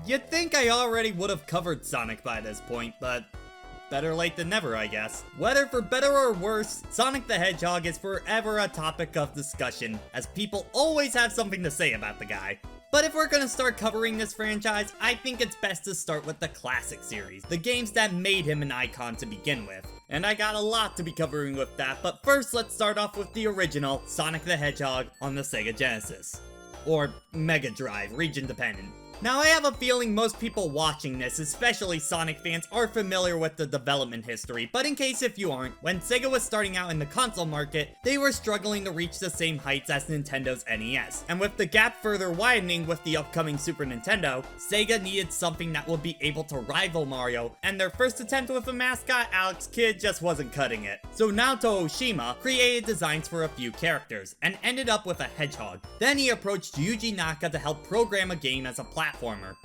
You'd think I already would have covered Sonic by this point, but better late than never, I guess. Whether for better or worse, Sonic the Hedgehog is forever a topic of discussion, as people always have something to say about the guy. But if we're gonna start covering this franchise, I think it's best to start with the classic series, the games that made him an icon to begin with. And I got a lot to be covering with that, but first let's start off with the original Sonic the Hedgehog on the Sega Genesis. Or Mega Drive, region dependent. Now I have a feeling most people watching this, especially Sonic fans, are familiar with the development history, but in case if you aren't, when Sega was starting out in the console market, they were struggling to reach the same heights as Nintendo's NES. And with the gap further widening with the upcoming Super Nintendo, Sega needed something that would be able to rival Mario, and their first attempt with a mascot, Alex Kidd, just wasn't cutting it. So Naoto Oshima created designs for a few characters, and ended up with a hedgehog. Then he approached Yuji Naka to help program a game as a platformer.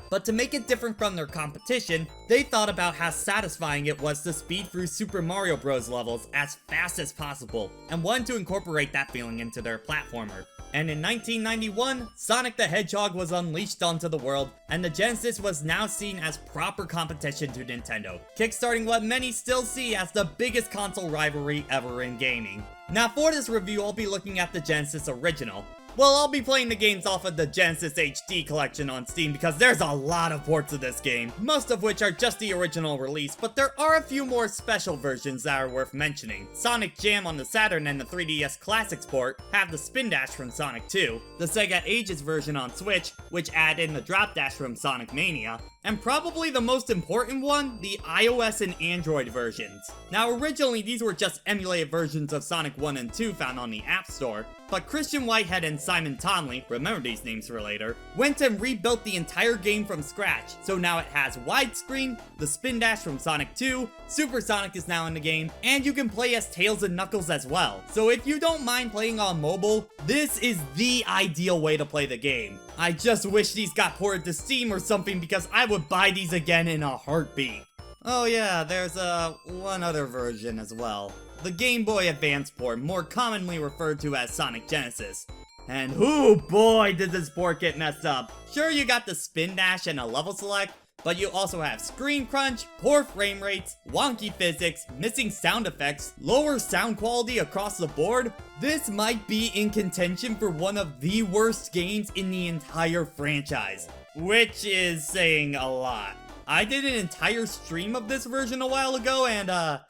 But to make it different from their competition, they thought about how satisfying it was to speed through Super Mario Bros. Levels as fast as possible, and wanted to incorporate that feeling into their platformer. And in 1991, Sonic the Hedgehog was unleashed onto the world, and the Genesis was now seen as proper competition to Nintendo, kickstarting what many still see as the biggest console rivalry ever in gaming. Now for this review, I'll be looking at the Genesis original. Well, I'll be playing the games off of the Genesis HD collection on Steam because there's a lot of ports of this game, most of which are just the original release, but there are a few more special versions that are worth mentioning. Sonic Jam on the Saturn and the 3DS Classics port have the Spin Dash from Sonic 2, the Sega Ages version on Switch, which add in the Drop Dash from Sonic Mania, and probably the most important one, the iOS and Android versions. Now originally these were just emulated versions of Sonic 1 and 2 found on the App Store, but Christian Whitehead and Simon Tonley, remember these names for later, went and rebuilt the entire game from scratch, so now it has widescreen, the Spin Dash from Sonic 2, Super Sonic is now in the game, and you can play as Tails and Knuckles as well. So if you don't mind playing on mobile, this is the ideal way to play the game. I just wish these got ported to Steam or something because I would buy these again in a heartbeat. Oh yeah, there's one other version as well. The Game Boy Advance port, more commonly referred to as Sonic Genesis. And oh boy did this port get messed up. Sure, you got the Spin Dash and a level select, but you also have screen crunch, poor frame rates, wonky physics, missing sound effects, lower sound quality across the board. This might be in contention for one of the worst games in the entire franchise, which is saying a lot. I did an entire stream of this version a while ago, and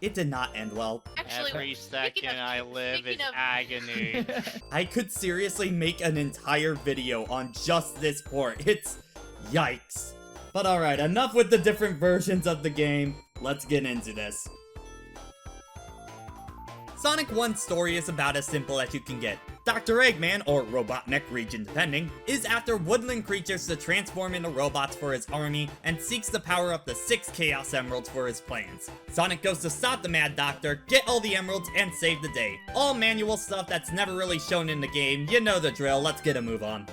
it did not end well. Actually, every second I live is agony. I could seriously make an entire video on just this port. It's yikes. But alright, enough with the different versions of the game. Let's get into this. Sonic 1's story is about as simple as you can get. Dr. Eggman, or Robotnik region depending, is after woodland creatures to transform into robots for his army and seeks to power up the 6 Chaos Emeralds for his plans. Sonic goes to stop the Mad Doctor, get all the emeralds, and save the day. All manual stuff that's never really shown in the game, you know the drill, let's get a move on.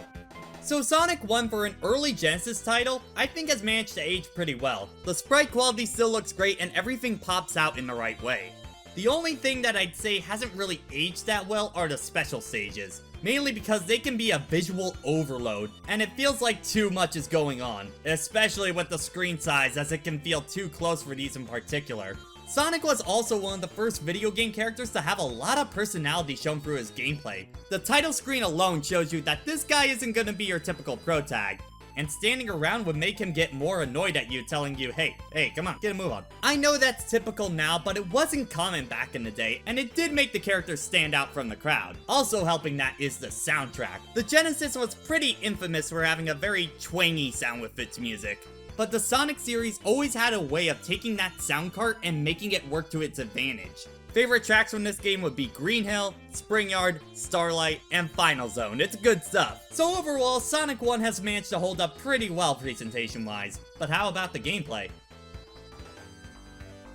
So Sonic 1 for an early Genesis title, I think has managed to age pretty well. The sprite quality still looks great and everything pops out in the right way. The only thing that I'd say hasn't really aged that well are the special stages, mainly because they can be a visual overload, and it feels like too much is going on, especially with the screen size as it can feel too close for these in particular. Sonic was also one of the first video game characters to have a lot of personality shown through his gameplay. The title screen alone shows you that this guy isn't gonna be your typical pro tag, and standing around would make him get more annoyed at you, telling you, hey, come on, get a move on. I know that's typical now, but it wasn't common back in the day, and it did make the character stand out from the crowd. Also helping that is the soundtrack. The Genesis was pretty infamous for having a very twangy sound with its music. But the Sonic series always had a way of taking that sound cart and making it work to its advantage. Favorite tracks from this game would be Green Hill, Spring Yard, Starlight, and Final Zone. It's good stuff. So overall, Sonic 1 has managed to hold up pretty well presentation-wise. But how about the gameplay?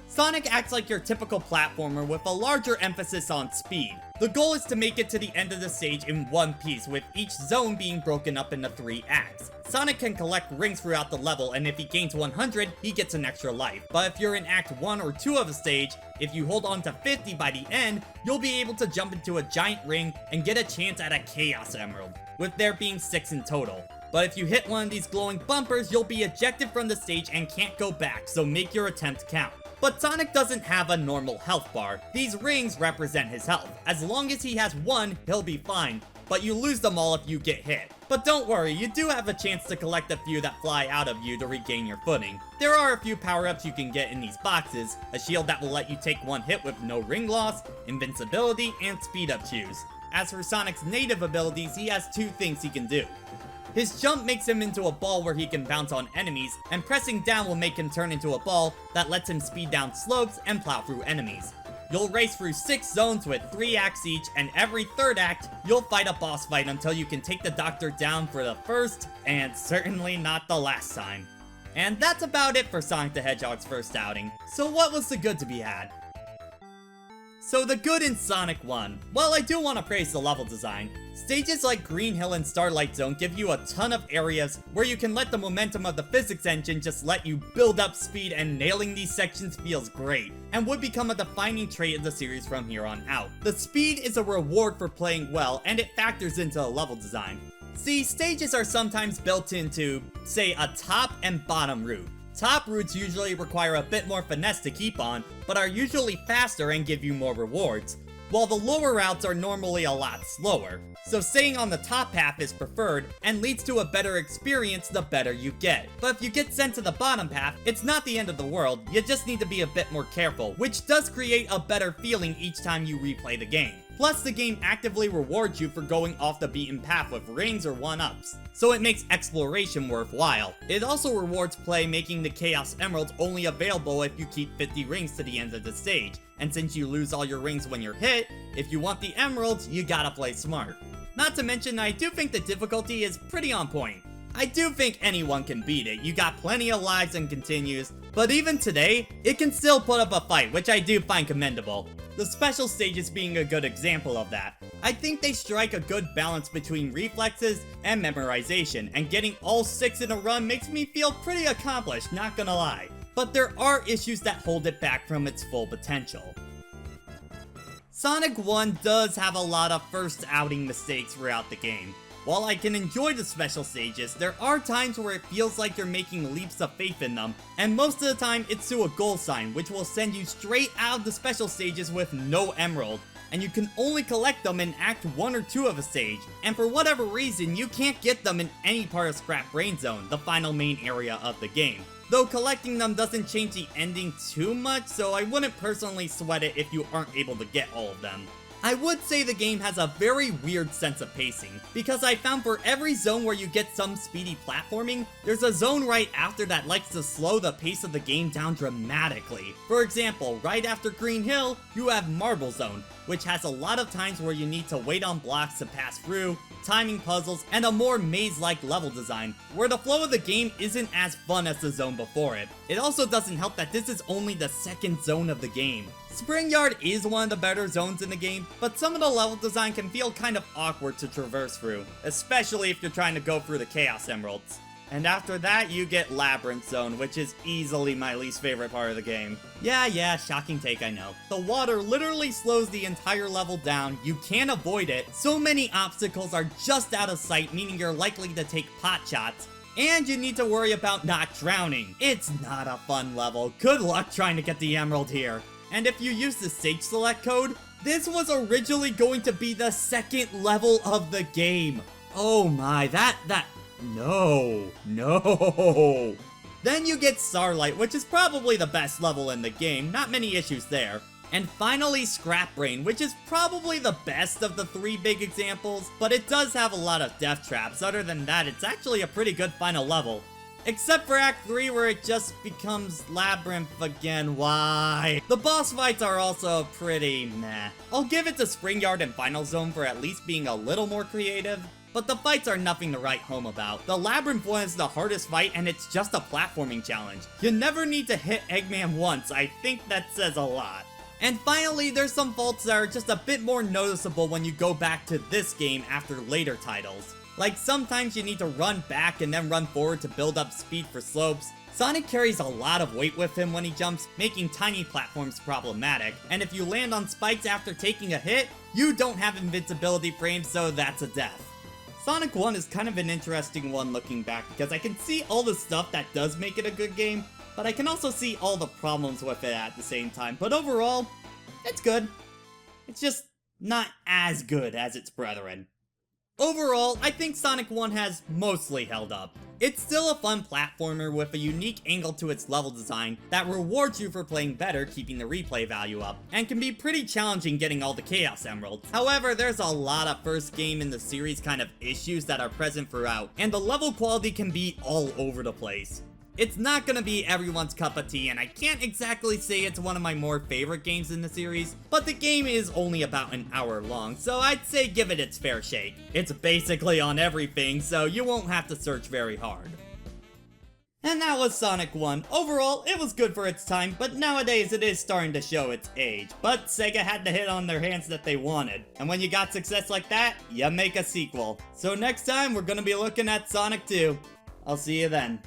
Sonic acts like your typical platformer with a larger emphasis on speed. The goal is to make it to the end of the stage in one piece, with each zone being broken up into 3 acts. Sonic can collect rings throughout the level, and if he gains 100, he gets an extra life. But if you're in Act 1 or 2 of a stage, if you hold on to 50 by the end, you'll be able to jump into a giant ring and get a chance at a Chaos Emerald, with there being 6 in total. But if you hit one of these glowing bumpers, you'll be ejected from the stage and can't go back, so make your attempt count. But Sonic doesn't have a normal health bar. These rings represent his health. As long as he has one, he'll be fine, but you lose them all if you get hit. But don't worry, you do have a chance to collect a few that fly out of you to regain your footing. There are a few power-ups you can get in these boxes, a shield that will let you take one hit with no ring loss, invincibility, and speed-up chews. As for Sonic's native abilities, he has two things he can do. His jump makes him into a ball where he can bounce on enemies, and pressing down will make him turn into a ball that lets him speed down slopes and plow through enemies. You'll race through 6 zones with 3 acts each, and every third act, you'll fight a boss fight until you can take the Doctor down for the first, and certainly not the last time. And that's about it for Sonic the Hedgehog's first outing. So what was the good to be had? So the good in Sonic 1. Well, I do want to praise the level design. Stages like Green Hill and Starlight Zone give you a ton of areas where you can let the momentum of the physics engine just let you build up speed, and nailing these sections feels great, and would become a defining trait of the series from here on out. The speed is a reward for playing well, and it factors into the level design. See, stages are sometimes built into, say, a top and bottom route. Top routes usually require a bit more finesse to keep on, but are usually faster and give you more rewards, while the lower routes are normally a lot slower. So staying on the top path is preferred, and leads to a better experience the better you get. But if you get sent to the bottom path, it's not the end of the world, you just need to be a bit more careful, which does create a better feeling each time you replay the game. Plus, the game actively rewards you for going off the beaten path with rings or 1-ups, so it makes exploration worthwhile. It also rewards play, making the Chaos Emeralds only available if you keep 50 rings to the end of the stage, and since you lose all your rings when you're hit, if you want the emeralds, you gotta play smart. Not to mention, I do think the difficulty is pretty on point. I do think anyone can beat it, you got plenty of lives and continues, but even today, it can still put up a fight, which I do find commendable. The special stages being a good example of that. I think they strike a good balance between reflexes and memorization, and getting all 6 in a run makes me feel pretty accomplished, not gonna lie. But there are issues that hold it back from its full potential. Sonic 1 does have a lot of first outing mistakes throughout the game. While I can enjoy the special stages, there are times where it feels like you're making leaps of faith in them, and most of the time it's to a goal sign, which will send you straight out of the special stages with no emerald, and you can only collect them in Act 1 or 2 of a stage, and for whatever reason, you can't get them in any part of Scrap Brain Zone, the final main area of the game. Though collecting them doesn't change the ending too much, so I wouldn't personally sweat it if you aren't able to get all of them. I would say the game has a very weird sense of pacing, because I found for every zone where you get some speedy platforming, there's a zone right after that likes to slow the pace of the game down dramatically. For example, right after Green Hill, you have Marble Zone, which has a lot of times where you need to wait on blocks to pass through, timing puzzles, and a more maze-like level design, where the flow of the game isn't as fun as the zone before it. It also doesn't help that this is only the second zone of the game. Spring Yard is one of the better zones in the game, but some of the level design can feel kind of awkward to traverse through, especially if you're trying to go through the Chaos Emeralds. And after that, you get Labyrinth Zone, which is easily my least favorite part of the game. Yeah, shocking take, I know. The water literally slows the entire level down, you can't avoid it, so many obstacles are just out of sight, meaning you're likely to take pot shots, and you need to worry about not drowning. It's not a fun level. Good luck trying to get the emerald here. And if you use the stage select code, this was originally going to be the second level of the game. Oh my, no. Then you get Starlight, which is probably the best level in the game, not many issues there. And finally Scrap Brain, which is probably the best of the 3 big examples, but it does have a lot of death traps. Other than that, it's actually a pretty good final level. Except for Act 3 where it just becomes Labyrinth again, why? The boss fights are also pretty meh. I'll give it to Spring Yard and Final Zone for at least being a little more creative, but the fights are nothing to write home about. The Labyrinth one is the hardest fight and it's just a platforming challenge. You never need to hit Eggman once, I think that says a lot. And finally, there's some faults that are just a bit more noticeable when you go back to this game after later titles. Like sometimes you need to run back and then run forward to build up speed for slopes. Sonic carries a lot of weight with him when he jumps, making tiny platforms problematic, and if you land on spikes after taking a hit, you don't have invincibility frames, so that's a death. Sonic 1 is kind of an interesting one looking back, because I can see all the stuff that does make it a good game, but I can also see all the problems with it at the same time. But overall, it's good. It's just not as good as its brethren. Overall, I think Sonic 1 has mostly held up. It's still a fun platformer with a unique angle to its level design that rewards you for playing better, keeping the replay value up, and can be pretty challenging getting all the Chaos Emeralds. However, there's a lot of first game in the series kind of issues that are present throughout, and the level quality can be all over the place. It's not gonna be everyone's cup of tea, and I can't exactly say it's one of my more favorite games in the series, but the game is only about an hour long, so I'd say give it its fair shake. It's basically on everything, so you won't have to search very hard. And that was Sonic 1. Overall, it was good for its time, but nowadays it is starting to show its age. But Sega had the hit on their hands that they wanted, and when you got success like that, you make a sequel. So next time, we're gonna be looking at Sonic 2. I'll see you then.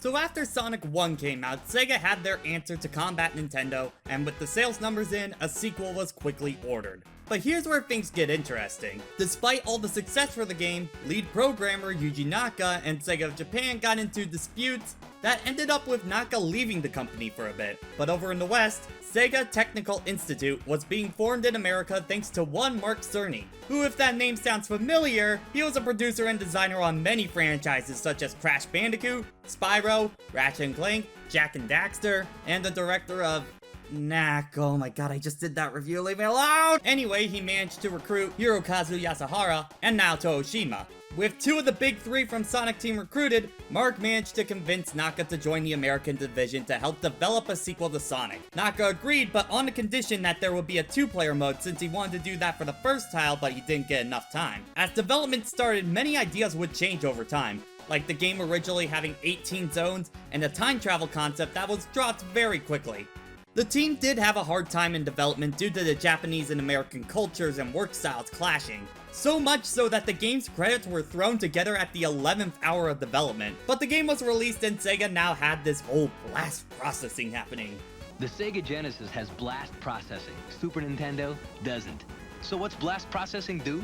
So after Sonic 1 came out, Sega had their answer to combat Nintendo, and with the sales numbers in, a sequel was quickly ordered. But here's where things get interesting. Despite all the success for the game, lead programmer Yuji Naka and Sega of Japan got into disputes that ended up with Naka leaving the company for a bit. But over in the West, Sega Technical Institute was being formed in America thanks to one Mark Cerny, who, if that name sounds familiar, he was a producer and designer on many franchises such as Crash Bandicoot, Spyro, Ratchet & Clank, Jak and Daxter, and the director of Knack. Oh my god, I just did that review, leave me alone! Anyway, he managed to recruit Hirokazu Yasuhara and Naoto Oshima. With two of the big three from Sonic Team recruited, Mark managed to convince Naka to join the American division to help develop a sequel to Sonic. Naka agreed, but on the condition that there would be a two-player mode since he wanted to do that for the first title, but he didn't get enough time. As development started, many ideas would change over time, like the game originally having 18 zones and a time travel concept that was dropped very quickly. The team did have a hard time in development due to the Japanese and American cultures and work styles clashing. So much so that the game's credits were thrown together at the 11th hour of development. But the game was released and Sega now had this whole blast processing happening. The Sega Genesis has blast processing. Super Nintendo doesn't. So what's blast processing do?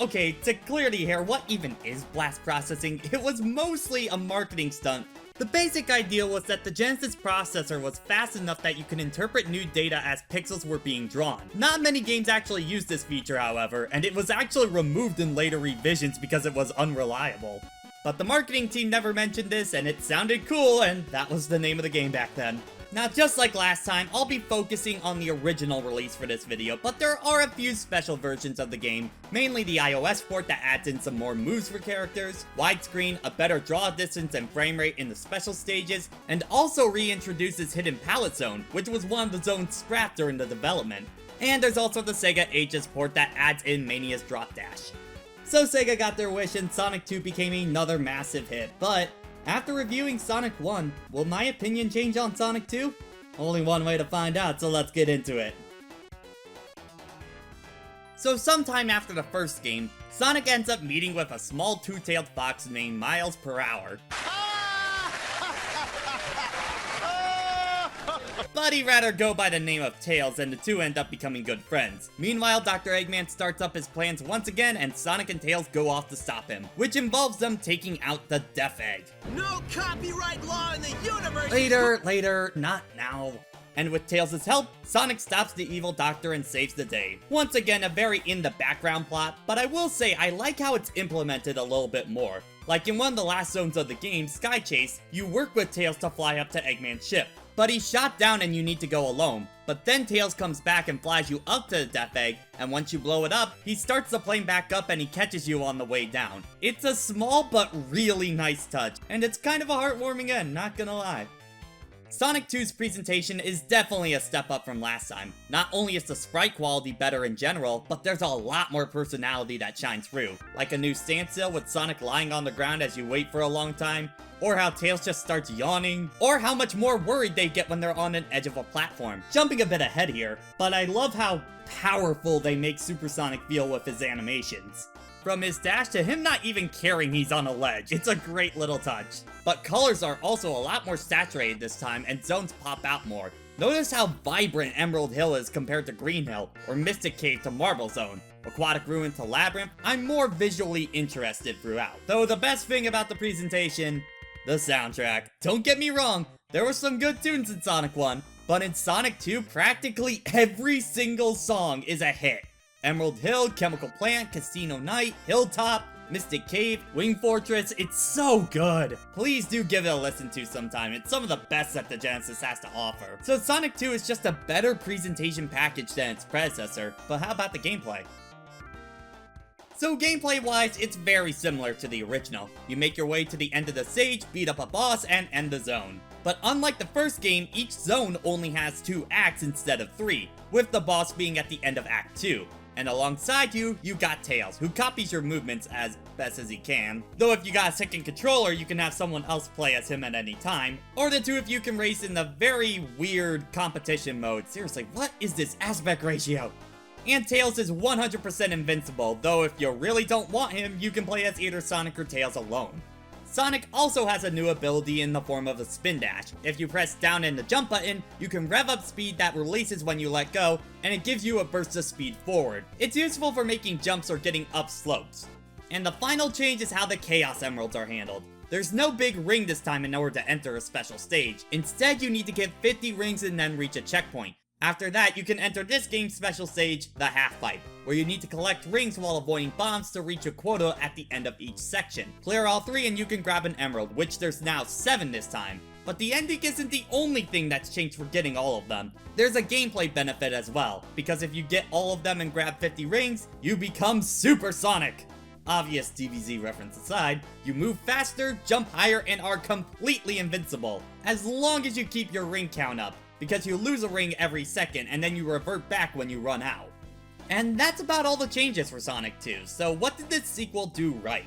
Okay, to clear the air, what even is blast processing? It was mostly a marketing stunt. The basic idea was that the Genesis processor was fast enough that you can interpret new data as pixels were being drawn. Not many games actually used this feature, however, and it was actually removed in later revisions because it was unreliable. But the marketing team never mentioned this, and it sounded cool, and that was the name of the game back then. Now, just like last time, I'll be focusing on the original release for this video, but there are a few special versions of the game, mainly the iOS port that adds in some more moves for characters, widescreen, a better draw distance and frame rate in the special stages, and also reintroduces Hidden Palette Zone, which was one of the zones scrapped during the development. And there's also the Sega Ages port that adds in Mania's Drop Dash. So Sega got their wish and Sonic 2 became another massive hit, but after reviewing Sonic 1, will my opinion change on Sonic 2? Only one way to find out, so let's get into it. So sometime after the first game, Sonic ends up meeting with a small two-tailed fox named Miles Per Hour. But he'd rather go by the name of Tails, and the two end up becoming good friends. Meanwhile, Dr. Eggman starts up his plans once again, and Sonic and Tails go off to stop him, which involves them taking out the Death Egg. No copyright law in the universe! Later, not now. And with Tails' help, Sonic stops the evil doctor and saves the day. Once again, a very in-the-background plot, but I will say I like how it's implemented a little bit more. Like in one of the last zones of the game, Sky Chase, you work with Tails to fly up to Eggman's ship. But he's shot down and you need to go alone. But then Tails comes back and flies you up to the Death Egg, and once you blow it up, he starts the plane back up and he catches you on the way down. It's a small but really nice touch, and it's kind of a heartwarming end, not gonna lie. Sonic 2's presentation is definitely a step up from last time. Not only is the sprite quality better in general, but there's a lot more personality that shines through. Like a new standstill with Sonic lying on the ground as you wait for a long time, or how Tails just starts yawning, or how much more worried they get when they're on an edge of a platform. Jumping a bit ahead here, but I love how powerful they make Super Sonic feel with his animations. From his dash to him not even caring he's on a ledge, it's a great little touch. But colors are also a lot more saturated this time and zones pop out more. Notice how vibrant Emerald Hill is compared to Green Hill, or Mystic Cave to Marble Zone, Aquatic Ruin to Labyrinth. I'm more visually interested throughout. Though the best thing about the presentation, the soundtrack. Don't get me wrong, there were some good tunes in Sonic 1, but in Sonic 2, practically every single song is a hit. Emerald Hill, Chemical Plant, Casino Night, Hilltop, Mystic Cave, Wing Fortress, it's so good! Please do give it a listen to sometime, it's some of the best that the Genesis has to offer. So Sonic 2 is just a better presentation package than its predecessor, but how about the gameplay? So gameplay-wise, it's very similar to the original. You make your way to the end of the stage, beat up a boss, and end the zone. But unlike the first game, each zone only has 2 acts instead of 3, with the boss being at the end of Act 2. And alongside you, you got Tails, who copies your movements as best as he can. Though if you got a second controller, you can have someone else play as him at any time. Or the two of you can race in the very weird competition mode. Seriously, what is this aspect ratio? And Tails is 100% invincible, though if you really don't want him, you can play as either Sonic or Tails alone. Sonic also has a new ability in the form of a spin dash. If you press down in the jump button, you can rev up speed that releases when you let go, and it gives you a burst of speed forward. It's useful for making jumps or getting up slopes. And the final change is how the Chaos Emeralds are handled. There's no big ring this time in order to enter a special stage. Instead, you need to get 50 rings and then reach a checkpoint. After that, you can enter this game's special stage, the Half Pipe, where you need to collect rings while avoiding bombs to reach a quota at the end of each section. Clear all 3 and you can grab an emerald, which there's now 7 this time. But the ending isn't the only thing that's changed for getting all of them. There's a gameplay benefit as well, because if you get all of them and grab 50 rings, you become Super Sonic! Obvious DBZ reference aside, you move faster, jump higher, and are completely invincible, as long as you keep your ring count up, because you lose a ring every second and then you revert back when you run out. And that's about all the changes for Sonic 2, so what did this sequel do right?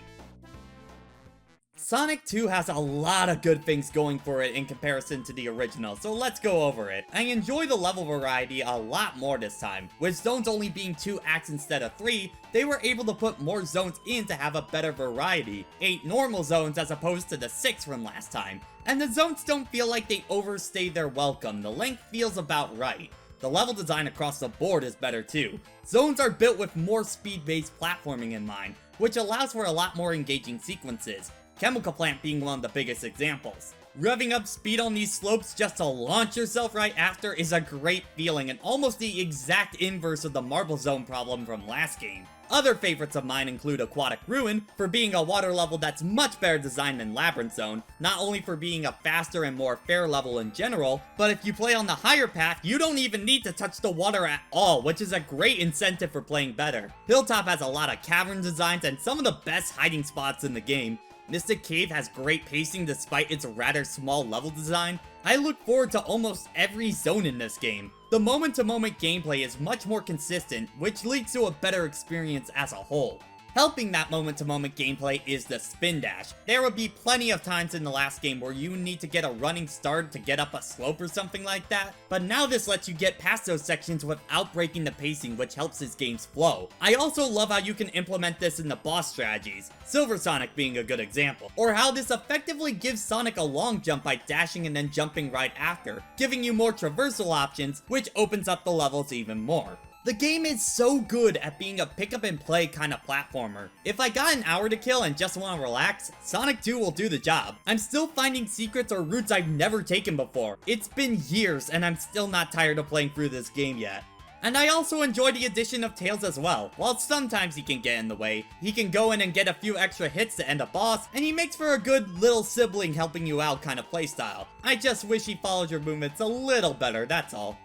Sonic 2 has a lot of good things going for it in comparison to the original, so let's go over it. I enjoy the level variety a lot more this time. With zones only being 2 acts instead of 3, they were able to put more zones in to have a better variety. 8 normal zones as opposed to the 6 from last time. And the zones don't feel like they overstay their welcome, the length feels about right. The level design across the board is better too. Zones are built with more speed-based platforming in mind, which allows for a lot more engaging sequences. Chemical Plant being one of the biggest examples. Revving up speed on these slopes just to launch yourself right after is a great feeling and almost the exact inverse of the Marble Zone problem from last game. Other favorites of mine include Aquatic Ruin, for being a water level that's much better designed than Labyrinth Zone, not only for being a faster and more fair level in general, but if you play on the higher path, you don't even need to touch the water at all, which is a great incentive for playing better. Hilltop has a lot of cavern designs and some of the best hiding spots in the game. Mystic Cave has great pacing despite its rather small level design. I look forward to almost every zone in this game. The moment-to-moment gameplay is much more consistent, which leads to a better experience as a whole. Helping that moment-to-moment gameplay is the spin dash. There would be plenty of times in the last game where you need to get a running start to get up a slope or something like that, but now this lets you get past those sections without breaking the pacing, which helps this game's flow. I also love how you can implement this in the boss strategies, Silver Sonic being a good example, or how this effectively gives Sonic a long jump by dashing and then jumping right after, giving you more traversal options, which opens up the levels even more. The game is so good at being a pick up and play kind of platformer. If I got an hour to kill and just want to relax, Sonic 2 will do the job. I'm still finding secrets or routes I've never taken before. It's been years and I'm still not tired of playing through this game yet. And I also enjoy the addition of Tails as well. While sometimes he can get in the way, he can go in and get a few extra hits to end a boss, and he makes for a good little sibling helping you out kind of playstyle. I just wish he followed your movements a little better, that's all.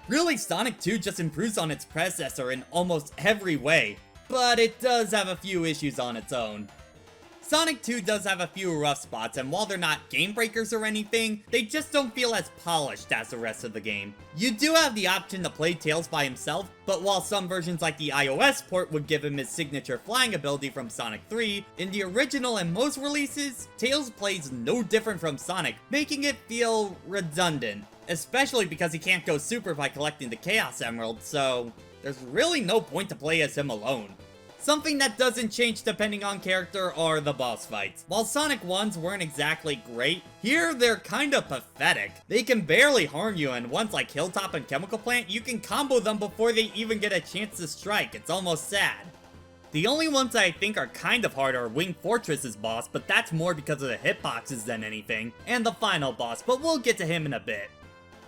Really, Sonic 2 just improves on its predecessor in almost every way, but it does have a few issues on its own. Sonic 2 does have a few rough spots, and while they're not game breakers or anything, they just don't feel as polished as the rest of the game. You do have the option to play Tails by himself, but while some versions like the iOS port would give him his signature flying ability from Sonic 3, in the original and most releases, Tails plays no different from Sonic, making it feel redundant. Especially because he can't go super by collecting the Chaos Emerald, so there's really no point to play as him alone. Something that doesn't change depending on character are the boss fights. While Sonic 1's weren't exactly great, here they're kinda pathetic. They can barely harm you, and ones like Hilltop and Chemical Plant, you can combo them before they even get a chance to strike. It's almost sad. The only ones I think are kind of hard are Wing Fortress's boss, but that's more because of the hitboxes than anything, and the final boss, but we'll get to him in a bit.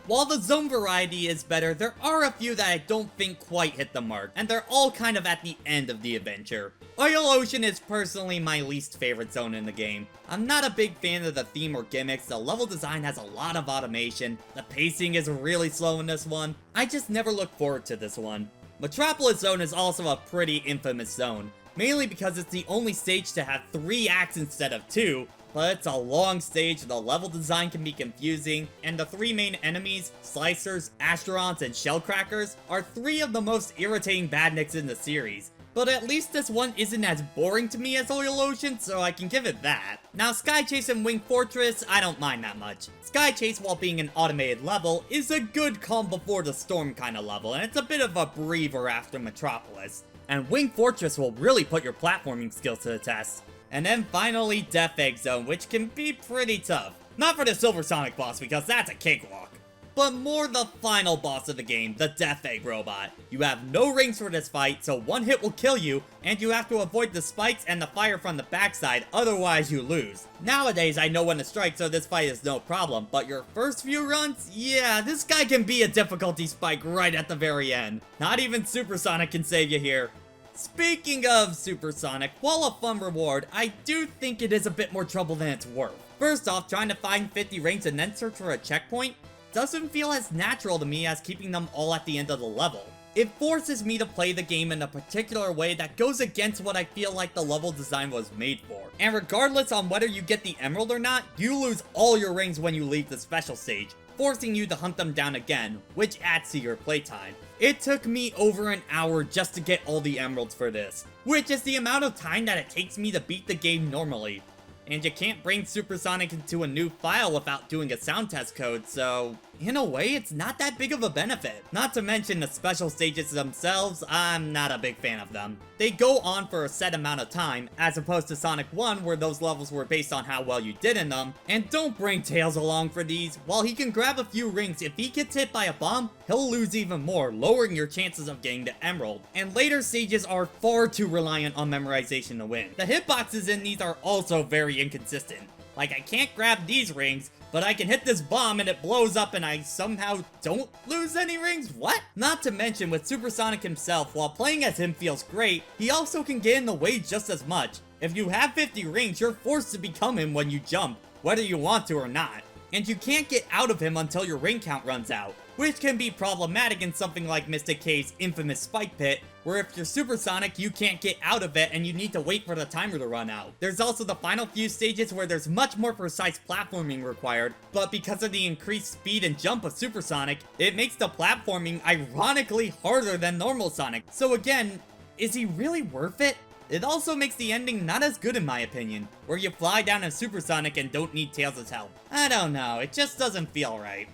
While the zone variety is better, there are a few that I don't think quite hit the mark, and they're all kind of at the end of the adventure. Oil Ocean is personally my least favorite zone in the game. I'm not a big fan of the theme or gimmicks, the level design has a lot of automation, the pacing is really slow in this one. I just never look forward to this one. Metropolis Zone is also a pretty infamous zone, mainly because it's the only stage to have 3 acts instead of 2, but it's a long stage, the level design can be confusing, and the 3 main enemies, Slicers, Asterons, and Shellcrackers, are 3 of the most irritating badniks in the series. But at least this one isn't as boring to me as Oil Ocean, so I can give it that. Now Sky Chase and Wing Fortress, I don't mind that much. Sky Chase, while being an automated level, is a good calm before the storm kind of level, and it's a bit of a breather after Metropolis. And Wing Fortress will really put your platforming skills to the test. And then finally, Death Egg Zone, which can be pretty tough. Not for the Silver Sonic boss, because that's a cakewalk. But more the final boss of the game, the Death Egg Robot. You have no rings for this fight, so one hit will kill you, and you have to avoid the spikes and the fire from the backside, otherwise you lose. Nowadays, I know when to strike, so this fight is no problem, but your first few runs? Yeah, this guy can be a difficulty spike right at the very end. Not even Super Sonic can save you here. Speaking of Super Sonic, while a fun reward, I do think it is a bit more trouble than it's worth. First off, trying to find 50 rings and then search for a checkpoint doesn't feel as natural to me as keeping them all at the end of the level. It forces me to play the game in a particular way that goes against what I feel like the level design was made for. And regardless on whether you get the emerald or not, you lose all your rings when you leave the special stage, forcing you to hunt them down again, which adds to your playtime. It took me over an hour just to get all the emeralds for this, which is the amount of time that it takes me to beat the game normally. And you can't bring Super Sonic into a new file without doing a sound test code, so in a way, it's not that big of a benefit. Not to mention the special stages themselves, I'm not a big fan of them. They go on for a set amount of time, as opposed to Sonic 1 where those levels were based on how well you did in them. And don't bring Tails along for these. While he can grab a few rings, if he gets hit by a bomb, he'll lose even more, lowering your chances of getting the emerald. And later stages are far too reliant on memorization to win. The hitboxes in these are also very inconsistent. Like, I can't grab these rings, but I can hit this bomb and it blows up and I somehow don't lose any rings? What? Not to mention, with Super Sonic himself, while playing as him feels great, he also can get in the way just as much. If you have 50 rings, you're forced to become him when you jump, whether you want to or not. And you can't get out of him until your ring count runs out, which can be problematic in something like Mystic K's infamous Spike Pit, where if you're Super Sonic, you can't get out of it and you need to wait for the timer to run out. There's also the final few stages where there's much more precise platforming required, but because of the increased speed and jump of Super Sonic, it makes the platforming ironically harder than normal Sonic. So again, is he really worth it? It also makes the ending not as good in my opinion, where you fly down as Super Sonic and don't need Tails' help. I don't know, it just doesn't feel right.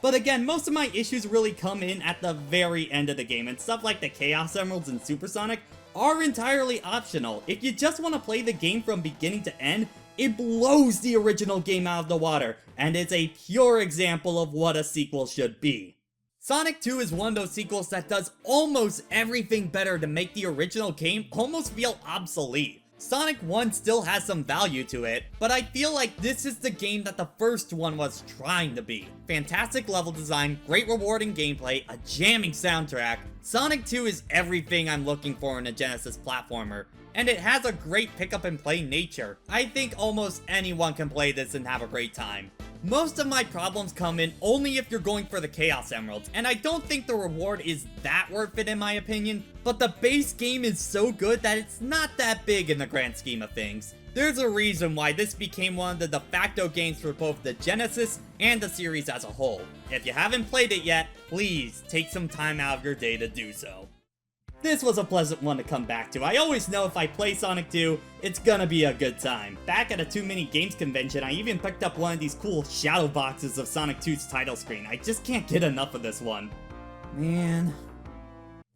But again, most of my issues really come in at the very end of the game, and stuff like the Chaos Emeralds in Super Sonic are entirely optional. If you just want to play the game from beginning to end, it blows the original game out of the water, and it's a pure example of what a sequel should be. Sonic 2 is one of those sequels that does almost everything better to make the original game almost feel obsolete. Sonic 1 still has some value to it, but I feel like this is the game that the first one was trying to be. Fantastic level design, great rewarding gameplay, a jamming soundtrack. Sonic 2 is everything I'm looking for in a Genesis platformer, and it has a great pick up and play nature. I think almost anyone can play this and have a great time. Most of my problems come in only if you're going for the Chaos Emeralds, and I don't think the reward is that worth it in my opinion, but the base game is so good that it's not that big in the grand scheme of things. There's a reason why this became one of the de facto games for both the Genesis and the series as a whole. If you haven't played it yet, please take some time out of your day to do so. This was a pleasant one to come back to. I always know if I play Sonic 2, it's gonna be a good time. Back at a Too Many Games convention, I even picked up one of these cool shadow boxes of Sonic 2's title screen. I just can't get enough of this one. Man,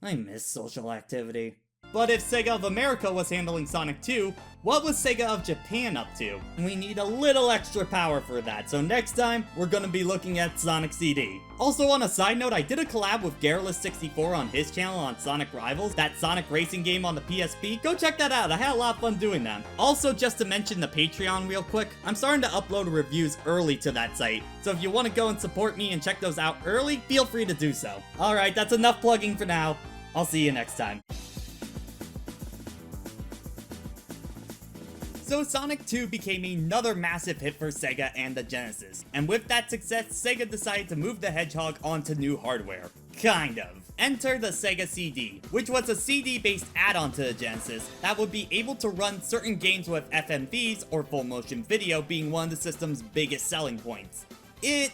I miss social activity. But if Sega of America was handling Sonic 2, what was Sega of Japan up to? We need a little extra power for that, so next time, we're gonna be looking at Sonic CD. Also, on a side note, I did a collab with Garrulous64 on his channel on Sonic Rivals, that Sonic racing game on the PSP. Go check that out, I had a lot of fun doing that. Also, just to mention the Patreon real quick, I'm starting to upload reviews early to that site, so if you want to go and support me and check those out early, feel free to do so. Alright, that's enough plugging for now. I'll see you next time. So Sonic 2 became another massive hit for Sega and the Genesis, and with that success, Sega decided to move the Hedgehog onto new hardware. Kind of. Enter the Sega CD, which was a CD-based add-on to the Genesis that would be able to run certain games with FMVs or full motion video being one of the system's biggest selling points. It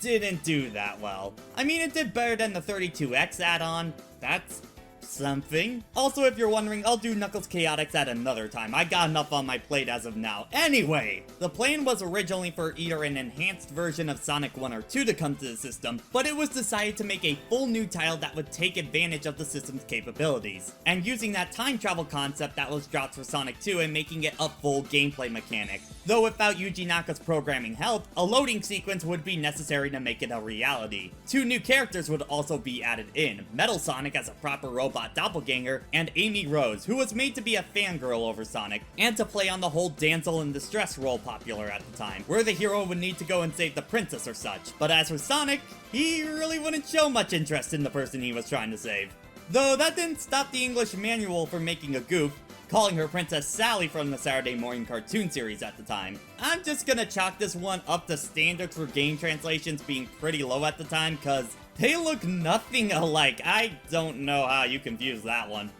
didn't do that well. I mean, it did better than the 32X add-on, that's something. Also, if you're wondering, I'll do Knuckles Chaotix at another time. I got enough on my plate as of now. Anyway, the plan was originally for either an enhanced version of Sonic 1 or 2 to come to the system, but it was decided to make a full new title that would take advantage of the system's capabilities, and using that time travel concept that was dropped for Sonic 2 and making it a full gameplay mechanic. Though without Yuji Naka's programming help, a loading sequence would be necessary to make it a reality. 2 new characters would also be added in, Metal Sonic as a proper robot doppelganger, and Amy Rose, who was made to be a fangirl over Sonic, and to play on the whole damsel in distress role popular at the time, where the hero would need to go and save the princess or such. But as for Sonic, he really wouldn't show much interest in the person he was trying to save. Though that didn't stop the English manual from making a goof, calling her Princess Sally from the Saturday morning cartoon series at the time. I'm just gonna chalk this one up to standards for game translations being pretty low at the time, cause they look nothing alike. I don't know how you confuse that one.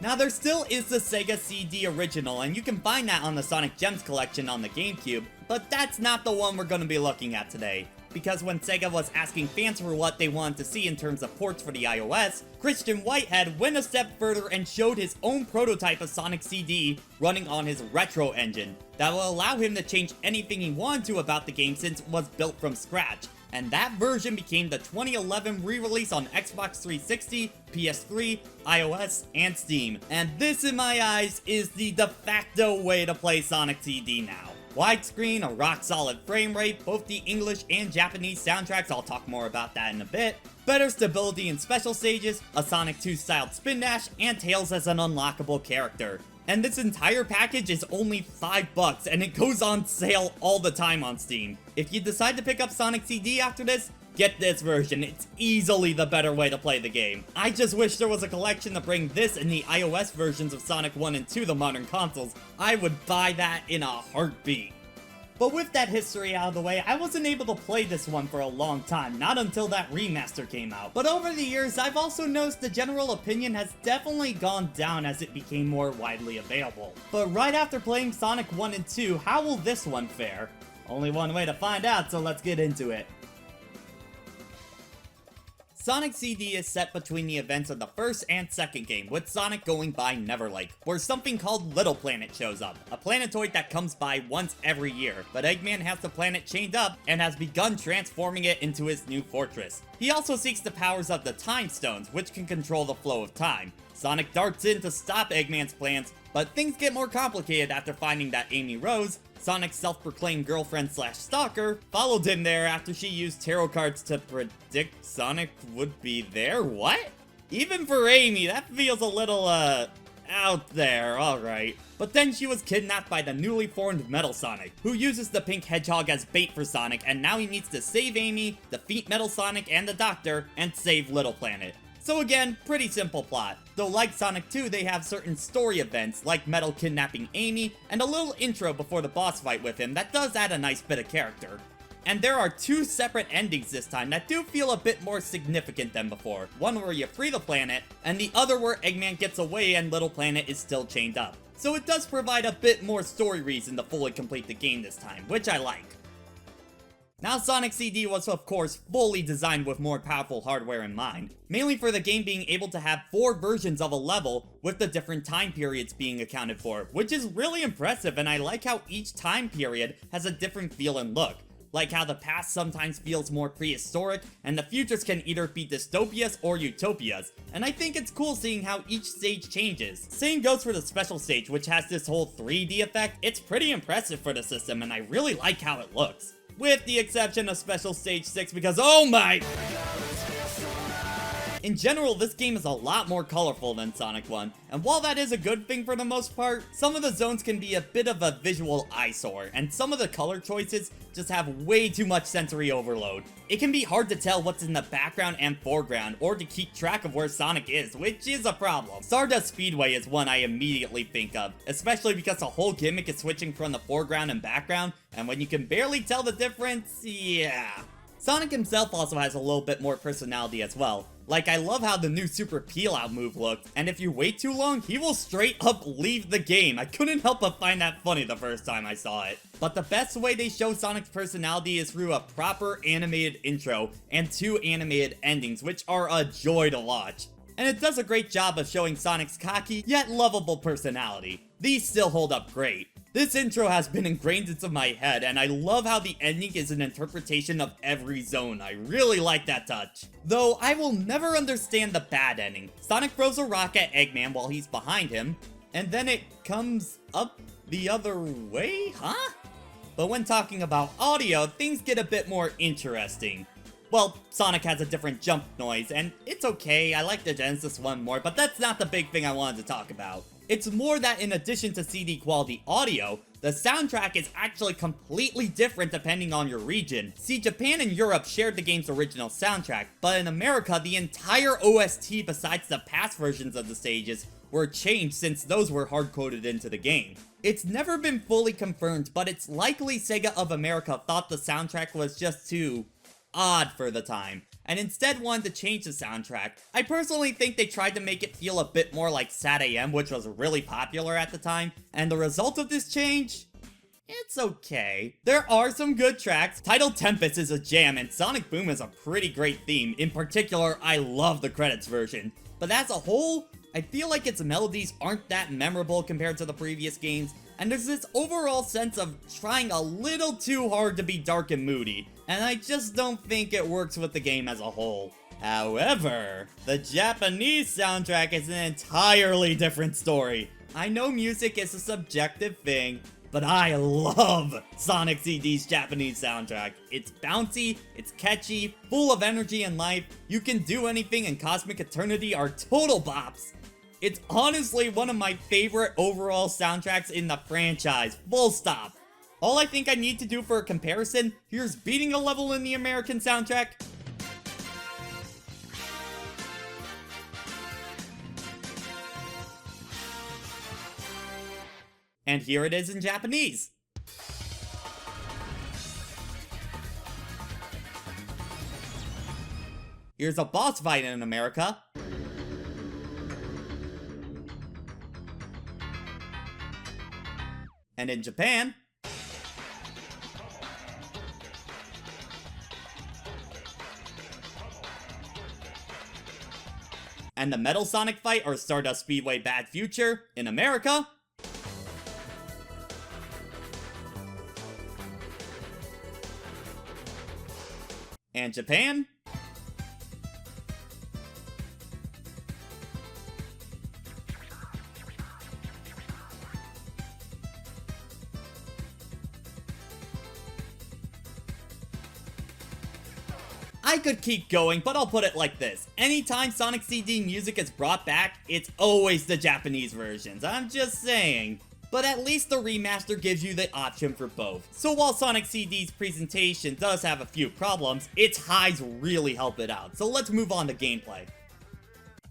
Now there still is the Sega CD original, and you can find that on the Sonic Gems collection on the GameCube, but that's not the one we're gonna be looking at today. Because when Sega was asking fans for what they wanted to see in terms of ports for the iOS, Christian Whitehead went a step further and showed his own prototype of Sonic CD running on his Retro engine that will allow him to change anything he wanted to about the game since it was built from scratch. And that version became the 2011 re-release on Xbox 360, PS3, iOS, and Steam. And this, in my eyes, is the de facto way to play Sonic CD now. Widescreen, a rock-solid frame rate, both the English and Japanese soundtracks, I'll talk more about that in a bit, better stability in special stages, a Sonic 2 styled spin dash, and Tails as an unlockable character. And this entire package is only $5, and it goes on sale all the time on Steam. If you decide to pick up Sonic CD after this, get this version, it's easily the better way to play the game. I just wish there was a collection to bring this and the iOS versions of Sonic 1 and 2 to modern consoles. I would buy that in a heartbeat. But with that history out of the way, I wasn't able to play this one for a long time, not until that remaster came out. But over the years, I've also noticed the general opinion has definitely gone down as it became more widely available. But right after playing Sonic 1 and 2, how will this one fare? Only one way to find out, so let's get into it. Sonic CD is set between the events of the first and second game, with Sonic going by Neverlake, where something called Little Planet shows up, a planetoid that comes by once every year, but Eggman has the planet chained up and has begun transforming it into his new fortress. He also seeks the powers of the Time Stones, which can control the flow of time. Sonic darts in to stop Eggman's plans, but things get more complicated after finding that Amy Rose, Sonic's self-proclaimed girlfriend/stalker, followed him there after she used tarot cards to predict Sonic would be there? What? Even for Amy, that feels a little, out there, alright. But then she was kidnapped by the newly formed Metal Sonic, who uses the pink hedgehog as bait for Sonic, and now he needs to save Amy, defeat Metal Sonic and the Doctor, and save Little Planet. So again, pretty simple plot. Though like Sonic 2, they have certain story events, like Metal kidnapping Amy, and a little intro before the boss fight with him that does add a nice bit of character. And there are 2 separate endings this time that do feel a bit more significant than before. One where you free the planet, and the other where Eggman gets away and Little Planet is still chained up. So it does provide a bit more story reason to fully complete the game this time, which I like. Now Sonic CD was of course fully designed with more powerful hardware in mind, mainly for the game being able to have 4 versions of a level with the different time periods being accounted for, which is really impressive, and I like how each time period has a different feel and look. like how the past sometimes feels more prehistoric, and the futures can either be dystopias or utopias, and I think it's cool seeing how each stage changes. Same goes for the special stage, which has this whole 3D effect. It's pretty impressive for the system, and I really like how it looks. With the exception of Special Stage 6, because oh my... In general, this game is a lot more colorful than Sonic 1, and while that is a good thing for the most part, some of the zones can be a bit of a visual eyesore, and some of the color choices just have way too much sensory overload. It can be hard to tell what's in the background and foreground, or to keep track of where Sonic is, which is a problem. Stardust Speedway is one I immediately think of, especially because the whole gimmick is switching from the foreground and background, and when you can barely tell the difference, yeah. Sonic himself also has a little bit more personality as well. Like, I love how the new Super Peel-Out move looked, and if you wait too long, he will straight up leave the game. I couldn't help but find that funny the first time I saw it. But the best way they show Sonic's personality is through a proper animated intro and 2 animated endings, which are a joy to watch. And it does a great job of showing Sonic's cocky, yet lovable personality. These still hold up great. This intro has been ingrained into my head, and I love how the ending is an interpretation of every zone. I really like that touch. Though, I will never understand the bad ending. Sonic throws a rock at Eggman while he's behind him, and then it comes up the other way? Huh? But when talking about audio, things get a bit more interesting. Well, Sonic has a different jump noise, and it's okay, I like the Genesis one more, but that's not the big thing I wanted to talk about. It's more that in addition to CD quality audio, the soundtrack is actually completely different depending on your region. See, Japan and Europe shared the game's original soundtrack, but in America, the entire OST besides the past versions of the stages were changed since those were hard-coded into the game. It's never been fully confirmed, but it's likely Sega of America thought the soundtrack was just too odd for the time, and instead wanted to change the soundtrack. I personally think they tried to make it feel a bit more like Sat AM, which was really popular at the time, and the result of this change? It's okay. There are some good tracks. Title Tempest is a jam, and Sonic Boom is a pretty great theme. In particular, I love the credits version. But as a whole, I feel like its melodies aren't that memorable compared to the previous games, and there's this overall sense of trying a little too hard to be dark and moody, and I just don't think it works with the game as a whole. However, the Japanese soundtrack is an entirely different story. I know music is a subjective thing, but I love Sonic CD's Japanese soundtrack. It's bouncy, it's catchy, full of energy and life. You Can Do Anything and Cosmic Eternity are total bops. It's honestly one of my favorite overall soundtracks in the franchise, full stop. All I think I need to do for a comparison, here's beating a level in the American soundtrack, and here it is in Japanese. Here's a boss fight in America. And in Japan, and the Metal Sonic fight or Stardust Speedway Bad Future in America, and Japan, I could keep going, but I'll put it like this. Anytime Sonic CD music is brought back, it's always the Japanese versions. I'm just saying. But at least the remaster gives you the option for both. So while Sonic CD's presentation does have a few problems, its highs really help it out. So let's move on to gameplay.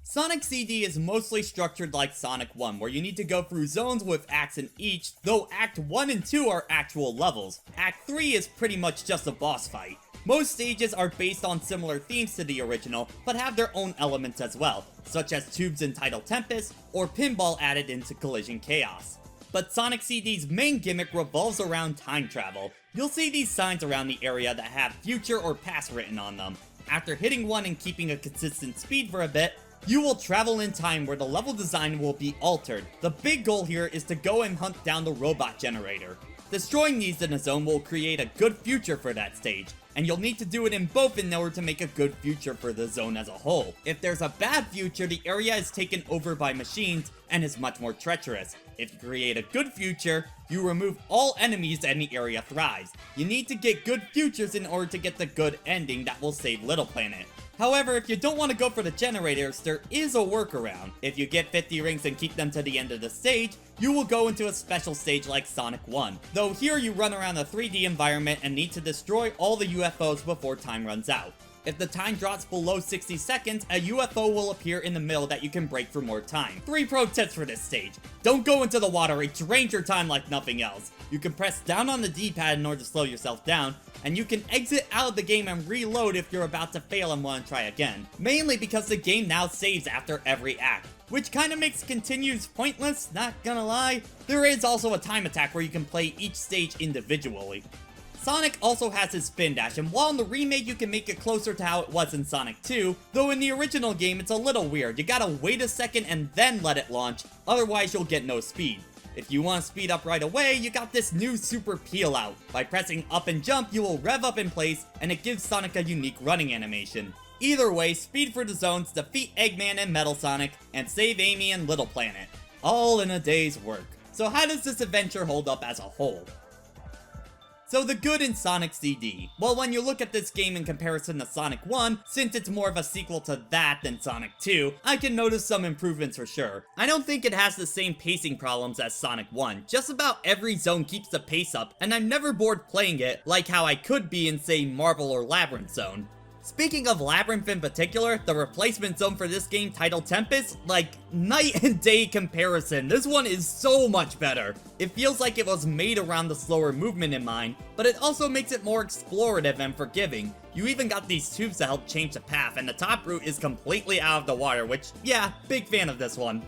Sonic CD is mostly structured like Sonic 1, where you need to go through zones with acts in each, though Act 1 and 2 are actual levels. Act 3 is pretty much just a boss fight. Most stages are based on similar themes to the original, but have their own elements as well, such as tubes in Title Tempest, or pinball added into Collision Chaos. But Sonic CD's main gimmick revolves around time travel. You'll see these signs around the area that have future or past written on them. After hitting one and keeping a consistent speed for a bit, you will travel in time where the level design will be altered. The big goal here is to go and hunt down the robot generator. Destroying these in a zone will create a good future for that stage, and you'll need to do it in both in order to make a good future for the zone as a whole. If there's a bad future, the area is taken over by machines and is much more treacherous. If you create a good future, you remove all enemies and the area thrives. You need to get good futures in order to get the good ending that will save Little Planet. However, if you don't want to go for the generators, there is a workaround. If you get 50 rings and keep them to the end of the stage, you will go into a special stage like Sonic 1. Though here you run around a 3D environment and need to destroy all the UFOs before time runs out. If the time drops below 60 seconds, a UFO will appear in the middle that you can break for more time. 3 pro tips for this stage. Don't go into the water, it drains your time like nothing else. You can press down on the D-pad in order to slow yourself down, and you can exit out of the game and reload if you're about to fail and want to try again. Mainly because the game now saves after every act, which kinda makes continues pointless, not gonna lie. There is also a time attack where you can play each stage individually. Sonic also has his spin dash, and while in the remake you can make it closer to how it was in Sonic 2, though in the original game it's a little weird. You gotta wait a second and then let it launch, otherwise you'll get no speed. If you want to speed up right away, you got this new super peel out. By pressing up and jump, you will rev up in place, and it gives Sonic a unique running animation. Either way, speed for the zones, defeat Eggman and Metal Sonic, and save Amy and Little Planet. All in a day's work. So how does this adventure hold up as a whole? So the good in Sonic CD. Well, when you look at this game in comparison to Sonic 1, since it's more of a sequel to that than Sonic 2, I can notice some improvements for sure. I don't think it has the same pacing problems as Sonic 1. Just about every zone keeps the pace up, and I'm never bored playing it, like how I could be in, say, Marble or Labyrinth Zone. Speaking of Labyrinth in particular, the replacement zone for this game titled Tempest, like, night and day comparison, this one is so much better. It feels like it was made around the slower movement in mind, but it also makes it more explorative and forgiving. You even got these tubes to help change the path, and the top route is completely out of the water, which, yeah, big fan of this one.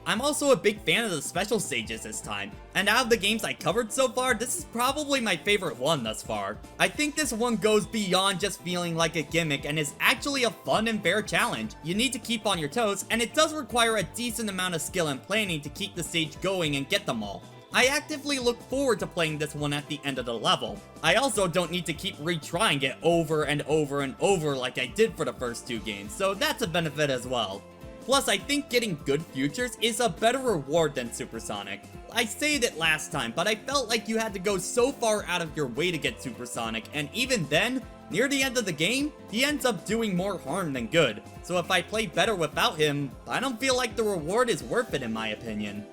I'm also a big fan of the special stages this time, and out of the games I covered so far, this is probably my favorite one thus far. I think this one goes beyond just feeling like a gimmick and is actually a fun and fair challenge. You need to keep on your toes, and it does require a decent amount of skill and planning to keep the stage going and get them all. I actively look forward to playing this one at the end of the level. I also don't need to keep retrying it over and over and over like I did for the first 2 games, so that's a benefit as well. Plus, I think getting good futures is a better reward than Supersonic. I said it last time, but I felt like you had to go so far out of your way to get Supersonic, and even then, near the end of the game, he ends up doing more harm than good. So if I play better without him, I don't feel like the reward is worth it in my opinion.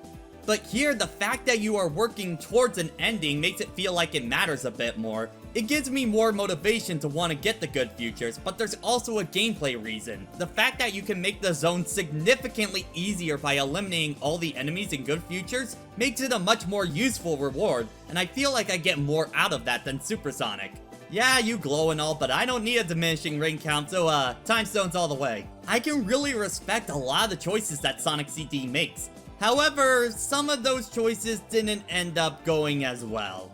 But here, the fact that you are working towards an ending makes it feel like it matters a bit more. It gives me more motivation to want to get the good futures, but there's also a gameplay reason. The fact that you can make the zone significantly easier by eliminating all the enemies in good futures makes it a much more useful reward, and I feel like I get more out of that than Supersonic. Yeah, you glow and all, but I don't need a diminishing ring count, so time stones all the way. I can really respect a lot of the choices that Sonic CD makes. However, some of those choices didn't end up going as well.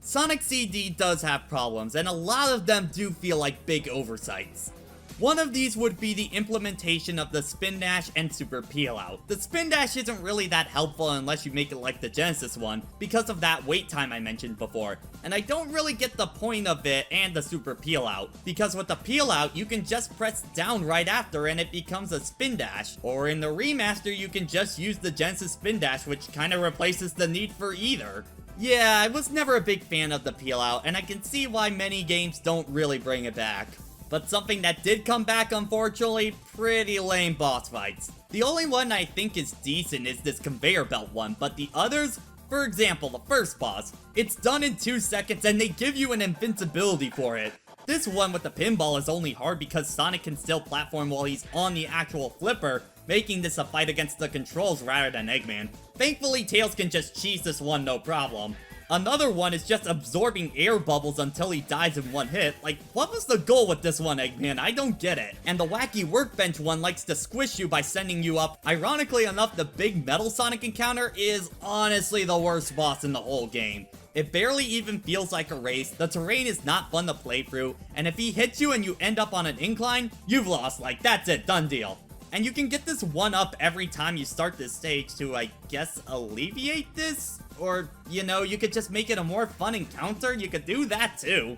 Sonic CD does have problems, and a lot of them do feel like big oversights. One of these would be the implementation of the spin dash and super peel out. The spin dash isn't really that helpful unless you make it like the Genesis one, because of that wait time I mentioned before, and I don't really get the point of it and the super peel out, because with the peel out you can just press down right after and it becomes a spin dash, or in the remaster you can just use the Genesis spin dash, which kinda replaces the need for either. Yeah, I was never a big fan of the peel out, and I can see why many games don't really bring it back. But something that did come back, unfortunately, pretty lame boss fights. The only one I think is decent is this conveyor belt one, but the others, for example, the first boss, it's done in 2 seconds and they give you an invincibility for it. This one with the pinball is only hard because Sonic can still platform while he's on the actual flipper, making this a fight against the controls rather than Eggman. Thankfully, Tails can just cheese this one no problem. Another one is just absorbing air bubbles until he dies in 1 hit. Like, what was the goal with this one, Eggman? I don't get it. And the wacky workbench one likes to squish you by sending you up. Ironically enough, the big Metal Sonic encounter is honestly the worst boss in the whole game. It barely even feels like a race, the terrain is not fun to play through, and if he hits you and you end up on an incline, you've lost, like that's it, done deal. And you can get this 1-up every time you start this stage to, I guess, alleviate this? Or, you know, you could just make it a more fun encounter, you could do that too.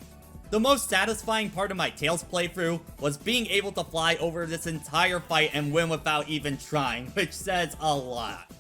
The most satisfying part of my Tails playthrough was being able to fly over this entire fight and win without even trying, which says a lot.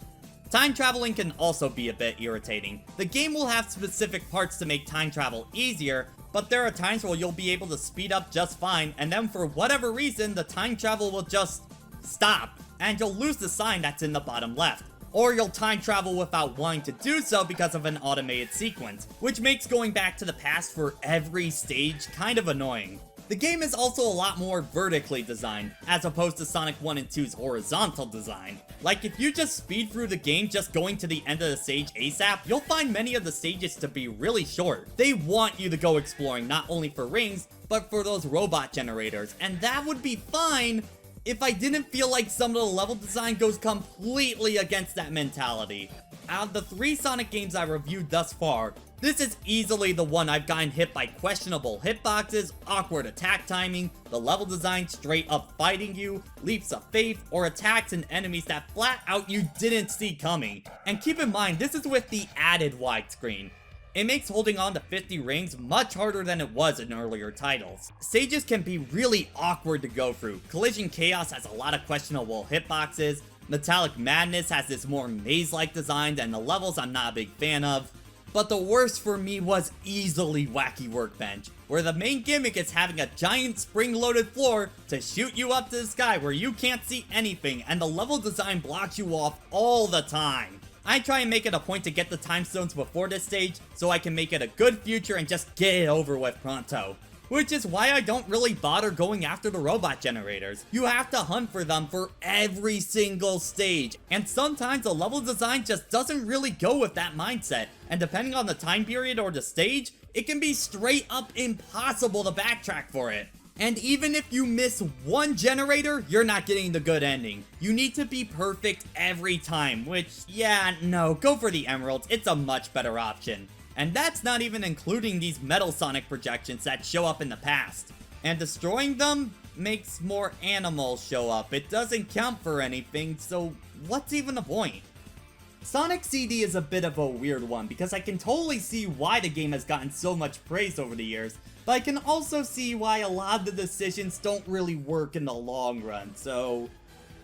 Time traveling can also be a bit irritating. The game will have specific parts to make time travel easier, but there are times where you'll be able to speed up just fine, and then for whatever reason, the time travel will just stop, and you'll lose the sign that's in the bottom left. Or you'll time travel without wanting to do so because of an automated sequence, which makes going back to the past for every stage kind of annoying. The game is also a lot more vertically designed, as opposed to Sonic 1 and 2's horizontal design. Like, if you just speed through the game just going to the end of the stage ASAP, you'll find many of the stages to be really short. They want you to go exploring not only for rings, but for those robot generators, and that would be fine if I didn't feel like some of the level design goes completely against that mentality. Out of the 3 Sonic games I reviewed thus far, this is easily the one I've gotten hit by questionable hitboxes, awkward attack timing, the level design straight up fighting you, leaps of faith, or attacks and enemies that flat out you didn't see coming. And keep in mind, this is with the added widescreen. It makes holding on to 50 rings much harder than it was in earlier titles. Stages can be really awkward to go through. Collision Chaos has a lot of questionable hitboxes. Metallic Madness has this more maze-like design, and the levels I'm not a big fan of. But the worst for me was easily Wacky Workbench, where the main gimmick is having a giant spring-loaded floor to shoot you up to the sky where you can't see anything, and the level design blocks you off all the time. I try and make it a point to get the time stones before this stage, so I can make it a good future and just get it over with pronto. Which is why I don't really bother going after the robot generators. You have to hunt for them for every single stage, and sometimes the level design just doesn't really go with that mindset, and depending on the time period or the stage, it can be straight up impossible to backtrack for it. And even if you miss one generator, you're not getting the good ending. You need to be perfect every time, which, yeah, no, go for the emeralds, it's a much better option. And that's not even including these metal Sonic projections that show up in the past. And destroying them makes more animals show up. It doesn't count for anything, so what's even the point? Sonic CD is a bit of a weird one because I can totally see why the game has gotten so much praise over the years, but I can also see why a lot of the decisions don't really work in the long run, so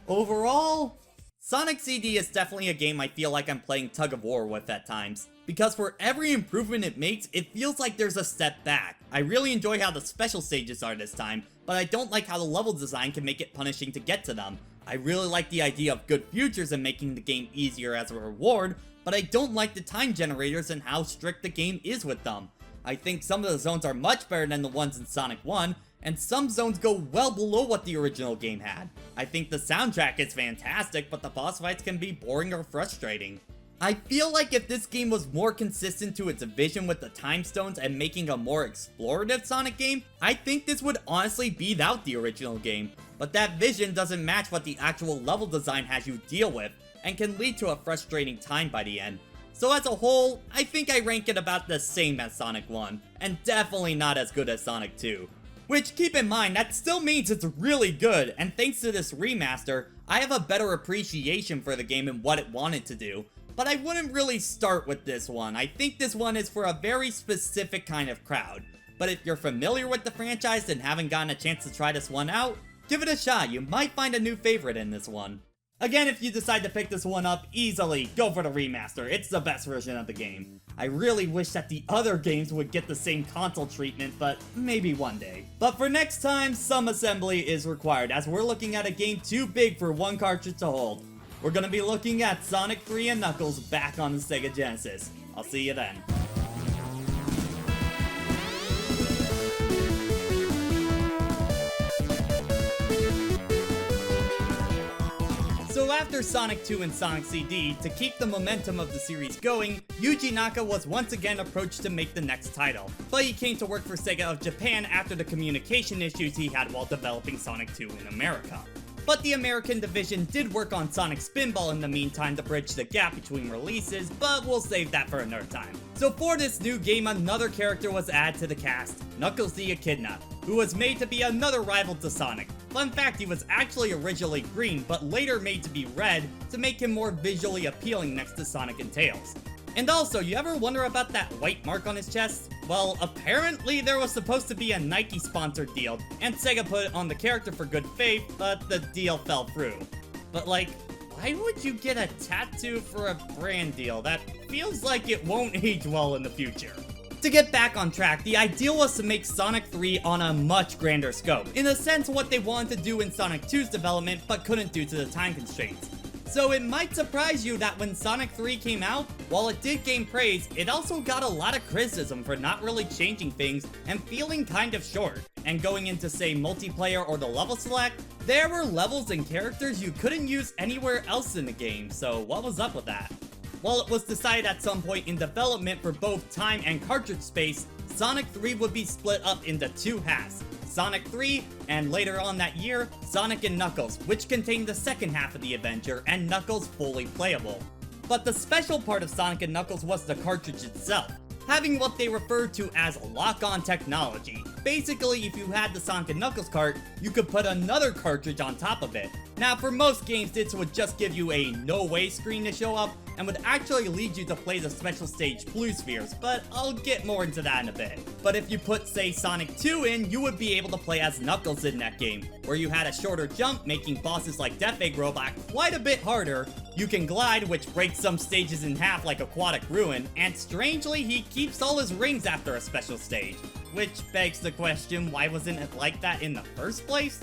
overall, Sonic CD is definitely a game I feel like I'm playing tug of war with at times, because for every improvement it makes, it feels like there's a step back. I really enjoy how the special stages are this time, but I don't like how the level design can make it punishing to get to them. I really like the idea of good futures and making the game easier as a reward, but I don't like the time generators and how strict the game is with them. I think some of the zones are much better than the ones in Sonic 1, and some zones go well below what the original game had. I think the soundtrack is fantastic, but the boss fights can be boring or frustrating. I feel like if this game was more consistent to its vision with the time stones and making a more explorative Sonic game, I think this would honestly beat out the original game. But that vision doesn't match what the actual level design has you deal with, and can lead to a frustrating time by the end. So as a whole, I think I rank it about the same as Sonic 1, and definitely not as good as Sonic 2. Which, keep in mind, that still means it's really good, and thanks to this remaster, I have a better appreciation for the game and what it wanted to do. But I wouldn't really start with this one. I think this one is for a very specific kind of crowd. But if you're familiar with the franchise and haven't gotten a chance to try this one out, give it a shot, you might find a new favorite in this one. Again, if you decide to pick this one up, easily go for the remaster, it's the best version of the game. I really wish that the other games would get the same console treatment, but maybe one day. But for next time, some assembly is required, as we're looking at a game too big for one cartridge to hold. We're gonna be looking at Sonic 3 and Knuckles back on the Sega Genesis. I'll see you then. So after Sonic 2 and Sonic CD, to keep the momentum of the series going, Yuji Naka was once again approached to make the next title, but he came to work for Sega of Japan after the communication issues he had while developing Sonic 2 in America. But the American division did work on Sonic Spinball in the meantime to bridge the gap between releases, but we'll save that for another time. So for this new game, another character was added to the cast, Knuckles the Echidna, who was made to be another rival to Sonic. Fun fact, he was actually originally green, but later made to be red to make him more visually appealing next to Sonic and Tails. And also, you ever wonder about that white mark on his chest? Well, apparently there was supposed to be a Nike sponsored deal, and Sega put it on the character for good faith, but the deal fell through. But like, why would you get a tattoo for a brand deal? That feels like it won't age well in the future. To get back on track, the ideal was to make Sonic 3 on a much grander scope, in a sense what they wanted to do in Sonic 2's development but couldn't due to the time constraints. So it might surprise you that when Sonic 3 came out, while it did gain praise, it also got a lot of criticism for not really changing things and feeling kind of short. And going into say multiplayer or the level select, there were levels and characters you couldn't use anywhere else in the game, so what was up with that? Well, it was decided at some point in development for both time and cartridge space, Sonic 3 would be split up into two halves. Sonic 3, and later on that year, Sonic and Knuckles, which contained the second half of the adventure, and Knuckles fully playable. But the special part of Sonic and Knuckles was the cartridge itself, having what they referred to as lock-on technology. Basically, if you had the Sonic and Knuckles cart, you could put another cartridge on top of it. Now, for most games, this would just give you a no-way screen to show up, and would actually lead you to play the special stage Blue Spheres, but I'll get more into that in a bit. But if you put, say, Sonic 2 in, you would be able to play as Knuckles in that game, where you had a shorter jump, making bosses like Death Egg Robot quite a bit harder. You can glide, which breaks some stages in half like Aquatic Ruin, and strangely, he keeps all his rings after a special stage. Which begs the question, why wasn't it like that in the first place?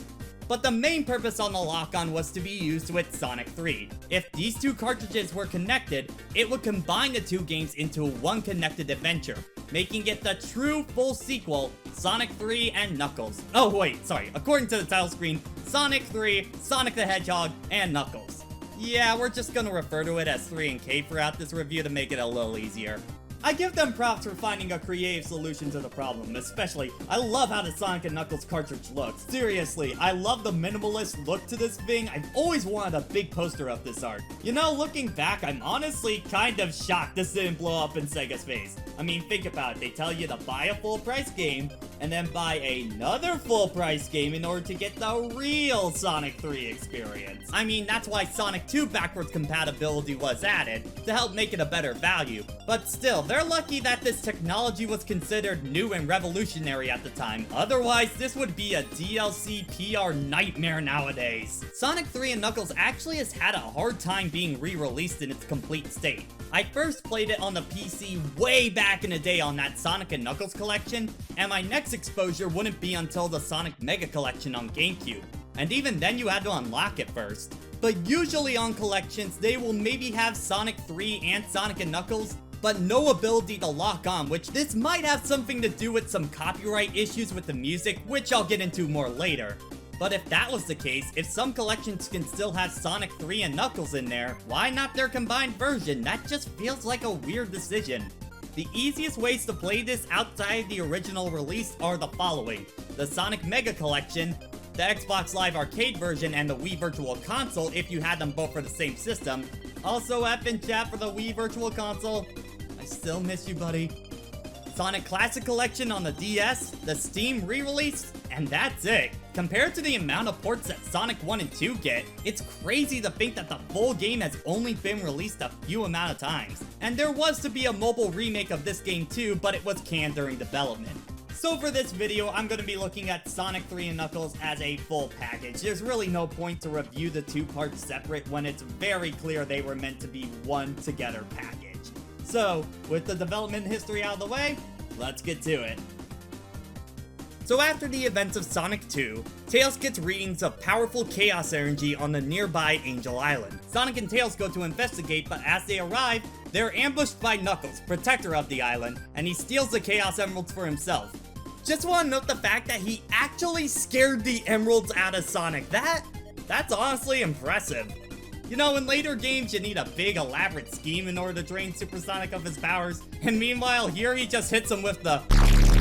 But the main purpose on the lock-on was to be used with Sonic 3. If these two cartridges were connected, it would combine the two games into one connected adventure, making it the true full sequel, Sonic 3 and Knuckles. Oh wait, sorry, according to the title screen, Sonic 3, Sonic the Hedgehog, and Knuckles. Yeah, we're just gonna refer to it as 3 and K throughout this review to make it a little easier. I give them props for finding a creative solution to the problem, especially, I love how the Sonic and Knuckles cartridge looks. Seriously, I love the minimalist look to this thing. I've always wanted a big poster of this art. You know, looking back, I'm honestly kind of shocked this didn't blow up in Sega's face. I mean, think about it, they tell you to buy a full price game, and then buy another full price game in order to get the real Sonic 3 experience. I mean, that's why Sonic 2 backwards compatibility was added, to help make it a better value. But still, they're lucky that this technology was considered new and revolutionary at the time. Otherwise, this would be a DLC PR nightmare nowadays. Sonic 3 and Knuckles actually has had a hard time being re-released in its complete state. I first played it on the PC way back in the day on that Sonic and Knuckles collection, and my next exposure wouldn't be until the Sonic Mega Collection on GameCube. And even then you had to unlock it first. But usually on collections, they will maybe have Sonic 3 and Sonic and Knuckles, but no ability to lock on, which this might have something to do with some copyright issues with the music, which I'll get into more later. But if that was the case, if some collections can still have Sonic 3 and Knuckles in there, why not their combined version? That just feels like a weird decision. The easiest ways to play this outside the original release are the following: the Sonic Mega Collection, the Xbox Live Arcade version, and the Wii Virtual Console if you had them both for the same system. Also, F in chat for the Wii Virtual Console. I still miss you, buddy. Sonic Classic Collection on the DS, the Steam re-release, and that's it. Compared to the amount of ports that Sonic 1 and 2 get, it's crazy to think that the full game has only been released a few amount of times. And there was to be a mobile remake of this game too, but it was canned during development. So for this video, I'm going to be looking at Sonic 3 and Knuckles as a full package. There's really no point to review the two parts separate when it's very clear they were meant to be one together package. So, with the development history out of the way, let's get to it. So after the events of Sonic 2, Tails gets readings of powerful chaos energy on the nearby Angel Island. Sonic and Tails go to investigate, but as they arrive, they're ambushed by Knuckles, protector of the island, and he steals the Chaos Emeralds for himself. Just want to note the fact that he actually scared the emeralds out of Sonic. That's honestly impressive. You know, in later games, you need a big, elaborate scheme in order to drain Super Sonic of his powers, and meanwhile, here he just hits him with the...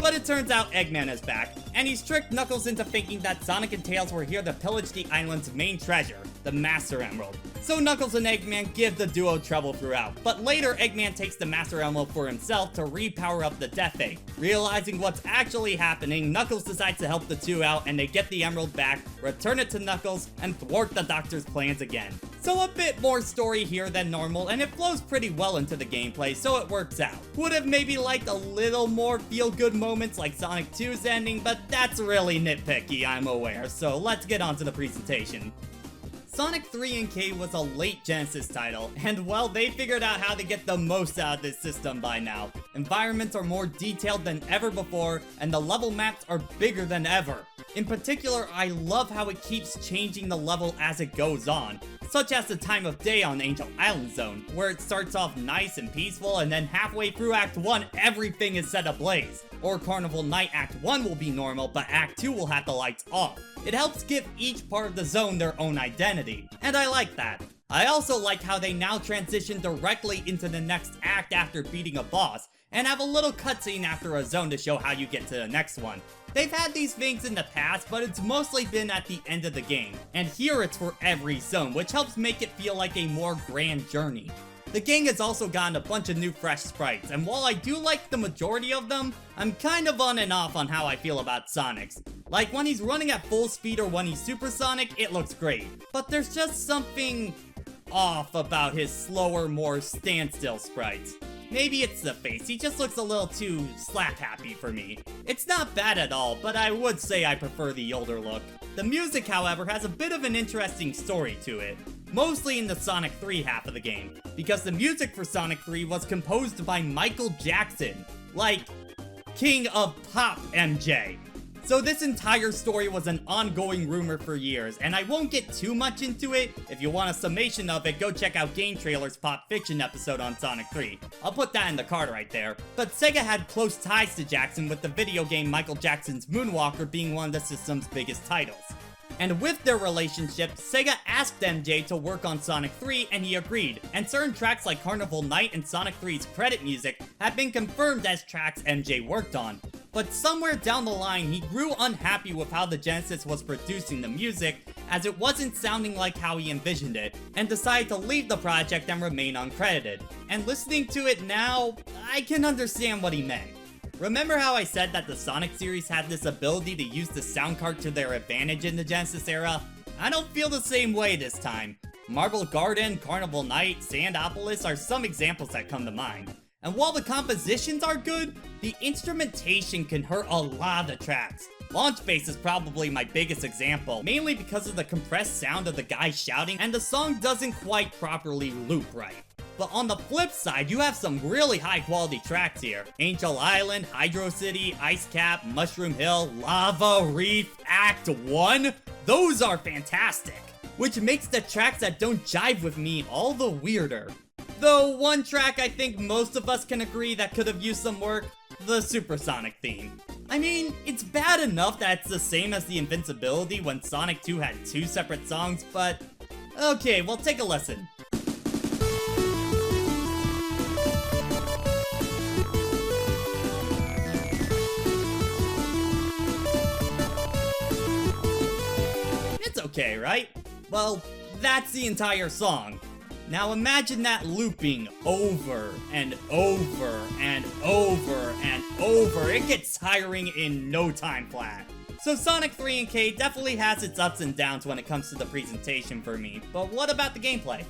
But it turns out Eggman is back, and he's tricked Knuckles into thinking that Sonic and Tails were here to pillage the island's main treasure, the Master Emerald. So Knuckles and Eggman give the duo trouble throughout, but later Eggman takes the Master Emerald for himself to repower up the Death Egg. Realizing what's actually happening, Knuckles decides to help the two out, and they get the Emerald back, return it to Knuckles, and thwart the Doctor's plans again. So a bit more story here than normal, and it flows pretty well into the gameplay, so it works out. Would have maybe liked a little more feel-good moments like Sonic 2's ending, but that's really nitpicky, I'm aware, so let's get on to the presentation. Sonic 3 NK was a late Genesis title, and well, they figured out how to get the most out of this system by now. Environments are more detailed than ever before, and the level maps are bigger than ever. In particular, I love how it keeps changing the level as it goes on, such as the time of day on Angel Island Zone, where it starts off nice and peaceful, and then halfway through Act 1, everything is set ablaze. Or Carnival Night Act 1 will be normal, but Act 2 will have the lights off. It helps give each part of the zone their own identity, and I like that. I also like how they now transition directly into the next act after beating a boss, and have a little cutscene after a zone to show how you get to the next one. They've had these things in the past, but it's mostly been at the end of the game, and here it's for every zone, which helps make it feel like a more grand journey. The game has also gotten a bunch of new fresh sprites, and while I do like the majority of them, I'm kind of on and off on how I feel about Sonic's. Like when he's running at full speed or when he's supersonic, it looks great. But there's just something off about his slower, more standstill sprites. Maybe it's the face, he just looks a little too slap happy for me. It's not bad at all, but I would say I prefer the older look. The music, however, has a bit of an interesting story to it. Mostly in the Sonic 3 half of the game, because the music for Sonic 3 was composed by Michael Jackson, like King of Pop MJ. So this entire story was an ongoing rumor for years, and I won't get too much into it. If you want a summation of it, go check out Game Trailer's Pop Fiction episode on Sonic 3. I'll put that in the card right there. But Sega had close ties to Jackson, with the video game Michael Jackson's Moonwalker being one of the system's biggest titles. And with their relationship, Sega asked MJ to work on Sonic 3 and he agreed, and certain tracks like Carnival Night and Sonic 3's credit music have been confirmed as tracks MJ worked on. But somewhere down the line, he grew unhappy with how the Genesis was producing the music, as it wasn't sounding like how he envisioned it, and decided to leave the project and remain uncredited. And listening to it now, I can understand what he meant. Remember how I said that the Sonic series had this ability to use the sound card to their advantage in the Genesis era? I don't feel the same way this time. Marble Garden, Carnival Night, Sandopolis are some examples that come to mind. And while the compositions are good, the instrumentation can hurt a lot of the tracks. Launch Base is probably my biggest example, mainly because of the compressed sound of the guy shouting, and the song doesn't quite properly loop right. But on the flip side, you have some really high quality tracks here. Angel Island, Hydro City, Ice Cap, Mushroom Hill, Lava Reef, Act 1? Those are fantastic! Which makes the tracks that don't jive with me all the weirder. Though one track I think most of us can agree that could have used some work, the Supersonic theme. I mean, it's bad enough that it's the same as the Invincibility when Sonic 2 had 2 separate songs, but okay, well take a listen. It's okay, right? Well, that's the entire song. Now imagine that looping over and over and over and over. It gets tiring in no time flat. So Sonic 3 NK definitely has its ups and downs when it comes to the presentation for me, but what about the gameplay?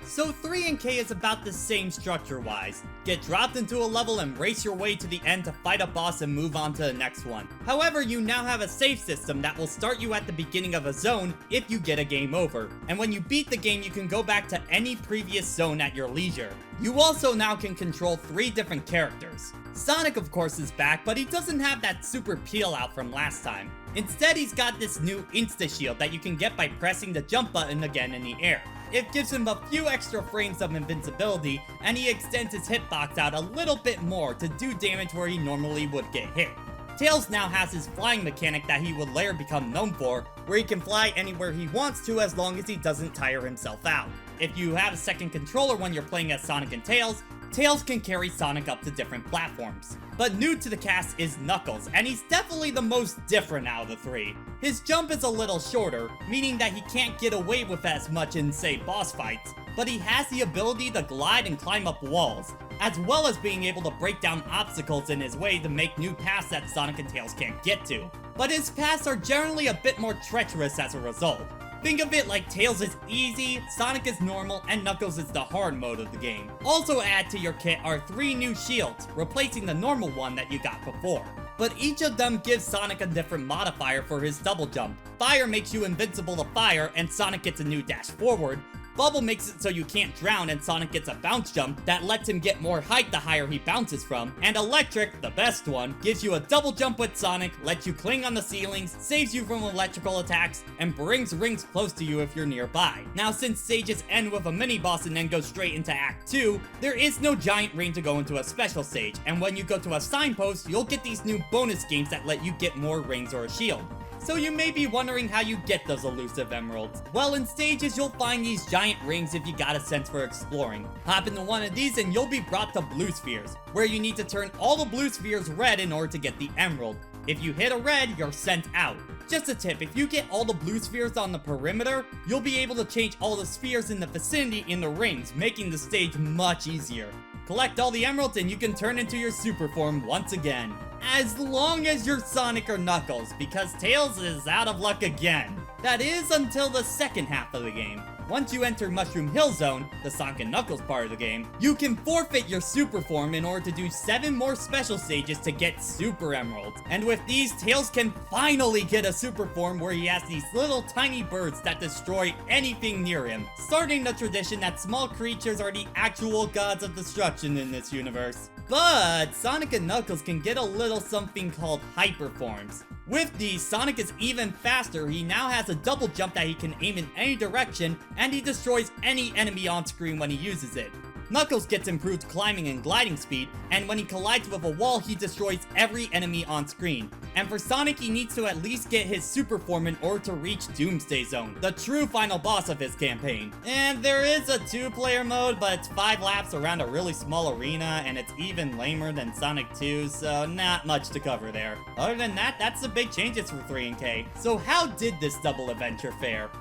So 3 NK is about the same structure-wise. Get dropped into a level and race your way to the end to fight a boss and move on to the next one. However, you now have a save system that will start you at the beginning of a zone if you get a game over. And when you beat the game, you can go back to any previous zone at your leisure. You also now can control 3 different characters. Sonic, of course, is back, but he doesn't have that super peel out from last time. Instead, he's got this new insta-shield that you can get by pressing the jump button again in the air. It gives him a few extra frames of invincibility, and he extends his hitbox out a little bit more to do damage where he normally would get hit. Tails now has his flying mechanic that he would later become known for, where he can fly anywhere he wants to as long as he doesn't tire himself out. If you have a second controller when you're playing as Sonic and Tails, Tails can carry Sonic up to different platforms. But new to the cast is Knuckles, and he's definitely the most different out of the 3. His jump is a little shorter, meaning that he can't get away with as much in, say, boss fights, but he has the ability to glide and climb up walls, as well as being able to break down obstacles in his way to make new paths that Sonic and Tails can't get to. But his paths are generally a bit more treacherous as a result. Think of it like Tails is easy, Sonic is normal, and Knuckles is the hard mode of the game. Also add to your kit are 3 new shields, replacing the normal one that you got before. But each of them gives Sonic a different modifier for his double jump. Fire makes you invincible to fire, and Sonic gets a new dash forward. Bubble makes it so you can't drown, and Sonic gets a bounce jump that lets him get more height the higher he bounces from. And Electric, the best one, gives you a double jump with Sonic, lets you cling on the ceilings, saves you from electrical attacks, and brings rings close to you if you're nearby. Now, since stages end with a mini-boss and then go straight into Act 2, there is no giant ring to go into a special stage, and when you go to a signpost, you'll get these new bonus games that let you get more rings or a shield. So you may be wondering how you get those elusive emeralds. Well, in stages, you'll find these giant rings if you got a sense for exploring. Hop into one of these and you'll be brought to blue spheres, where you need to turn all the blue spheres red in order to get the emerald. If you hit a red, you're sent out. Just a tip, if you get all the blue spheres on the perimeter, you'll be able to change all the spheres in the vicinity into rings, making the stage much easier. Collect all the emeralds and you can turn into your super form once again. As long as you're Sonic or Knuckles, because Tails is out of luck again. That is until the second half of the game. Once you enter Mushroom Hill Zone, the Sonic and Knuckles part of the game, you can forfeit your super form in order to do 7 more special stages to get super emeralds. And with these, Tails can finally get a super form where he has these little tiny birds that destroy anything near him, starting the tradition that small creatures are the actual gods of destruction in this universe. But Sonic and Knuckles can get a little something called hyper forms. With these, Sonic is even faster. He now has a double jump that he can aim in any direction, and he destroys any enemy on screen when he uses it. Knuckles gets improved climbing and gliding speed, and when he collides with a wall, he destroys every enemy on screen. And for Sonic, he needs to at least get his super form in order to reach Doomsday Zone, the true final boss of his campaign. And there is a 2-player mode, but it's 5 laps around a really small arena, and it's even lamer than Sonic 2, so not much to cover there. Other than that, that's the big changes for 3 and K. So how did this double adventure fare?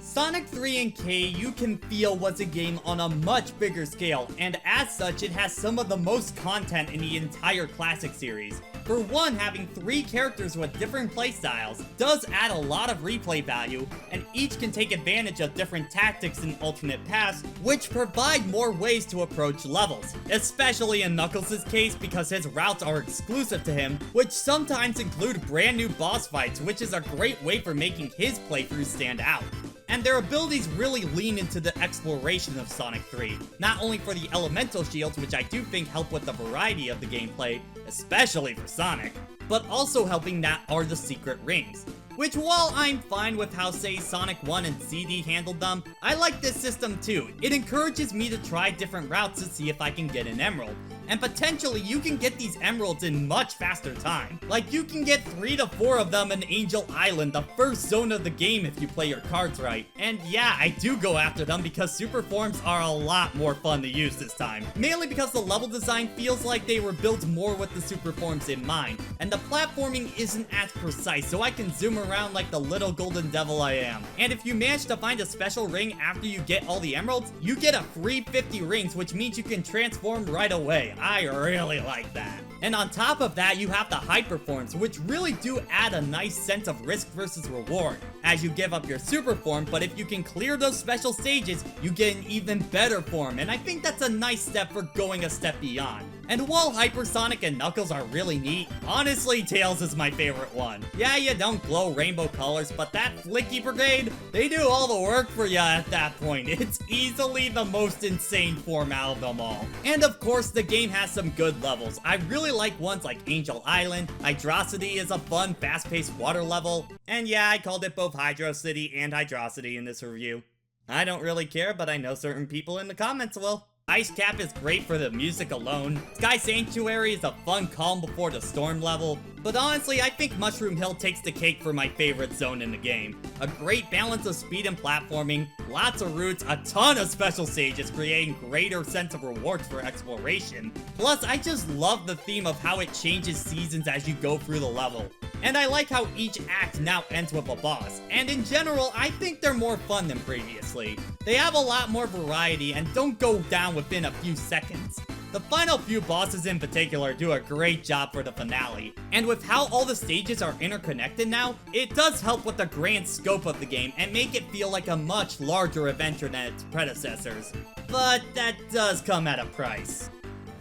Sonic 3 and K, you can feel, was a game on a much bigger scale, and as such, it has some of the most content in the entire classic series. For one, having 3 characters with different playstyles does add a lot of replay value, and each can take advantage of different tactics and alternate paths, which provide more ways to approach levels. Especially in Knuckles' case, because his routes are exclusive to him, which sometimes include brand new boss fights, which is a great way for making his playthrough stand out. And their abilities really lean into the exploration of Sonic 3, not only for the elemental shields, which I do think help with the variety of the gameplay, especially for Sonic, but also helping that are the secret rings. Which, while I'm fine with how, say, Sonic 1 and CD handled them, I like this system too. It encourages me to try different routes to see if I can get an emerald. And potentially, you can get these emeralds in much faster time. Like, you can get 3 to 4 of them in Angel Island, the first zone of the game if you play your cards right. And yeah, I do go after them because super forms are a lot more fun to use this time. Mainly because the level design feels like they were built more with the super forms in mind, and the platforming isn't as precise, so I can zoom around like the little golden devil I am. And if you manage to find a special ring after you get all the emeralds, you get a free 50 rings, which means you can transform right away. I really like that. And on top of that, you have the hyper forms, which really do add a nice sense of risk versus reward as you give up your super form, but if you can clear those special stages, you get an even better form, and I think that's a nice step for going a step beyond. And while Hyper Sonic and Knuckles are really neat, honestly, Tails is my favorite one. Yeah, you don't glow rainbow colors, but that Flicky Brigade, they do all the work for ya at that point. It's easily the most insane form out of them all. And of course, the game has some good levels. I really like ones like Angel Island. Hydrocity is a fun, fast-paced water level. And yeah, I called it both Hydro City and Hydrocity in this review. I don't really care, but I know certain people in the comments will. Ice Cap is great for the music alone. Sky Sanctuary is a fun calm before the storm level. But honestly, I think Mushroom Hill takes the cake for my favorite zone in the game. A great balance of speed and platforming, lots of routes, a ton of special stages creating greater sense of rewards for exploration. Plus, I just love the theme of how it changes seasons as you go through the level. And I like how each act now ends with a boss. And in general, I think they're more fun than previously. They have a lot more variety and don't go down within a few seconds. The final few bosses in particular do a great job for the finale, and with how all the stages are interconnected now, it does help with the grand scope of the game and make it feel like a much larger adventure than its predecessors. But that does come at a price.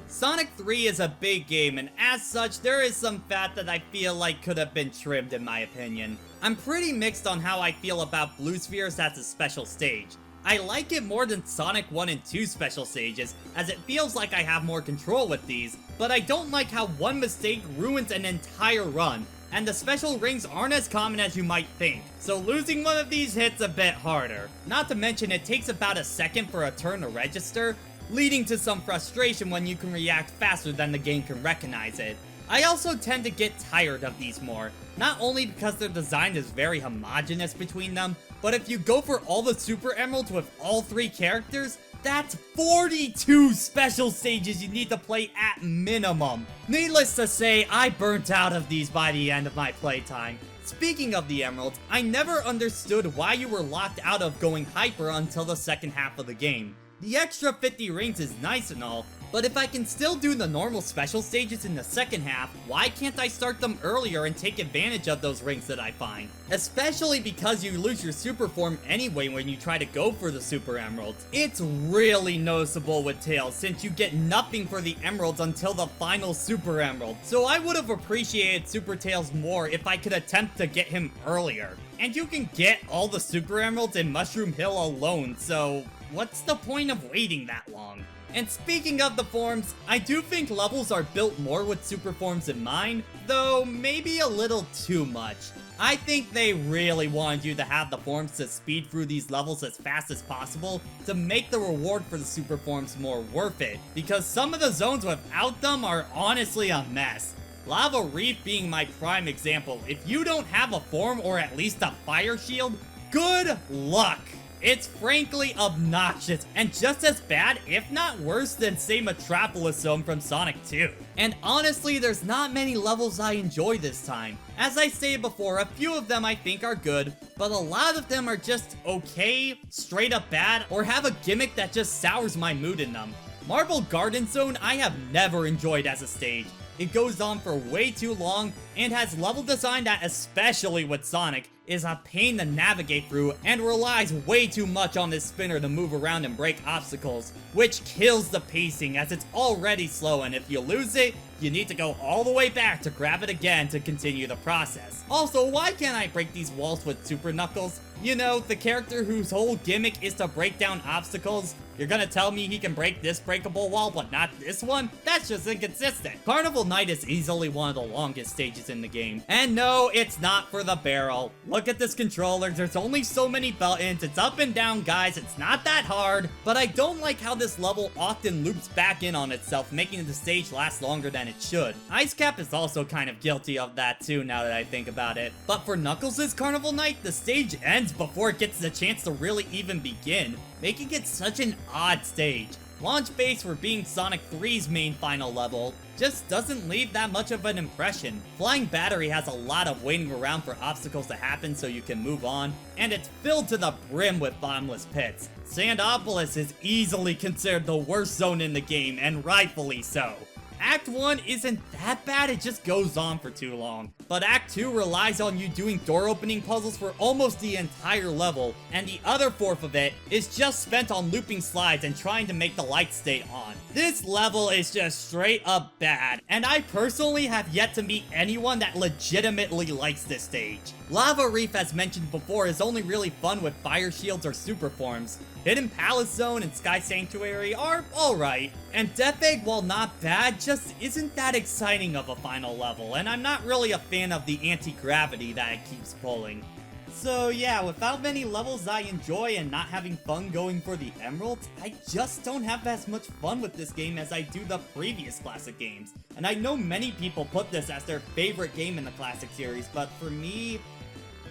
Sonic 3 is a big game, and as such, there is some fat that I feel like could have been trimmed in my opinion. I'm pretty mixed on how I feel about Blue Spheres as a special stage. I like it more than Sonic 1 and 2 special stages, as it feels like I have more control with these, but I don't like how one mistake ruins an entire run, and the special rings aren't as common as you might think, so losing one of these hits a bit harder. Not to mention it takes about a second for a turn to register, leading to some frustration when you can react faster than the game can recognize it. I also tend to get tired of these more, not only because their design is very homogeneous between them, but if you go for all the Super Emeralds with all 3 characters, that's 42 special stages you need to play at minimum. Needless to say, I burnt out of these by the end of my playtime. Speaking of the Emeralds, I never understood why you were locked out of going Hyper until the second half of the game. The extra 50 rings is nice and all, but if I can still do the normal special stages in the second half, why can't I start them earlier and take advantage of those rings that I find? Especially because you lose your super form anyway when you try to go for the Super Emeralds. It's really noticeable with Tails since you get nothing for the Emeralds until the final Super Emerald, so I would have appreciated Super Tails more if I could attempt to get him earlier. And you can get all the Super Emeralds in Mushroom Hill alone, so what's the point of waiting that long? And speaking of the forms, I do think levels are built more with super forms in mind, though maybe a little too much. I think they really wanted you to have the forms to speed through these levels as fast as possible to make the reward for the super forms more worth it, because some of the zones without them are honestly a mess. Lava Reef being my prime example. If you don't have a form or at least a fire shield, good luck! It's frankly obnoxious, and just as bad, if not worse, than say Metropolis Zone from Sonic 2. And honestly, there's not many levels I enjoy this time. As I stated before, a few of them I think are good, but a lot of them are just okay, straight up bad, or have a gimmick that just sours my mood in them. Marble Garden Zone I have never enjoyed as a stage. It goes on for way too long, and has level design that, especially with Sonic, is a pain to navigate through and relies way too much on this spinner to move around and break obstacles, which kills the pacing as it's already slow, and if you lose it, you need to go all the way back to grab it again to continue the process. Also, why can't I break these walls with Super Knuckles? You know, the character whose whole gimmick is to break down obstacles? You're gonna tell me he can break this breakable wall, but not this one? That's just inconsistent. Carnival Night is easily one of the longest stages in the game. And no, it's not for the barrel. Look at this controller, there's only so many buttons, it's up and down, guys, it's not that hard. But I don't like how this level often loops back in on itself, making the stage last longer than it should. Ice Cap is also kind of guilty of that too, now that I think about it. But for Knuckles' Carnival Night, the stage ends before it gets the chance to really even begin, making it such an odd stage. Launch Base for being Sonic 3's main final level just doesn't leave that much of an impression. Flying Battery has a lot of waiting around for obstacles to happen so you can move on, and it's filled to the brim with bottomless pits. Sandopolis is easily considered the worst zone in the game, and rightfully so. Act 1 isn't that bad, it just goes on for too long. But Act 2 relies on you doing door opening puzzles for almost the entire level, and the other fourth of it is just spent on looping slides and trying to make the lights stay on. This level is just straight up bad, and I personally have yet to meet anyone that legitimately likes this stage. Lava Reef, as mentioned before, is only really fun with fire shields or super forms. Hidden Palace Zone and Sky Sanctuary are alright, and Death Egg, while not bad, just isn't that exciting of a final level, and I'm not really a fan of the anti-gravity that it keeps pulling. So yeah, without many levels I enjoy and not having fun going for the emeralds, I just don't have as much fun with this game as I do the previous classic games. And I know many people put this as their favorite game in the classic series, but for me,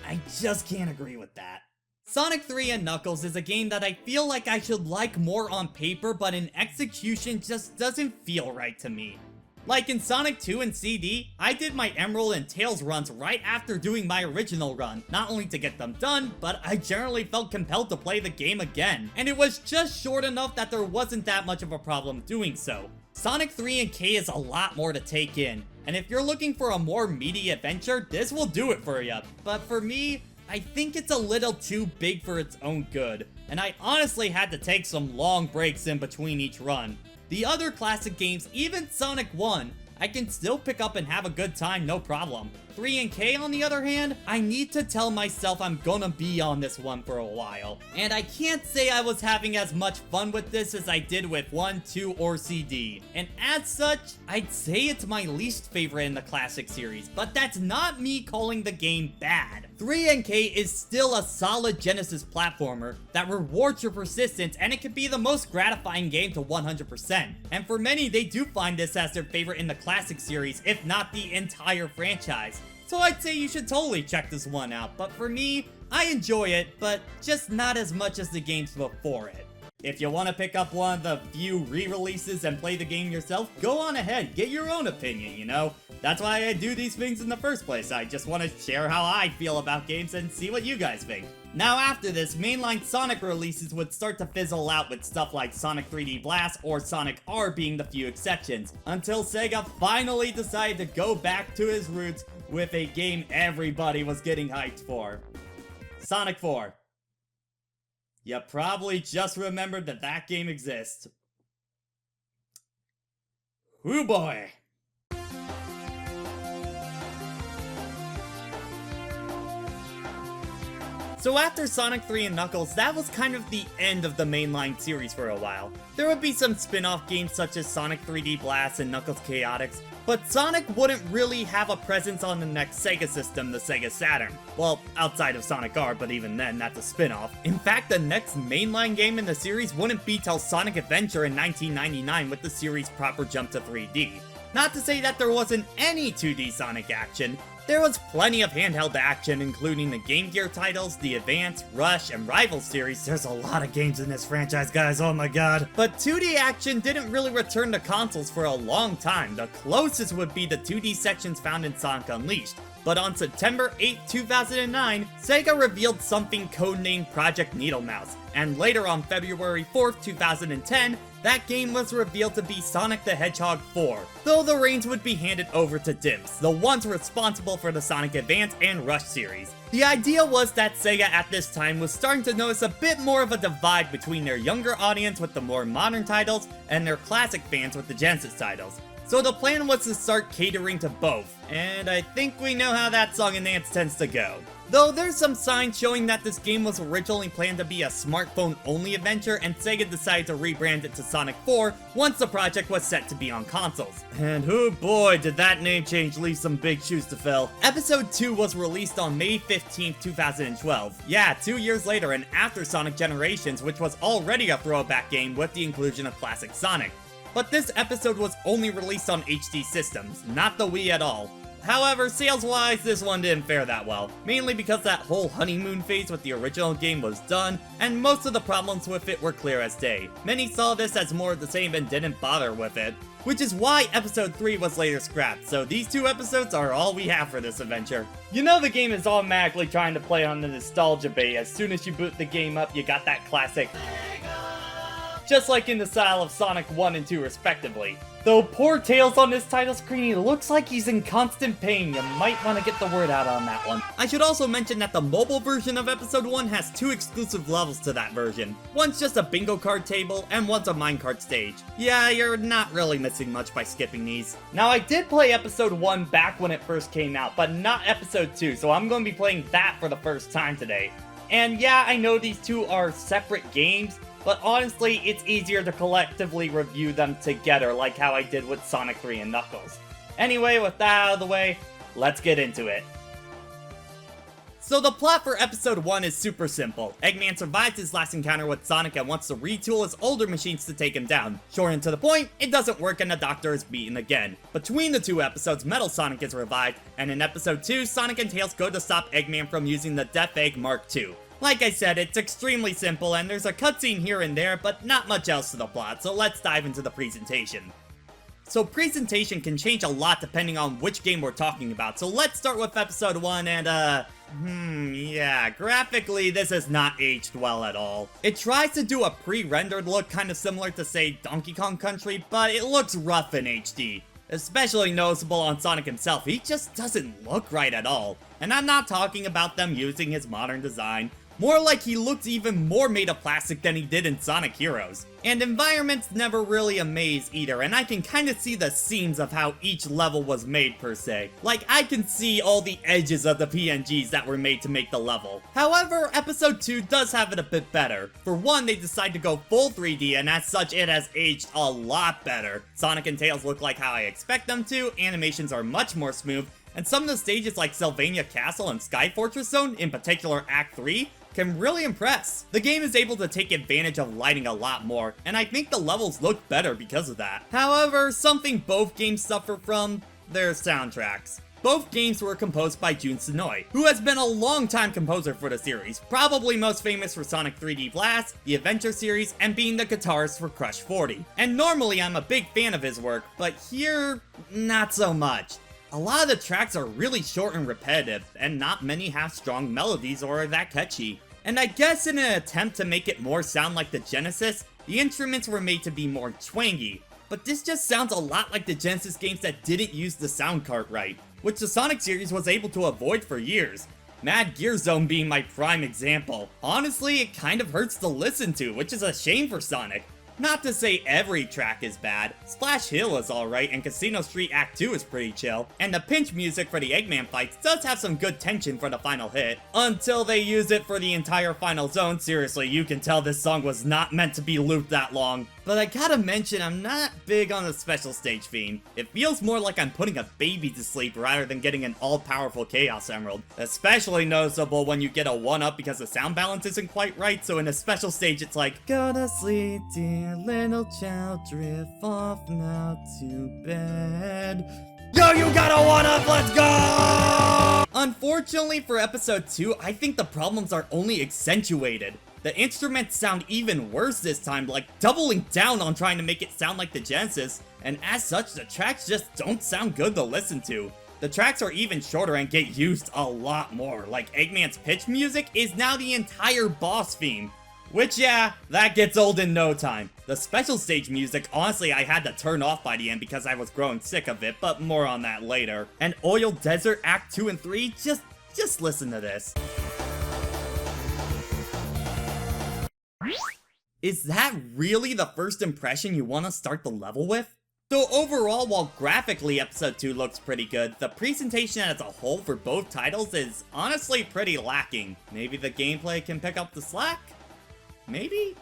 I just can't agree with that. Sonic 3 and Knuckles is a game that I feel like I should like more on paper, but in execution just doesn't feel right to me. Like in Sonic 2 and CD, I did my Emerald and Tails runs right after doing my original run, not only to get them done, but I generally felt compelled to play the game again, and it was just short enough that there wasn't that much of a problem doing so. Sonic 3 and K is a lot more to take in, and if you're looking for a more meaty adventure, this will do it for you. But for me, I think it's a little too big for its own good, and I honestly had to take some long breaks in between each run. The other classic games, even Sonic 1, I can still pick up and have a good time, no problem. 3 and K, on the other hand, I need to tell myself I'm gonna be on this one for a while. And I can't say I was having as much fun with this as I did with 1, 2, or CD. And as such, I'd say it's my least favorite in the classic series, but that's not me calling the game bad. 3 and K is still a solid Genesis platformer that rewards your persistence, and it can be the most gratifying game to 100%. And for many, they do find this as their favorite in the classic series, if not the entire franchise. So I'd say you should totally check this one out, but for me, I enjoy it, but just not as much as the games before it. If you want to pick up one of the few re-releases and play the game yourself, go on ahead, get your own opinion, you know? That's why I do these things in the first place. I just want to share how I feel about games and see what you guys think. Now after this, mainline Sonic releases would start to fizzle out with stuff like Sonic 3D Blast or Sonic R being the few exceptions, until Sega finally decided to go back to his roots with a game everybody was getting hyped for. Sonic 4. You probably just remembered that that game exists. Hoo boy! So after Sonic 3 and Knuckles, that was kind of the end of the mainline series for a while. There would be some spin-off games such as Sonic 3D Blast and Knuckles Chaotix, but Sonic wouldn't really have a presence on the next Sega system, the Sega Saturn. Well, outside of Sonic R, but even then, that's a spin-off. In fact, the next mainline game in the series wouldn't be till Sonic Adventure in 1999 with the series' proper jump to 3D. Not to say that there wasn't any 2D Sonic action. There was plenty of handheld action, including the Game Gear titles, the Advance, Rush, and Rival series. There's a lot of games in this franchise, guys, oh my god. But 2D action didn't really return to consoles for a long time. The closest would be the 2D sections found in Sonic Unleashed. But on September 8, 2009, Sega revealed something codenamed Project Needle Mouse, and later on February 4th, 2010, that game was revealed to be Sonic the Hedgehog 4, though the reins would be handed over to Dimps, the ones responsible for the Sonic Advance and Rush series. The idea was that Sega at this time was starting to notice a bit more of a divide between their younger audience with the more modern titles and their classic fans with the Genesis titles. So the plan was to start catering to both, and I think we know how that song and dance tends to go. Though there's some signs showing that this game was originally planned to be a smartphone-only adventure, and Sega decided to rebrand it to Sonic 4 once the project was set to be on consoles. And oh boy, did that name change leave some big shoes to fill. Episode 2 was released on May 15, 2012. Yeah, 2 years later and after Sonic Generations, which was already a throwback game with the inclusion of classic Sonic. But this episode was only released on HD systems, not the Wii at all. However, sales-wise, this one didn't fare that well, mainly because that whole honeymoon phase with the original game was done, and most of the problems with it were clear as day. Many saw this as more of the same and didn't bother with it, which is why episode 3 was later scrapped, so these 2 episodes are all we have for this adventure. You know the game is automatically trying to play on the nostalgia bait. As soon as you boot the game up, you got that classic just like in the style of Sonic 1 and 2 respectively. Though poor Tails on this title screen, he looks like he's in constant pain. You might want to get the word out on that one. I should also mention that the mobile version of episode 1 has 2 exclusive levels to that version. One's just a bingo card table, and one's a minecart stage. Yeah, you're not really missing much by skipping these. Now I did play episode 1 back when it first came out, but not episode 2, so I'm going to be playing that for the first time today. And yeah, I know these 2 are separate games, but honestly, it's easier to collectively review them together like how I did with Sonic 3 and Knuckles. Anyway, with that out of the way, let's get into it. So the plot for episode 1 is super simple. Eggman survives his last encounter with Sonic and wants to retool his older machines to take him down. Short and to the point, it doesn't work and the Doctor is beaten again. Between the 2 episodes, Metal Sonic is revived, and in episode 2, Sonic and Tails go to stop Eggman from using the Death Egg Mark II. Like I said, it's extremely simple, and there's a cutscene here and there, but not much else to the plot, so let's dive into the presentation. So presentation can change a lot depending on which game we're talking about, so let's start with episode 1 and Yeah, graphically this has not aged well at all. It tries to do a pre-rendered look kind of similar to, say, Donkey Kong Country, but it looks rough in HD. Especially noticeable on Sonic himself, he just doesn't look right at all. And I'm not talking about them using his modern design, more like he looks even more made of plastic than he did in Sonic Heroes. And environments never really amaze either, and I can kinda see the seams of how each level was made per se. Like, I can see all the edges of the PNGs that were made to make the level. However, Episode 2 does have it a bit better. For one, they decide to go full 3D, and as such, it has aged a lot better. Sonic and Tails look like how I expect them to, animations are much more smooth, and some of the stages like Sylvania Castle and Sky Fortress Zone, in particular Act 3, can really impress. The game is able to take advantage of lighting a lot more, and I think the levels look better because of that. However, something both games suffer from, their soundtracks. Both games were composed by Jun Senoue, who has been a long-time composer for the series, probably most famous for Sonic 3D Blast, the Adventure series, and being the guitarist for Crush 40. And normally I'm a big fan of his work, but here, not so much. A lot of the tracks are really short and repetitive, and not many have strong melodies or are that catchy. And I guess in an attempt to make it more sound like the Genesis, the instruments were made to be more twangy, but this just sounds a lot like the Genesis games that didn't use the sound card right, which the Sonic series was able to avoid for years. Mad Gear Zone being my prime example. Honestly, it kind of hurts to listen to, which is a shame for Sonic. Not to say every track is bad, Splash Hill is alright and Casino Street Act 2 is pretty chill, and the pinch music for the Eggman fights does have some good tension for the final hit, until they use it for the entire final zone. Seriously, you can tell this song was not meant to be looped that long. But I gotta mention, I'm not big on the special stage theme. It feels more like I'm putting a baby to sleep rather than getting an all-powerful Chaos Emerald. Especially noticeable when you get a 1-up because the sound balance isn't quite right, so in a special stage it's like, go to sleep, dear little child, drift off now to bed. Yo, you got a 1-up, let's go! Unfortunately for Episode 2, I think the problems are only accentuated. The instruments sound even worse this time, like doubling down on trying to make it sound like the Genesis, and as such, the tracks just don't sound good to listen to. The tracks are even shorter and get used a lot more, like Eggman's pitch music is now the entire boss theme. Which, yeah, that gets old in no time. The special stage music, honestly, I had to turn off by the end because I was growing sick of it, but more on that later. And Oil Desert Act 2 and 3, just listen to this. Is that really the first impression you want to start the level with? So overall, while graphically Episode 2 looks pretty good, the presentation as a whole for both titles is honestly pretty lacking. Maybe the gameplay can pick up the slack? Maybe?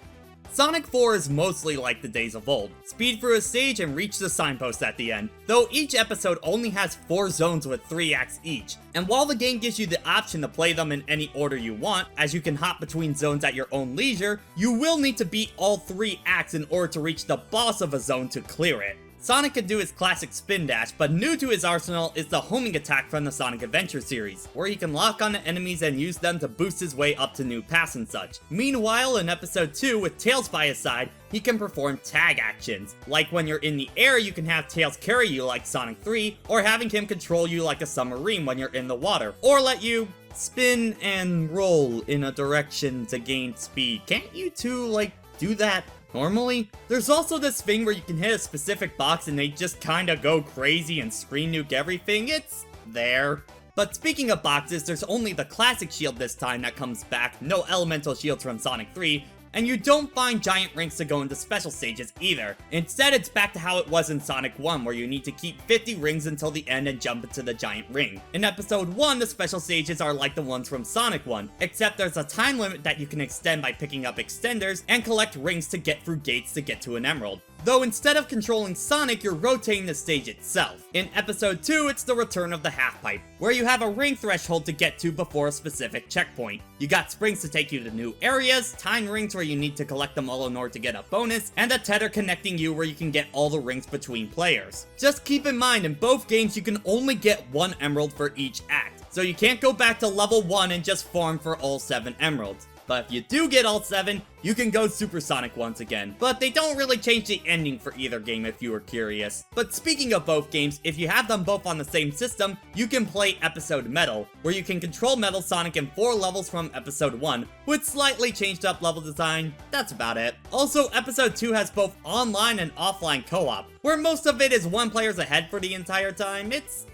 Sonic 4 is mostly like the days of old. Speed through a stage and reach the signpost at the end, though each episode only has 4 zones with 3 acts each. And while the game gives you the option to play them in any order you want, as you can hop between zones at your own leisure, you will need to beat all 3 acts in order to reach the boss of a zone to clear it. Sonic can do his classic spin dash, but new to his arsenal is the homing attack from the Sonic Adventure series, where he can lock onto enemies and use them to boost his way up to new paths and such. Meanwhile, in Episode 2, with Tails by his side, he can perform tag actions. Like when you're in the air, you can have Tails carry you like Sonic 3, or having him control you like a submarine when you're in the water, or let you spin and roll in a direction to gain speed. Can't you two, like, do that normally? There's also this thing where you can hit a specific box and they just kinda go crazy and screen nuke everything. It's there. But speaking of boxes, there's only the classic shield this time that comes back, no elemental shields from Sonic 3, and you don't find giant rings to go into special stages either. Instead, it's back to how it was in Sonic 1, where you need to keep 50 rings until the end and jump into the giant ring. In Episode 1, the special stages are like the ones from Sonic 1, except there's a time limit that you can extend by picking up extenders and collect rings to get through gates to get to an emerald. Though instead of controlling Sonic, you're rotating the stage itself. In Episode 2, it's the return of the half-pipe, where you have a ring threshold to get to before a specific checkpoint. You got springs to take you to new areas, time rings where you need to collect them all in order to get a bonus, and a tether connecting you where you can get all the rings between players. Just keep in mind, in both games you can only get 1 emerald for each act, so you can't go back to level 1 and just farm for all 7 emeralds. But if you do get all 7, you can go supersonic once again. But they don't really change the ending for either game if you were curious. But speaking of both games, if you have them both on the same system, you can play Episode Metal, where you can control Metal Sonic in 4 levels from Episode 1, with slightly changed up level design. That's about it. Also, Episode 2 has both online and offline co-op, where most of it is one player's ahead for the entire time. It's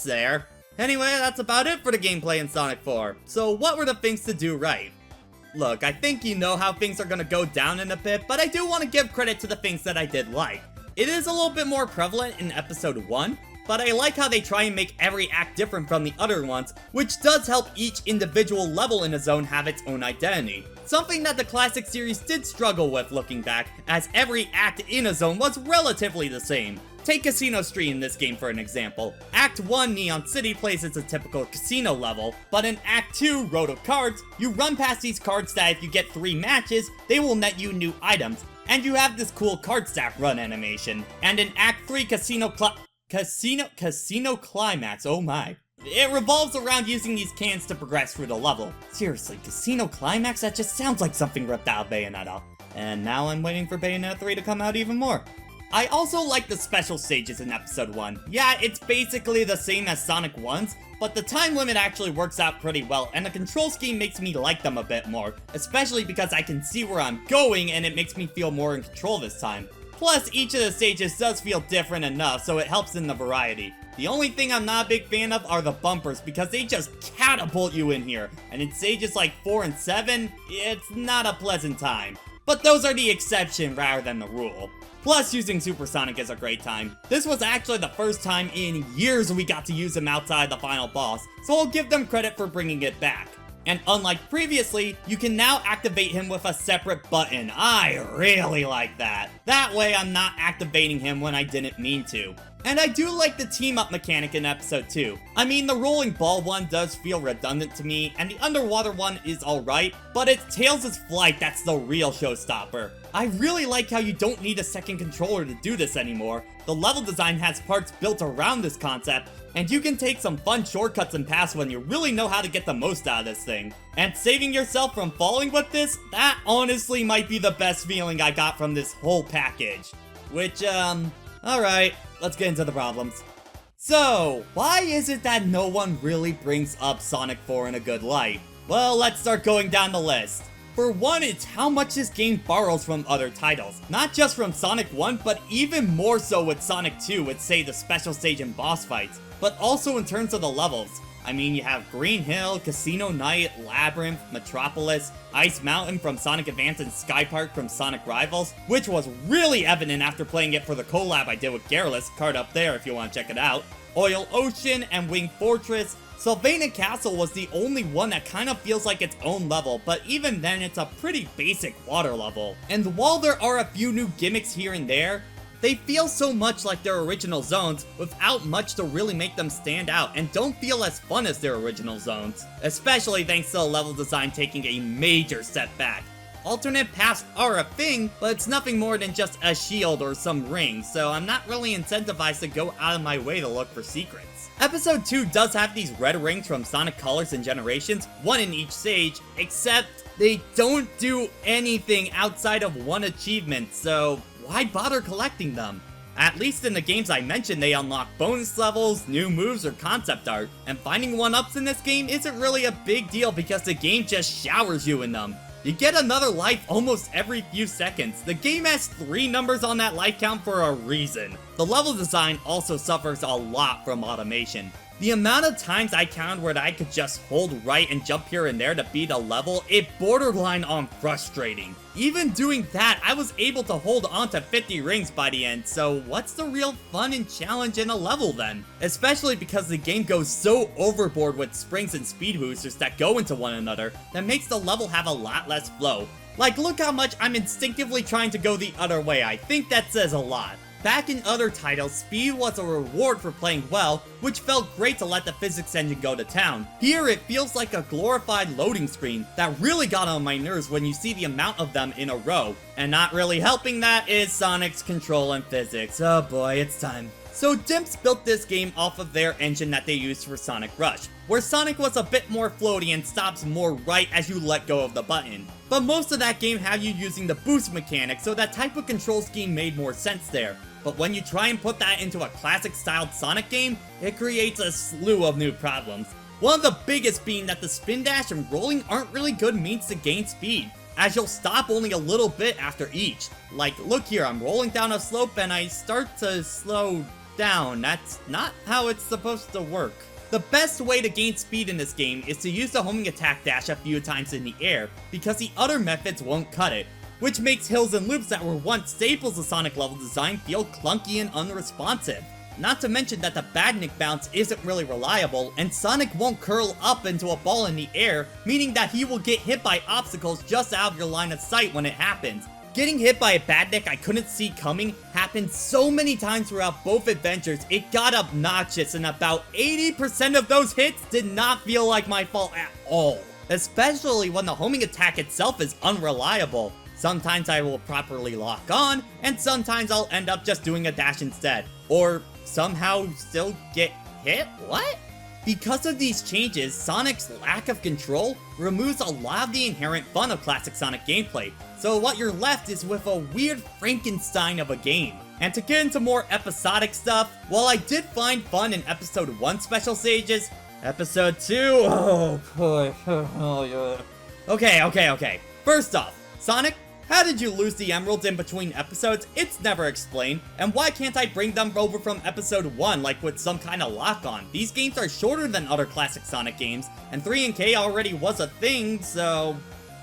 there. Anyway, that's about it for the gameplay in Sonic 4. So what were the things to do right? Look, I think you know how things are gonna go down in a bit, but I do want to give credit to the things that I did like. It is a little bit more prevalent in Episode 1, but I like how they try and make every act different from the other ones, which does help each individual level in a zone have its own identity. Something that the classic series did struggle with looking back, as every act in a zone was relatively the same. Take Casino Street in this game for an example. Act 1 Neon City plays as a typical casino level, but in Act 2 Road of Cards, you run past these cards that if you get 3 matches, they will net you new items, and you have this cool card stack run animation. And in Act 3 Casino Climax, oh my. It revolves around using these cans to progress through the level. Seriously, Casino Climax? That just sounds like something ripped out of Bayonetta. And now I'm waiting for Bayonetta 3 to come out even more. I also like the special stages in Episode 1. Yeah, it's basically the same as Sonic 1's, but the time limit actually works out pretty well, and the control scheme makes me like them a bit more, especially because I can see where I'm going and it makes me feel more in control this time. Plus, each of the stages does feel different enough, so it helps in the variety. The only thing I'm not a big fan of are the bumpers, because they just catapult you in here, and in stages like 4 and 7, it's not a pleasant time. But those are the exception rather than the rule. Plus, using Supersonic is a great time. This was actually the first time in years we got to use him outside the final boss, so I'll give them credit for bringing it back. And unlike previously, you can now activate him with a separate button. I really like that. That way I'm not activating him when I didn't mean to. And I do like the team-up mechanic in Episode 2. I mean, the rolling ball one does feel redundant to me, and the underwater one is alright, but it's Tails' flight that's the real showstopper. I really like how you don't need a second controller to do this anymore. The level design has parts built around this concept, and you can take some fun shortcuts and paths when you really know how to get the most out of this thing. And saving yourself from falling with this, that honestly might be the best feeling I got from this whole package. Which, alright, let's get into the problems. So, why is it that no one really brings up Sonic 4 in a good light? Well, let's start going down the list. For one, it's how much this game borrows from other titles. Not just from Sonic 1, but even more so with Sonic 2 with, say, the special stage and boss fights, but also in terms of the levels. I mean, you have Green Hill, Casino Night, Labyrinth, Metropolis, Ice Mountain from Sonic Advance, and Sky Park from Sonic Rivals, which was really evident after playing it for the collab I did with Garrulous, card up there if you want to check it out. Oil Ocean and Wing Fortress. Sylvania Castle was the only one that kind of feels like its own level, but even then it's a pretty basic water level. And while there are a few new gimmicks here and there, they feel so much like their original zones without much to really make them stand out and don't feel as fun as their original zones. Especially thanks to the level design taking a major step back. Alternate paths are a thing, but it's nothing more than just a shield or some rings, so I'm not really incentivized to go out of my way to look for secrets. Episode 2 does have these red rings from Sonic Colors and Generations, one in each stage, except they don't do anything outside of one achievement, so why bother collecting them? At least in the games I mentioned, they unlock bonus levels, new moves, or concept art, and finding 1-ups in this game isn't really a big deal because the game just showers you in them. You get another life almost every few seconds. The game has 3 numbers on that life count for a reason. The level design also suffers a lot from automation. The amount of times I counted where I could just hold right and jump here and there to beat a level, it borderline on frustrating. Even doing that, I was able to hold on to 50 rings by the end, so what's the real fun and challenge in a level then? Especially because the game goes so overboard with springs and speed boosters that go into one another, that makes the level have a lot less flow. Like, look how much I'm instinctively trying to go the other way. I think that says a lot. Back in other titles, speed was a reward for playing well, which felt great to let the physics engine go to town. Here, it feels like a glorified loading screen that really got on my nerves when you see the amount of them in a row. And not really helping that is Sonic's control and physics. Oh boy, it's time. So Dimps built this game off of their engine that they used for Sonic Rush, where Sonic was a bit more floaty and stops more right as you let go of the button. But most of that game had you using the boost mechanic, so that type of control scheme made more sense there. But when you try and put that into a classic styled Sonic game, it creates a slew of new problems. One of the biggest being that the spin dash and rolling aren't really good means to gain speed, as you'll stop only a little bit after each. Like, look here, I'm rolling down a slope and I start to slow down. That's not how it's supposed to work. The best way to gain speed in this game is to use the homing attack dash a few times in the air, because the other methods won't cut it, which makes hills and loops that were once staples of Sonic level design feel clunky and unresponsive. Not to mention that the badnik bounce isn't really reliable, and Sonic won't curl up into a ball in the air, meaning that he will get hit by obstacles just out of your line of sight when it happens. Getting hit by a badnik I couldn't see coming happened so many times throughout both adventures, it got obnoxious, and about 80% of those hits did not feel like my fault at all. Especially when the homing attack itself is unreliable. Sometimes I will properly lock on, and sometimes I'll end up just doing a dash instead. Or somehow still get hit? What? Because of these changes, Sonic's lack of control removes a lot of the inherent fun of classic Sonic gameplay, so what you're left is with a weird Frankenstein of a game. And to get into more episodic stuff, while I did find fun in Episode 1 special stages, Episode 2, oh boy, Okay. First off, Sonic, how did you lose the emeralds in between episodes? It's never explained. And why can't I bring them over from episode 1 like with some kind of lock-on? These games are shorter than other classic Sonic games, and 3 and K already was a thing, so...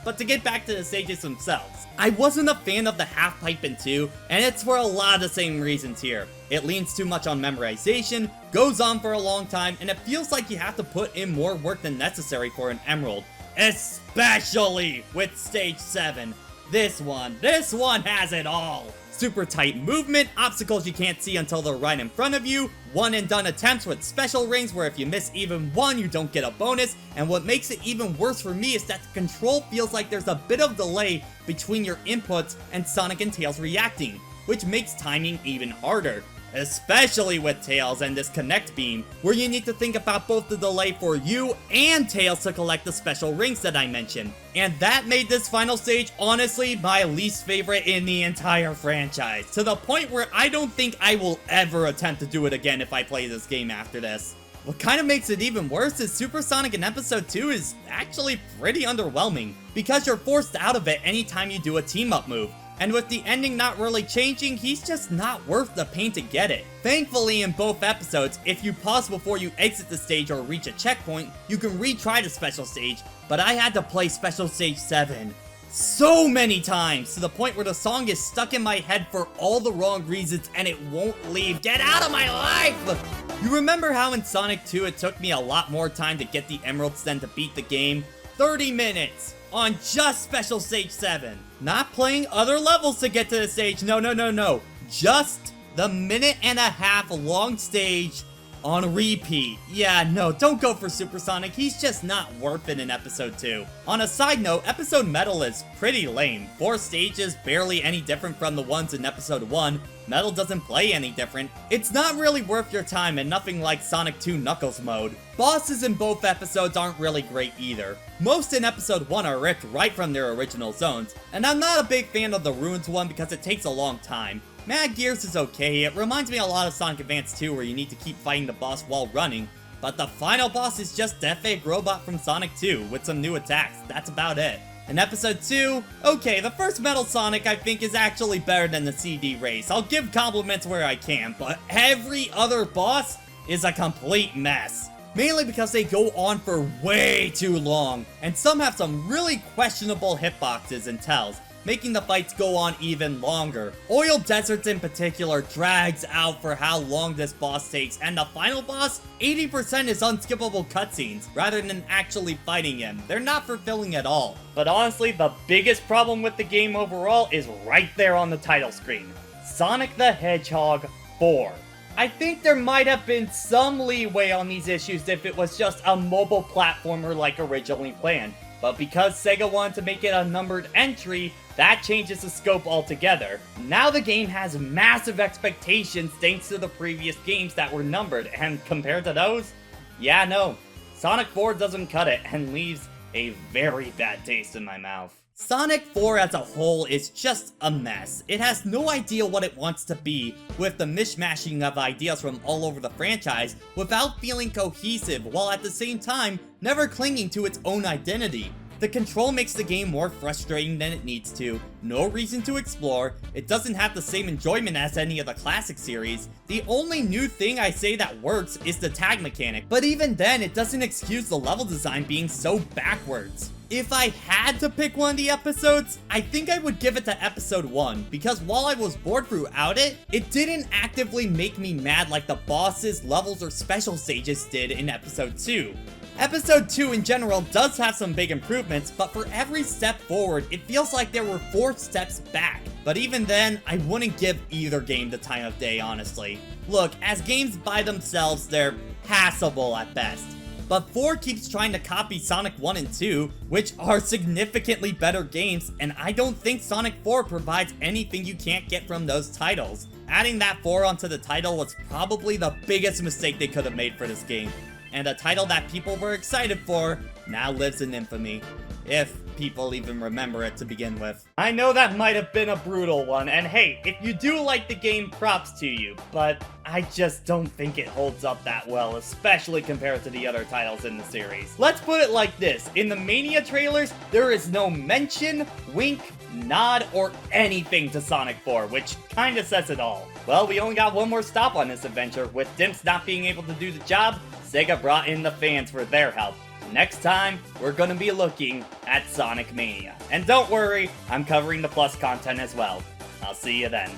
But to get back to the stages themselves, I wasn't a fan of the half pipe in 2, and it's for a lot of the same reasons here. It leans too much on memorization, goes on for a long time, and it feels like you have to put in more work than necessary for an emerald. Especially with stage 7. This one has it all! Super tight movement, obstacles you can't see until they're right in front of you, one and done attempts with special rings where if you miss even one you don't get a bonus, and what makes it even worse for me is that the control feels like there's a bit of delay between your inputs and Sonic and Tails reacting, which makes timing even harder. Especially with Tails and this connect beam, where you need to think about both the delay for you and Tails to collect the special rings that I mentioned. And that made this final stage honestly my least favorite in the entire franchise, to the point where I don't think I will ever attempt to do it again if I play this game after this. What kind of makes it even worse is Super Sonic in Episode 2 is actually pretty underwhelming, because you're forced out of it anytime you do a team-up move. And with the ending not really changing, he's just not worth the pain to get it. Thankfully, in both episodes, if you pause before you exit the stage or reach a checkpoint, you can retry the special stage, but I had to play Special Stage 7 so many times, to the point where the song is stuck in my head for all the wrong reasons and it won't leave. Get out of my life! You remember how in Sonic 2 it took me a lot more time to get the emeralds than to beat the game? 30 minutes! On just Special Stage 7. Not playing other levels to get to the stage, no. Just the minute-and-a-half long stage on repeat. Yeah, no, don't go for Super Sonic, he's just not worth it in Episode 2. On a side note, Episode Metal is pretty lame. 4 stages, barely any different from the ones in Episode 1. Metal doesn't play any different. It's not really worth your time and nothing like Sonic 2 Knuckles mode. Bosses in both episodes aren't really great either. Most in Episode 1 are ripped right from their original zones, and I'm not a big fan of the Ruins one because it takes a long time. Mad Gears is okay, it reminds me a lot of Sonic Advance 2 where you need to keep fighting the boss while running, but the final boss is just Death Egg Robot from Sonic 2 with some new attacks, that's about it. In Episode 2, okay, the first Metal Sonic I think is actually better than the CD race. I'll give compliments where I can, but every other boss is a complete mess. Mainly because they go on for way too long, and some have some really questionable hitboxes and tells, making the fights go on even longer. Oil Deserts in particular drags out for how long this boss takes, and the final boss, 80% is unskippable cutscenes, rather than actually fighting him. They're not fulfilling at all. But honestly, the biggest problem with the game overall is right there on the title screen. Sonic the Hedgehog 4. I think there might have been some leeway on these issues if it was just a mobile platformer like originally planned. But because Sega wanted to make it a numbered entry, That changes the scope altogether. Now the game has massive expectations thanks to the previous games that were numbered, and compared to those, yeah, no. Sonic 4 doesn't cut it and leaves a very bad taste in my mouth. Sonic 4 as a whole is just a mess. It has no idea what it wants to be, with the mishmashing of ideas from all over the franchise without feeling cohesive, while at the same time never clinging to its own identity. The control makes the game more frustrating than it needs to, no reason to explore, it doesn't have the same enjoyment as any of the classic series. The only new thing I say that works is the tag mechanic, but even then it doesn't excuse the level design being so backwards. If I had to pick one of the episodes, I think I would give it to episode 1, because while I was bored throughout it, it didn't actively make me mad like the bosses, levels, or special stages did in episode 2. Episode 2 in general does have some big improvements, but for every step forward, it feels like there were 4 steps back. But even then, I wouldn't give either game the time of day, honestly. Look, as games by themselves, they're passable at best. But 4 keeps trying to copy Sonic 1 and 2, which are significantly better games, and I don't think Sonic 4 provides anything you can't get from those titles. Adding that 4 onto the title was probably the biggest mistake they could have made for this game. And a title that people were excited for now lives in infamy, if people even remember it to begin with. I know that might have been a brutal one, and hey, if you do like the game, props to you, but I just don't think it holds up that well, especially compared to the other titles in the series. Let's put it like this, in the Mania trailers, there is no mention, wink, nod, or anything to Sonic 4, which kinda says it all. Well, we only got one more stop on this adventure. With Dimps not being able to do the job, Sega brought in the fans for their help. Next time, we're gonna be looking at Sonic Mania. And don't worry, I'm covering the Plus content as well. I'll see you then.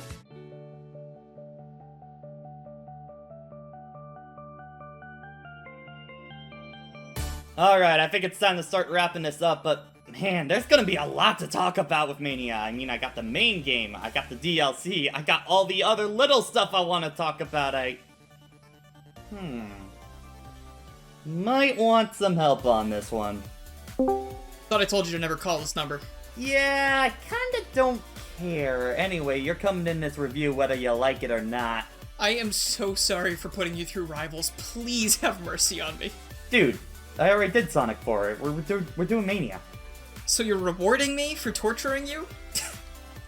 Alright, I think it's time to start wrapping this up, but man, there's gonna be a lot to talk about with Mania. I mean, I got the main game, I got the DLC, I got all the other little stuff I want to talk about. Might want some help on this one. Thought I told you to never call this number. Yeah, I kinda don't care. Anyway, you're coming in this review whether you like it or not. I am so sorry for putting you through Rivals. Please have mercy on me. Dude, I already did Sonic 4. We're doing Mania. So you're rewarding me for torturing you?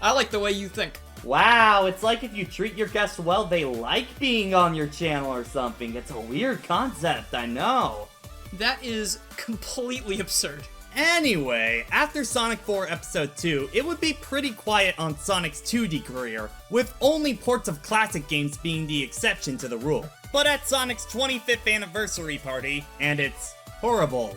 I like the way you think. Wow, it's like if you treat your guests well, they like being on your channel or something. It's a weird concept, I know. That is completely absurd. Anyway, after Sonic 4 Episode 2, it would be pretty quiet on Sonic's 2D career, with only ports of classic games being the exception to the rule. But at Sonic's 25th anniversary party, and its horrible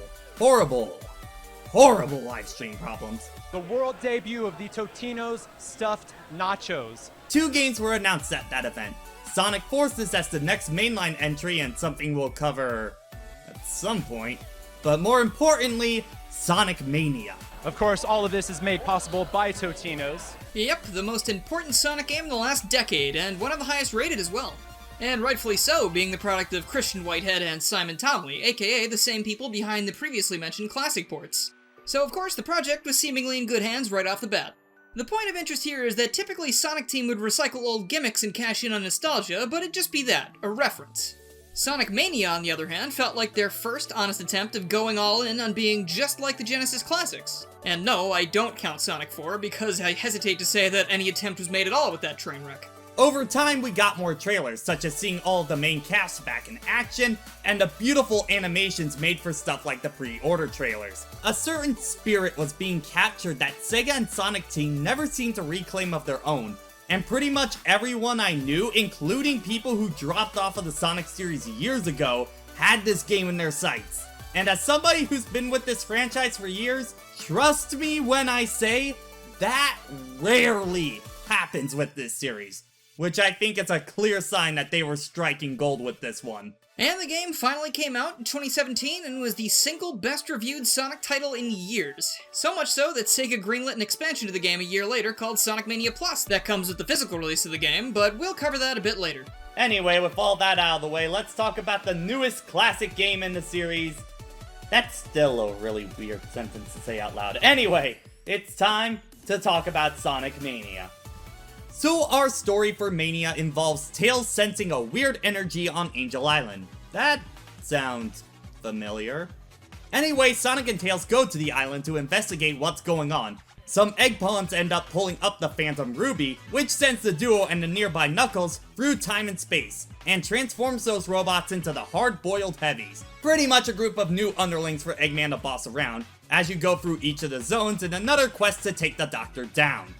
livestream problems, the world debut of the Totino's Stuffed Nachos. 2 games were announced at that event. Sonic Forces as the next mainline entry and something we'll cover at some point. But more importantly, Sonic Mania. Of course, all of this is made possible by Totino's. Yep, the most important Sonic game in the last decade, and one of the highest rated as well. And rightfully so, being the product of Christian Whitehead and Simon Tomley, aka the same people behind the previously mentioned classic ports. So of course the project was seemingly in good hands right off the bat. The point of interest here is that typically Sonic Team would recycle old gimmicks and cash in on nostalgia, but it'd just be that, a reference. Sonic Mania, on the other hand, felt like their first honest attempt of going all in on being just like the Genesis classics. And no, I don't count Sonic 4, because I hesitate to say that any attempt was made at all with that train wreck. Over time, we got more trailers, such as seeing all of the main cast back in action, and the beautiful animations made for stuff like the pre-order trailers. A certain spirit was being captured that Sega and Sonic Team never seemed to reclaim of their own, and pretty much everyone I knew, including people who dropped off of the Sonic series years ago, had this game in their sights. And as somebody who's been with this franchise for years, trust me when I say, that rarely happens with this series. Which I think is a clear sign that they were striking gold with this one. And the game finally came out in 2017 and was the single best reviewed Sonic title in years. So much so that Sega greenlit an expansion to the game a year later called Sonic Mania Plus that comes with the physical release of the game, but we'll cover that a bit later. Anyway, with all that out of the way, let's talk about the newest classic game in the series. That's still a really weird sentence to say out loud. Anyway, it's time to talk about Sonic Mania. So our story for Mania involves Tails sensing a weird energy on Angel Island. That sounds familiar. Anyway, Sonic and Tails go to the island to investigate what's going on. Some egg pawns end up pulling up the Phantom Ruby, which sends the duo and the nearby Knuckles through time and space, and transforms those robots into the hard-boiled heavies. Pretty much a group of new underlings for Eggman to boss around, as you go through each of the zones in another quest to take the Doctor down.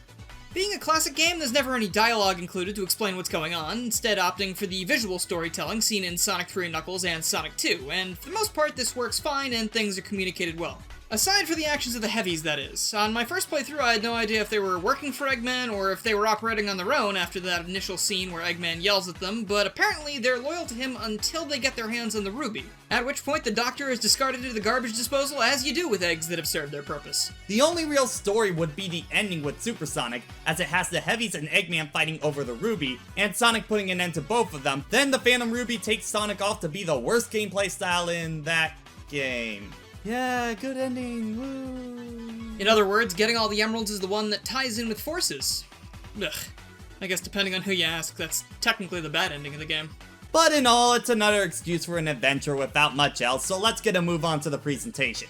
Being a classic game, there's never any dialogue included to explain what's going on, instead opting for the visual storytelling seen in Sonic 3 and Knuckles and Sonic 2, and for the most part this works fine and things are communicated well. Aside for the actions of the heavies, that is. On my first playthrough I had no idea if they were working for Eggman or if they were operating on their own after that initial scene where Eggman yells at them, but apparently they're loyal to him until they get their hands on the Ruby, at which point the Doctor is discarded into the garbage disposal as you do with eggs that have served their purpose. The only real story would be the ending with Super Sonic, as it has the heavies and Eggman fighting over the Ruby, and Sonic putting an end to both of them. Then the Phantom Ruby takes Sonic off to be the worst gameplay style in that game. Yeah, good ending, woo! In other words, getting all the emeralds is the one that ties in with Forces. Ugh. I guess depending on who you ask, that's technically the bad ending of the game. But in all, it's another excuse for an adventure without much else, so let's get a move on to the presentation.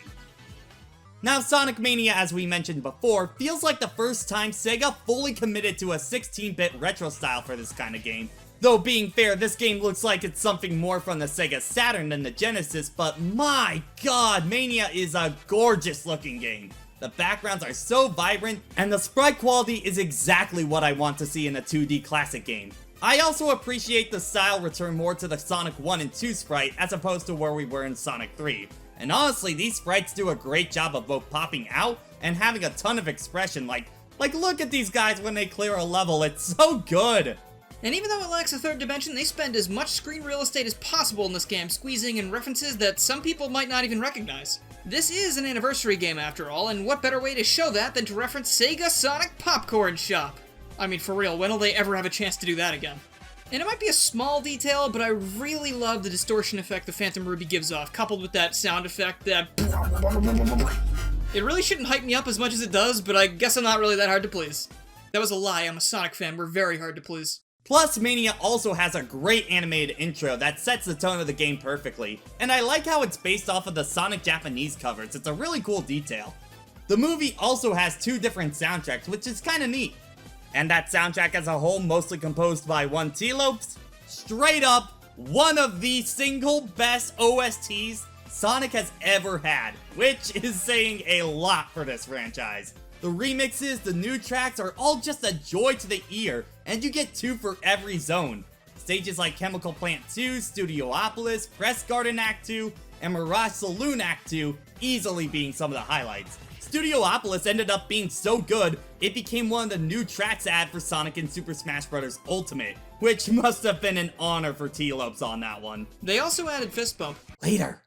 Now, Sonic Mania, as we mentioned before, feels like the first time Sega fully committed to a 16-bit retro style for this kind of game. Though being fair, this game looks like it's something more from the Sega Saturn than the Genesis, but my god, Mania is a gorgeous looking game. The backgrounds are so vibrant, and the sprite quality is exactly what I want to see in a 2D classic game. I also appreciate the style return more to the Sonic 1 and 2 sprite as opposed to where we were in Sonic 3. And honestly, these sprites do a great job of both popping out and having a ton of expression, like look at these guys when they clear a level, it's so good! And even though it lacks a third dimension, they spend as much screen real estate as possible in this game, squeezing in references that some people might not even recognize. This is an anniversary game after all, and what better way to show that than to reference Sega Sonic Popcorn Shop? I mean, for real, when will they ever have a chance to do that again? And it might be a small detail, but I really love the distortion effect the Phantom Ruby gives off, coupled with that sound effect that... It really shouldn't hype me up as much as it does, but I guess I'm not really that hard to please. That was a lie, I'm a Sonic fan, we're very hard to please. Plus, Mania also has a great animated intro that sets the tone of the game perfectly, and I like how it's based off of the Sonic Japanese covers, it's a really cool detail. The movie also has 2 different soundtracks, which is kinda neat. And that soundtrack as a whole, mostly composed by one T-Lopes, straight up, one of the single best OSTs Sonic has ever had, which is saying a lot for this franchise. The remixes, the new tracks are all just a joy to the ear, and you get 2 for every zone. Stages like Chemical Plant 2, Studiopolis, Press Garden Act 2, and Mirage Saloon Act 2 easily being some of the highlights. Studiopolis ended up being so good, it became one of the new tracks to add for Sonic and Super Smash Bros. Ultimate, which must have been an honor for T-Lopes on that one. They also added Fist Bump. Later.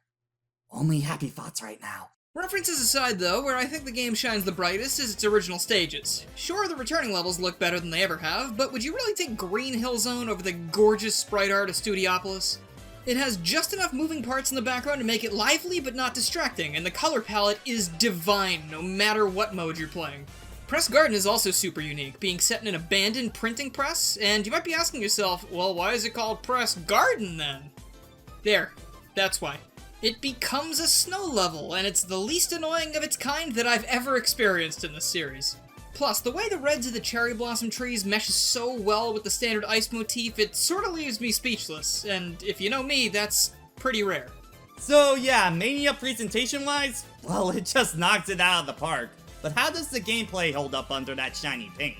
Only happy thoughts right now. References aside though, where I think the game shines the brightest is its original stages. Sure, the returning levels look better than they ever have, but would you really take Green Hill Zone over the gorgeous sprite art of Studiopolis? It has just enough moving parts in the background to make it lively but not distracting, and the color palette is divine no matter what mode you're playing. Press Garden is also super unique, being set in an abandoned printing press, and you might be asking yourself, well, why is it called Press Garden then? There, that's why. It becomes a snow level, and it's the least annoying of its kind that I've ever experienced in this series. Plus, the way the reds of the cherry blossom trees meshes so well with the standard ice motif, it sorta leaves me speechless, and if you know me, that's pretty rare. So yeah, Mania presentation-wise, well, it just knocks it out of the park. But how does the gameplay hold up under that shiny paint?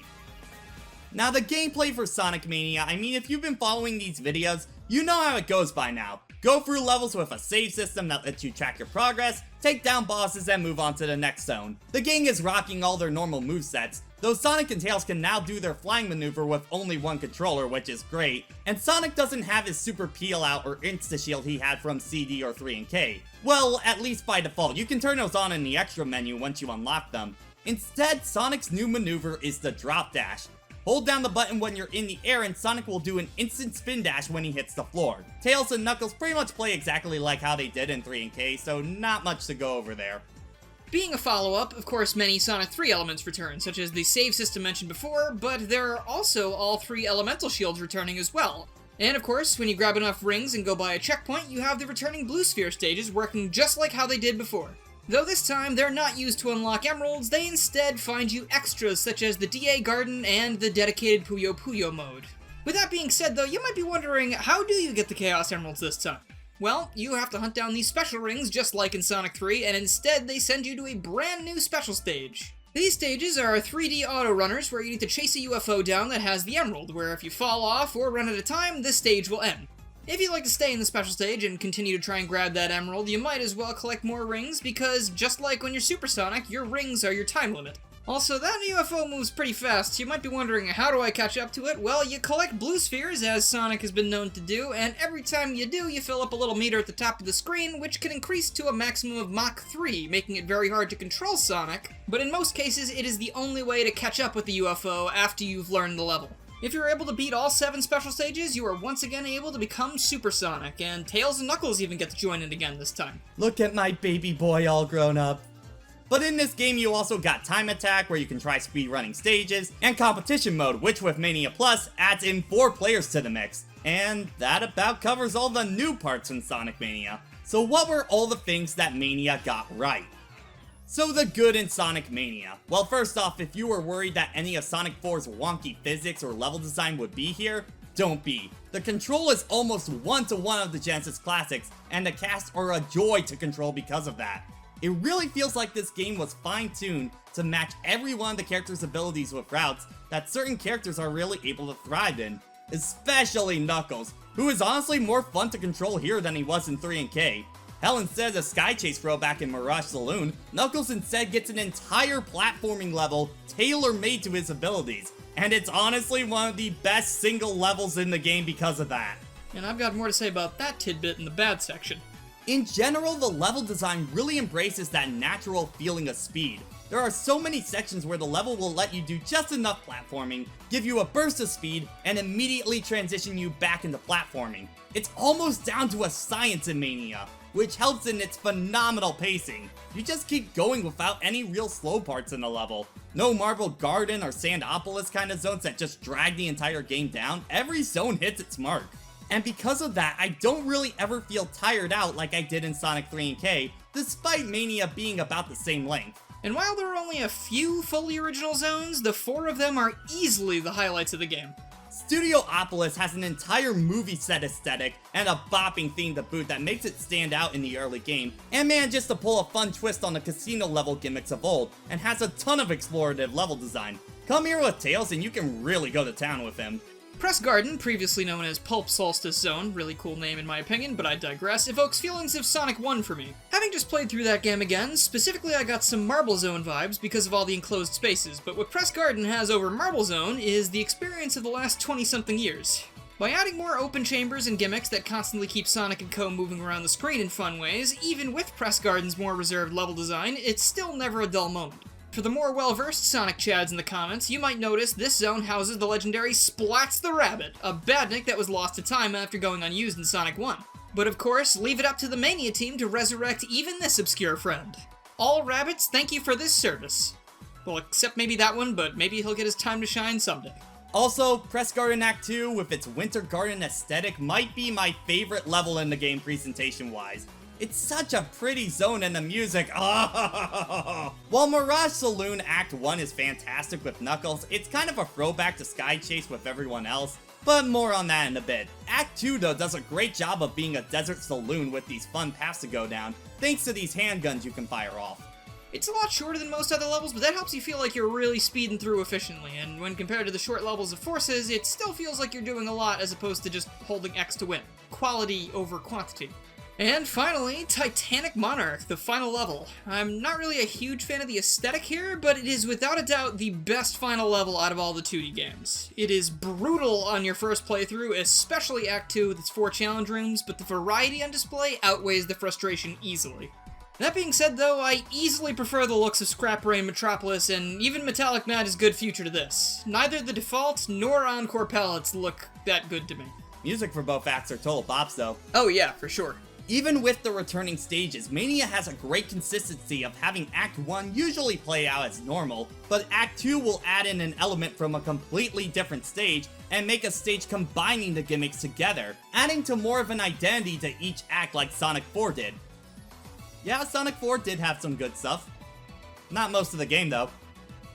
Now the gameplay for Sonic Mania, I mean, if you've been following these videos, you know how it goes by now. Go through levels with a save system that lets you track your progress, take down bosses, and move on to the next zone. The gang is rocking all their normal movesets, though Sonic and Tails can now do their flying maneuver with only one controller, which is great, and Sonic doesn't have his super peel out or insta shield he had from CD or 3 and K. Well, at least by default, you can turn those on in the extra menu once you unlock them. Instead, Sonic's new maneuver is the drop dash. Hold down the button when you're in the air and Sonic will do an instant spin dash when he hits the floor. Tails and Knuckles pretty much play exactly like how they did in 3 and K, so not much to go over there. Being a follow-up, of course, many Sonic 3 elements return, such as the save system mentioned before, but there are also all 3 elemental shields returning as well. And of course, when you grab enough rings and go by a checkpoint, you have the returning Blue Sphere stages working just like how they did before. Though this time, they're not used to unlock emeralds, they instead find you extras such as the DA Garden and the dedicated Puyo Puyo mode. With that being said though, you might be wondering, how do you get the Chaos Emeralds this time? Well, you have to hunt down these special rings just like in Sonic 3, and instead they send you to a brand new special stage. These stages are 3D auto runners where you need to chase a UFO down that has the emerald, where if you fall off or run out of time, this stage will end. If you'd like to stay in the special stage and continue to try and grab that emerald, you might as well collect more rings, because just like when you're Supersonic, your rings are your time limit. Also, that UFO moves pretty fast. You might be wondering, how do I catch up to it? Well, you collect blue spheres, as Sonic has been known to do, and every time you do, you fill up a little meter at the top of the screen, which can increase to a maximum of Mach 3, making it very hard to control Sonic, but in most cases, it is the only way to catch up with the UFO after you've learned the level. If you're able to beat all 7 special stages, you are once again able to become Supersonic, and Tails and Knuckles even get to join in again this time. Look at my baby boy all grown up. But in this game, you also got Time Attack, where you can try speedrunning stages, and Competition Mode, which with Mania Plus adds in 4 players to the mix. And that about covers all the new parts in Sonic Mania. So what were all the things that Mania got right? So the good in Sonic Mania. Well, first off, if you were worried that any of Sonic 4's wonky physics or level design would be here, don't be. The control is almost 1-to-1 of the Genesis classics, and the cast are a joy to control because of that. It really feels like this game was fine-tuned to match every one of the characters' abilities with routes that certain characters are really able to thrive in, especially Knuckles, who is honestly more fun to control here than he was in 3 and K. Hell, instead of the Sky Chase throwback in Mirage Saloon, Knuckles instead gets an entire platforming level tailor-made to his abilities, and it's honestly one of the best single levels in the game because of that. And I've got more to say about that tidbit in the bad section. In general, the level design really embraces that natural feeling of speed. There are so many sections where the level will let you do just enough platforming, give you a burst of speed, and immediately transition you back into platforming. It's almost down to a science in Mania, which helps in its phenomenal pacing. You just keep going without any real slow parts in the level. No Marble Garden or Sandopolis kind of zones that just drag the entire game down. Every zone hits its mark. And because of that, I don't really ever feel tired out like I did in Sonic 3 and K, despite Mania being about the same length. And while there are only a few fully original zones, the 4 of them are easily the highlights of the game. Studiopolis has an entire movie set aesthetic and a bopping theme to boot that makes it stand out in the early game, and manages to pull a fun twist on the casino level gimmicks of old, and has a ton of explorative level design. Come here with Tails and you can really go to town with him. Press Garden, previously known as Pulp Solstice Zone, really cool name in my opinion, but I digress, evokes feelings of Sonic 1 for me. Having just played through that game again, specifically I got some Marble Zone vibes because of all the enclosed spaces, but what Press Garden has over Marble Zone is the experience of the last 20-something years. By adding more open chambers and gimmicks that constantly keep Sonic and Co. moving around the screen in fun ways, even with Press Garden's more reserved level design, it's still never a dull moment. For the more well-versed Sonic Chads in the comments, you might notice this zone houses the legendary Splats the Rabbit, a badnik that was lost to time after going unused in Sonic 1. But of course, leave it up to the Mania team to resurrect even this obscure friend. All rabbits, thank you for this service. Well, except maybe that one, but maybe he'll get his time to shine someday. Also, Press Garden Act 2 with its Winter Garden aesthetic might be my favorite level in the game presentation-wise. It's such a pretty zone and the music, While Mirage Saloon Act 1 is fantastic with Knuckles, it's kind of a throwback to Sky Chase with everyone else, but more on that in a bit. Act 2 though does a great job of being a desert saloon with these fun paths to go down, thanks to these handguns you can fire off. It's a lot shorter than most other levels, but that helps you feel like you're really speeding through efficiently, and when compared to the short levels of Forces, it still feels like you're doing a lot as opposed to just holding X to win. Quality over quantity. And finally, Titanic Monarch, the final level. I'm not really a huge fan of the aesthetic here, but it is without a doubt the best final level out of all the 2D games. It is brutal on your first playthrough, especially Act 2 with its 4 challenge rooms, but the variety on display outweighs the frustration easily. That being said though, I easily prefer the looks of Scrap Rain Metropolis, and even Metallic Mad is good future to this. Neither the default nor Encore palettes look that good to me. Music for both acts are total bops though. Oh yeah, for sure. Even with the returning stages, Mania has a great consistency of having Act 1 usually play out as normal, but Act 2 will add in an element from a completely different stage and make a stage combining the gimmicks together, adding to more of an identity to each act like Sonic 4 did. Yeah, Sonic 4 did have some good stuff. Not most of the game though.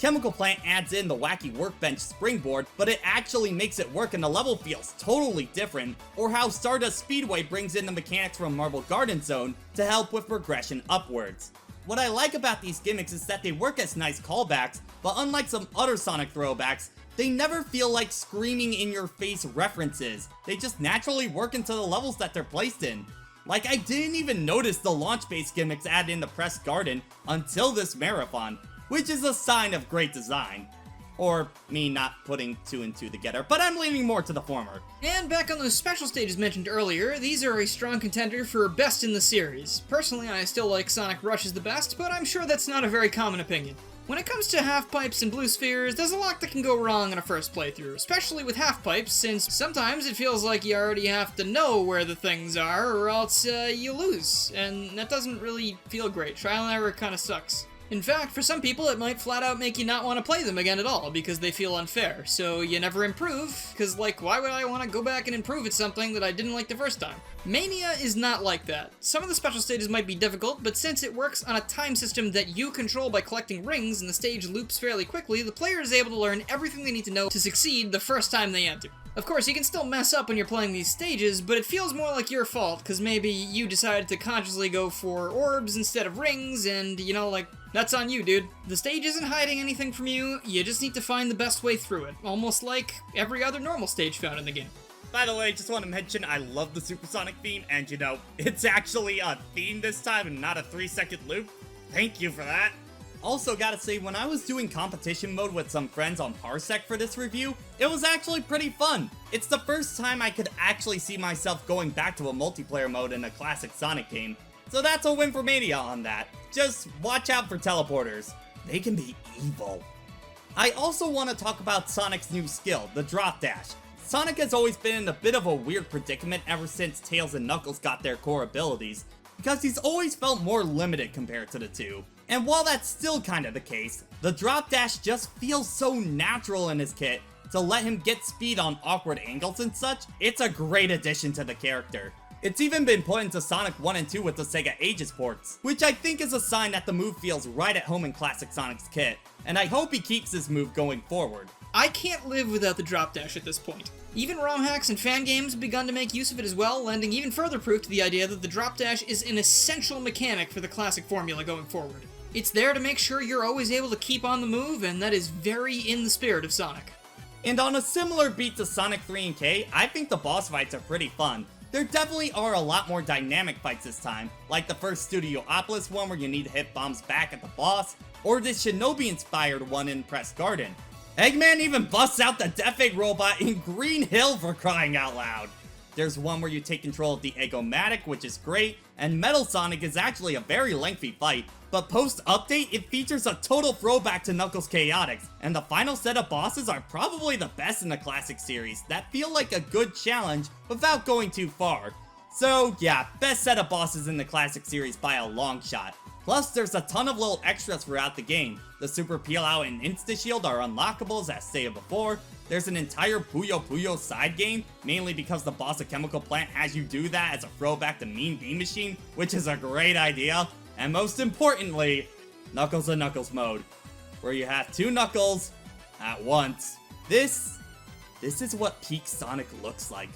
Chemical Plant adds in the wacky workbench springboard, but it actually makes it work and the level feels totally different, or how Stardust Speedway brings in the mechanics from Marble Garden Zone to help with progression upwards. What I like about these gimmicks is that they work as nice callbacks, but unlike some other Sonic throwbacks, they never feel like screaming in your face references. They just naturally work into the levels that they're placed in. Like, I didn't even notice the launch-based gimmicks added in the Press Garden until this marathon, which is a sign of great design. Or me not putting two and two together, but I'm leaning more to the former. And back on those special stages mentioned earlier, these are a strong contender for best in the series. Personally, I still like Sonic Rush as the best, but I'm sure that's not a very common opinion. When it comes to half-pipes and blue spheres, there's a lot that can go wrong in a first playthrough, especially with half-pipes, since sometimes it feels like you already have to know where the things are, or else you lose, and that doesn't really feel great. Trial and error kinda sucks. In fact, for some people it might flat out make you not want to play them again at all, because they feel unfair, so you never improve, because like, why would I want to go back and improve at something that I didn't like the first time? Mania is not like that. Some of the special stages might be difficult, but since it works on a time system that you control by collecting rings and the stage loops fairly quickly, the player is able to learn everything they need to know to succeed the first time they enter. Of course, you can still mess up when you're playing these stages, but it feels more like your fault, because maybe you decided to consciously go for orbs instead of rings, and, you know, like, that's on you, dude. The stage isn't hiding anything from you, you just need to find the best way through it, almost like every other normal stage found in the game. By the way, just want to mention I love the Supersonic theme, and you know, it's actually a theme this time and not a 3-second loop. Thank you for that. Also gotta say, when I was doing competition mode with some friends on Parsec for this review, it was actually pretty fun. It's the first time I could actually see myself going back to a multiplayer mode in a classic Sonic game, so that's a win for Mania on that. Just watch out for teleporters. They can be evil. I also want to talk about Sonic's new skill, the Drop Dash. Sonic has always been in a bit of a weird predicament ever since Tails and Knuckles got their core abilities, because he's always felt more limited compared to the two. And while that's still kinda the case, the Drop Dash just feels so natural in his kit to let him get speed on awkward angles and such. It's a great addition to the character. It's even been put into Sonic 1 and 2 with the Sega Ages ports, which I think is a sign that the move feels right at home in classic Sonic's kit, and I hope he keeps this move going forward. I can't live without the Drop Dash at this point. Even ROM hacks and fan games have begun to make use of it as well, lending even further proof to the idea that the Drop Dash is an essential mechanic for the classic formula going forward. It's there to make sure you're always able to keep on the move, and that is very in the spirit of Sonic. And on a similar beat to Sonic 3 and K, I think the boss fights are pretty fun. There definitely are a lot more dynamic fights this time, like the first Studiopolis one where you need to hit bombs back at the boss, or this Shinobi-inspired one in Press Garden. Eggman even busts out the Death Egg robot in Green Hill for crying out loud. There's one where you take control of the Egg-O-Matic, which is great, and Metal Sonic is actually a very lengthy fight, but post-update it features a total throwback to Knuckles Chaotix, and the final set of bosses are probably the best in the classic series that feel like a good challenge without going too far. So yeah, best set of bosses in the classic series by a long shot. Plus, there's a ton of little extras throughout the game. The Super Peel Out and Insta Shield are unlockables as stated before. There's an entire Puyo Puyo side game, mainly because the boss of Chemical Plant has you do that as a throwback to Mean Bean Machine, which is a great idea. And most importantly, Knuckles and Knuckles mode, where you have two Knuckles at once. This is what peak Sonic looks like.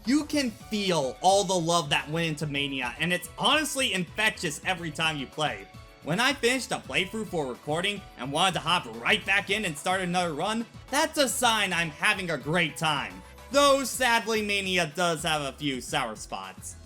You can feel all the love that went into Mania, and it's honestly infectious every time you play. When I finished a playthrough for recording and wanted to hop right back in and start another run, that's a sign I'm having a great time. Though sadly Mania does have a few sour spots.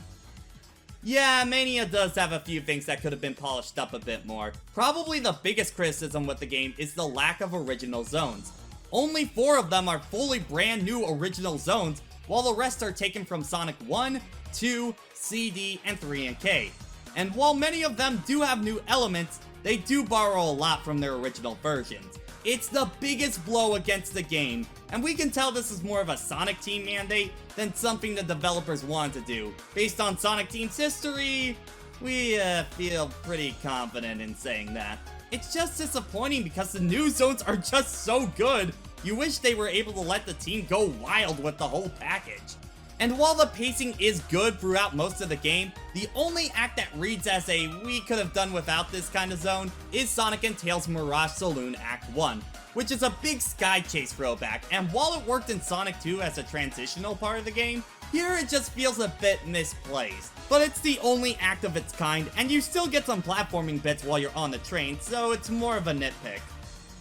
Yeah, Mania does have a few things that could have been polished up a bit more. Probably the biggest criticism with the game is the lack of original zones. Only 4 of them are fully brand new original zones, while the rest are taken from Sonic 1, 2, CD, and 3 and K. And while many of them do have new elements, they do borrow a lot from their original versions. It's the biggest blow against the game, and we can tell this is more of a Sonic Team mandate than something the developers wanted to do. Based on Sonic Team's history, we feel pretty confident in saying that. It's just disappointing because the new zones are just so good. You wish they were able to let the team go wild with the whole package. And while the pacing is good throughout most of the game, the only act that reads as a we could have done without this kind of zone is Sonic and Tails Mirage Saloon Act 1, which is a big sky chase throwback, and while it worked in Sonic 2 as a transitional part of the game, here it just feels a bit misplaced. But it's the only act of its kind, and you still get some platforming bits while you're on the train, so it's more of a nitpick.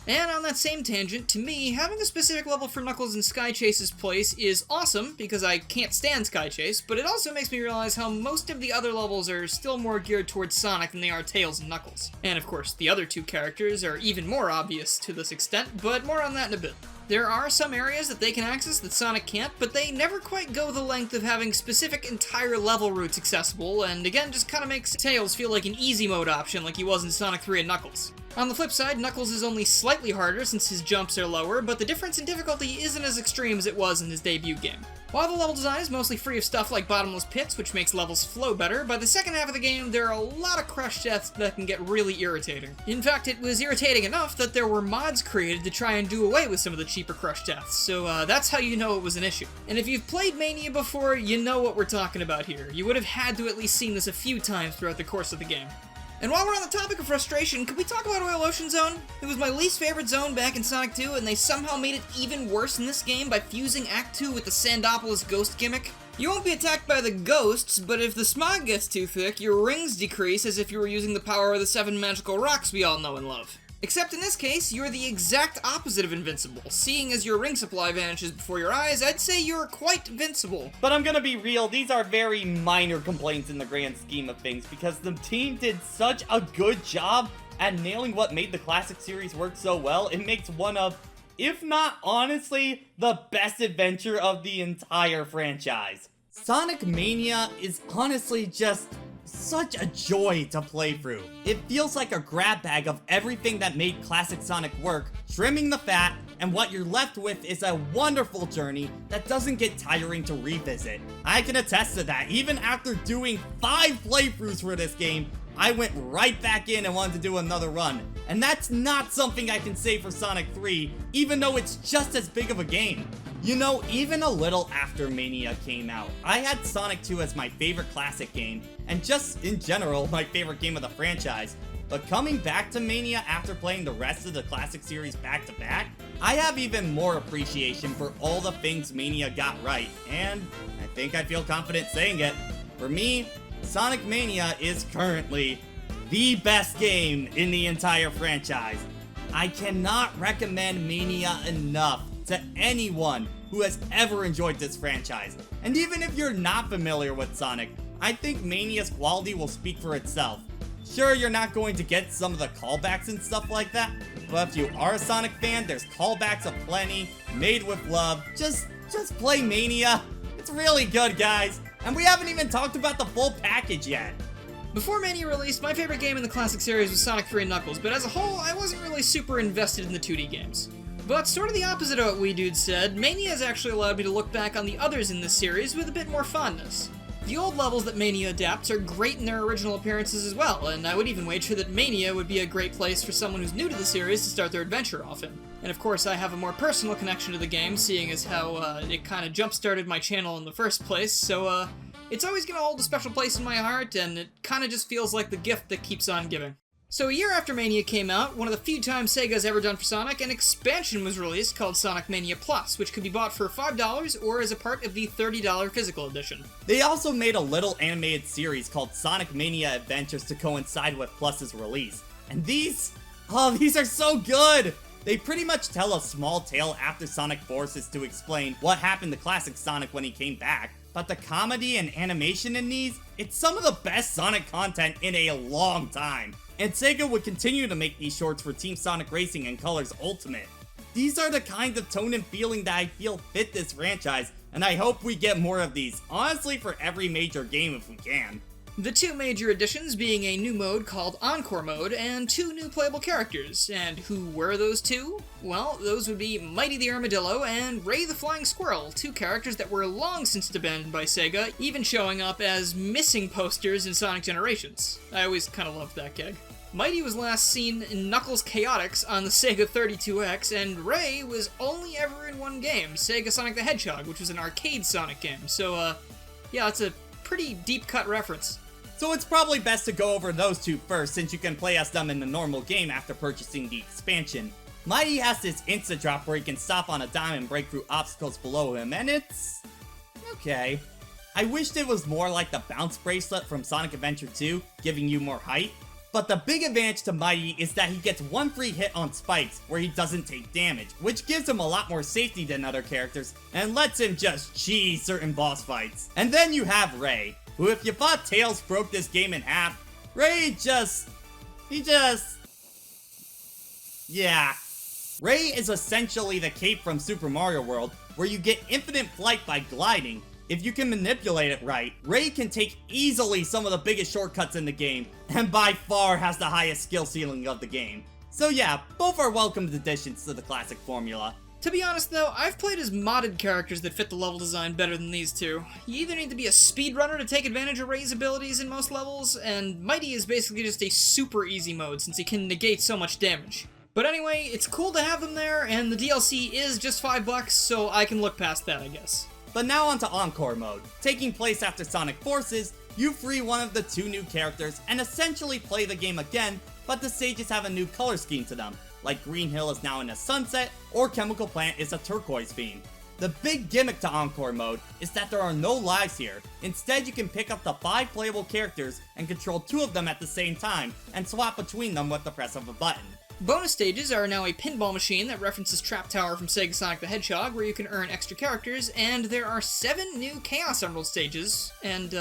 And on that same tangent, to me, having a specific level for Knuckles in Sky Chase's place is awesome, because I can't stand Sky Chase, but it also makes me realize how most of the other levels are still more geared towards Sonic than they are Tails and Knuckles. And of course, the other two characters are even more obvious to this extent, but more on that in a bit. There are some areas that they can access that Sonic can't, but they never quite go the length of having specific entire level routes accessible, and again, just kinda makes Tails feel like an easy mode option like he was in Sonic 3 and Knuckles. On the flip side, Knuckles is only slightly harder since his jumps are lower, but the difference in difficulty isn't as extreme as it was in his debut game. While the level design is mostly free of stuff like bottomless pits, which makes levels flow better, by the second half of the game there are a lot of crush deaths that can get really irritating. In fact, it was irritating enough that there were mods created to try and do away with some of the cheaper crush deaths, so that's how you know it was an issue. And if you've played Mania before, you know what we're talking about here. You would have had to at least seen this a few times throughout the course of the game. And while we're on the topic of frustration, could we talk about Oil Ocean Zone? It was my least favorite zone back in Sonic 2, and they somehow made it even worse in this game by fusing Act 2 with the Sandopolis ghost gimmick. You won't be attacked by the ghosts, but if the smog gets too thick, your rings decrease as if you were using the power of the 7 magical rocks we all know and love. Except in this case, you're the exact opposite of invincible. Seeing as your ring supply vanishes before your eyes, I'd say you're quite invincible. But I'm gonna be real, these are very minor complaints in the grand scheme of things, because the team did such a good job at nailing what made the classic series work so well, it makes one of, if not honestly, the best adventure of the entire franchise. Sonic Mania is honestly just such a joy to play through. It feels like a grab bag of everything that made classic Sonic work, trimming the fat, and what you're left with is a wonderful journey that doesn't get tiring to revisit. I can attest to that. Even after doing 5 playthroughs for this game, I went right back in and wanted to do another run. And that's not something I can say for Sonic 3, even though it's just as big of a game. You know, even a little after Mania came out, I had Sonic 2 as my favorite classic game, and just in general, my favorite game of the franchise. But coming back to Mania after playing the rest of the classic series back to back, I have even more appreciation for all the things Mania got right, and I think I feel confident saying it. For me, Sonic Mania is currently the best game in the entire franchise. I cannot recommend Mania enough to anyone who has ever enjoyed this franchise. And even if you're not familiar with Sonic, I think Mania's quality will speak for itself. Sure, you're not going to get some of the callbacks and stuff like that, but if you are a Sonic fan, there's callbacks aplenty, made with love. Just play Mania. It's really good, guys. And we haven't even talked about the full package yet. Before Mania released, my favorite game in the classic series was Sonic 3 and Knuckles, but as a whole, I wasn't really super invested in the 2D games. But sort of the opposite of what We Dude said, Mania has actually allowed me to look back on the others in this series with a bit more fondness. The old levels that Mania adapts are great in their original appearances as well, and I would even wager that Mania would be a great place for someone who's new to the series to start their adventure off in. And of course, I have a more personal connection to the game, seeing as how it kind of jump-started my channel in the first place, so it's always gonna hold a special place in my heart, and it kind of just feels like the gift that keeps on giving. So a year after Mania came out, one of the few times Sega's ever done for Sonic, an expansion was released called Sonic Mania Plus, which could be bought for $5 or as a part of the $30 physical edition. They also made a little animated series called Sonic Mania Adventures to coincide with Plus's release. And these are so good! They pretty much tell a small tale after Sonic forces to explain what happened to classic Sonic when he came back. But the comedy and animation in these, it's some of the best Sonic content in a long time. And Sega would continue to make these shorts for Team Sonic Racing and Colors Ultimate. These are the kinds of tone and feeling that I feel fit this franchise, and I hope we get more of these, honestly for every major game if we can. The two major additions being a new mode called Encore Mode and two new playable characters. And who were those two? Well, those would be Mighty the Armadillo and Ray the Flying Squirrel, two characters that were long since abandoned by Sega, even showing up as missing posters in Sonic Generations. I always kind of loved that gag. Mighty was last seen in Knuckles Chaotix on the Sega 32X, and Ray was only ever in one game, Sega Sonic the Hedgehog, which was an arcade Sonic game. So, yeah, it's a pretty deep-cut reference. So it's probably best to go over those two first, since you can play as them in the normal game after purchasing the expansion. Mighty has this insta-drop where he can stop on a dime and break through obstacles below him, and it's... okay. I wished it was more like the bounce bracelet from Sonic Adventure 2, giving you more height. But the big advantage to Mighty is that he gets one free hit on spikes, where he doesn't take damage, which gives him a lot more safety than other characters, and lets him just cheese certain boss fights. And then you have Ray, who, if you thought Tails broke this game in half, Ray yeah. Ray is essentially the cape from Super Mario World, where you get infinite flight by gliding. If you can manipulate it right, Ray can take easily some of the biggest shortcuts in the game, and by far has the highest skill ceiling of the game. So yeah, both are welcomed additions to the classic formula. To be honest though, I've played as modded characters that fit the level design better than these two. You either need to be a speedrunner to take advantage of Ray's abilities in most levels, and Mighty is basically just a super easy mode since he can negate so much damage. But anyway, it's cool to have them there, and the DLC is just $5, so I can look past that, I guess. But now onto Encore Mode. Taking place after Sonic Forces, you free one of the two new characters and essentially play the game again, but the stages have a new color scheme to them, like Green Hill is now in a sunset, or Chemical Plant is a turquoise theme. The big gimmick to Encore Mode is that there are no lives here. Instead, you can pick up the 5 playable characters and control 2 of them at the same time, and swap between them with the press of a button. Bonus stages are now a pinball machine that references Trap Tower from Sega Sonic the Hedgehog, where you can earn extra characters, and there are 7 new Chaos Emerald stages, and,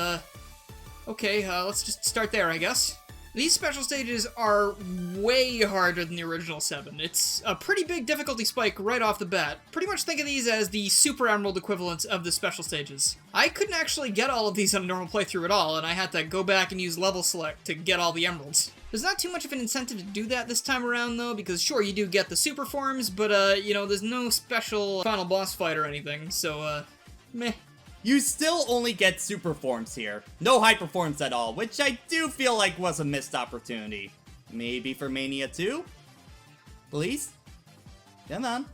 okay, let's just start there, I guess. These special stages are way harder than the original 7. It's a pretty big difficulty spike right off the bat. Pretty much think of these as the Super Emerald equivalents of the special stages. I couldn't actually get all of these on a normal playthrough at all, and I had to go back and use level select to get all the emeralds. There's not too much of an incentive to do that this time around, though, because sure, you do get the super forms, but, you know, there's no special final boss fight or anything, so, meh. You still only get super forms here. No hyper forms at all, which I do feel like was a missed opportunity. Maybe for Mania 2? Please? Come on.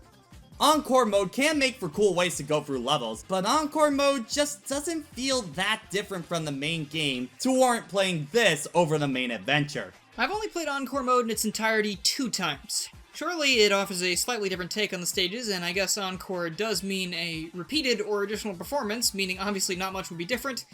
Encore Mode can make for cool ways to go through levels, but Encore Mode just doesn't feel that different from the main game to warrant playing this over the main adventure. I've only played Encore Mode in its entirety 2 times. Surely it offers a slightly different take on the stages, and I guess Encore does mean a repeated or additional performance, meaning obviously not much would be different,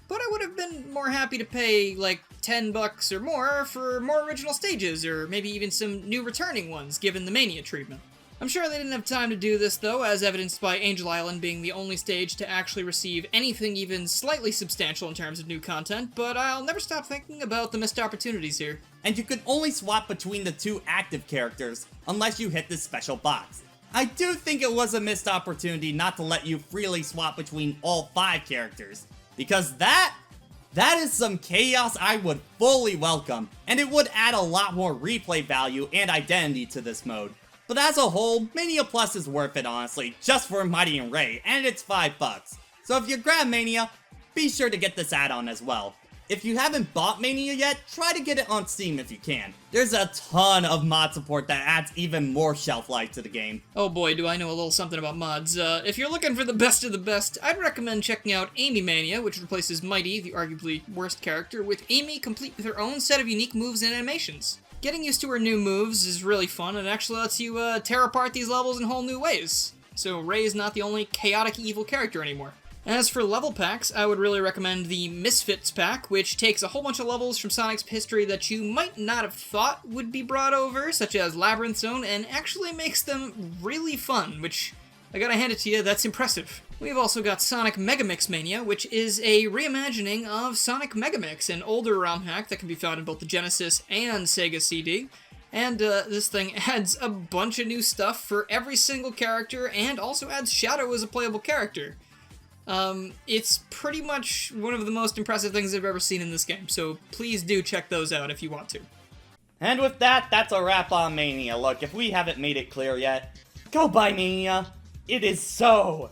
but I would have been more happy to pay like $10 or more for more original stages, or maybe even some new returning ones, given the Mania treatment. I'm sure they didn't have time to do this though, as evidenced by Angel Island being the only stage to actually receive anything even slightly substantial in terms of new content, but I'll never stop thinking about the missed opportunities here. And you can only swap between the 2 active characters, unless you hit this special box. I do think it was a missed opportunity not to let you freely swap between all 5 characters, because that is some chaos I would fully welcome, and it would add a lot more replay value and identity to this mode. But as a whole, Mania Plus is worth it honestly, just for Mighty and Ray, and it's $5. So if you grab Mania, be sure to get this add-on as well. If you haven't bought Mania yet, try to get it on Steam if you can. There's a ton of mod support that adds even more shelf life to the game. Oh boy, do I know a little something about mods. If you're looking for the best of the best, I'd recommend checking out Amy Mania, which replaces Mighty, the arguably worst character, with Amy complete with her own set of unique moves and animations. Getting used to her new moves is really fun, and actually lets you tear apart these levels in whole new ways. So Ray is not the only chaotic evil character anymore. As for level packs, I would really recommend the Misfits pack, which takes a whole bunch of levels from Sonic's history that you might not have thought would be brought over, such as Labyrinth Zone, and actually makes them really fun, which, I gotta hand it to you, that's impressive. We've also got Sonic Megamix Mania, which is a reimagining of Sonic Megamix, an older ROM hack that can be found in both the Genesis and Sega CD. And this thing adds a bunch of new stuff for every single character, and also adds Shadow as a playable character. It's pretty much one of the most impressive things I've ever seen in this game, so please do check those out if you want to. And with that, that's a wrap on Mania. Look, if we haven't made it clear yet, go buy Mania. It is so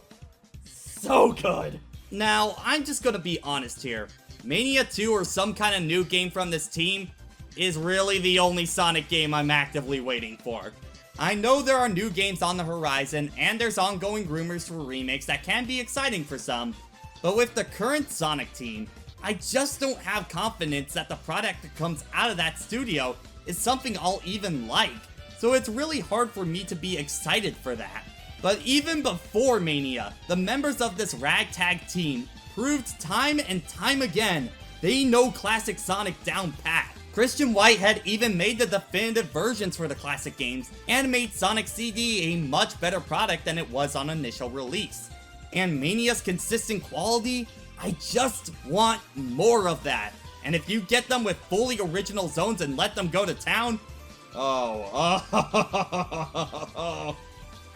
good. Now, I'm just gonna be honest here. Mania 2 or some kind of new game from this team is really the only Sonic game I'm actively waiting for. I know there are new games on the horizon, and there's ongoing rumors for remakes that can be exciting for some, but with the current Sonic team, I just don't have confidence that the product that comes out of that studio is something I'll even like, so it's really hard for me to be excited for that. But even before Mania, the members of this ragtag team proved time and time again they know classic Sonic down pat. Christian Whitehead even made the definitive versions for the classic games and made Sonic CD a much better product than it was on initial release. And Mania's consistent quality, I just want more of that. And if you get them with fully original zones and let them go to town,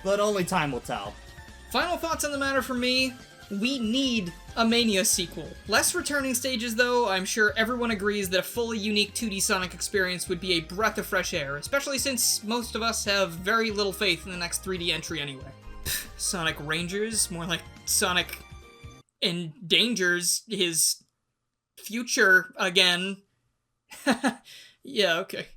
but only time will tell. Final thoughts on the matter for me, we need a Mania sequel. Less returning stages though, I'm sure everyone agrees that a fully unique 2D Sonic experience would be a breath of fresh air, especially since most of us have very little faith in the next 3D entry anyway. Sonic Rangers, more like Sonic endangers his future again. Yeah, okay.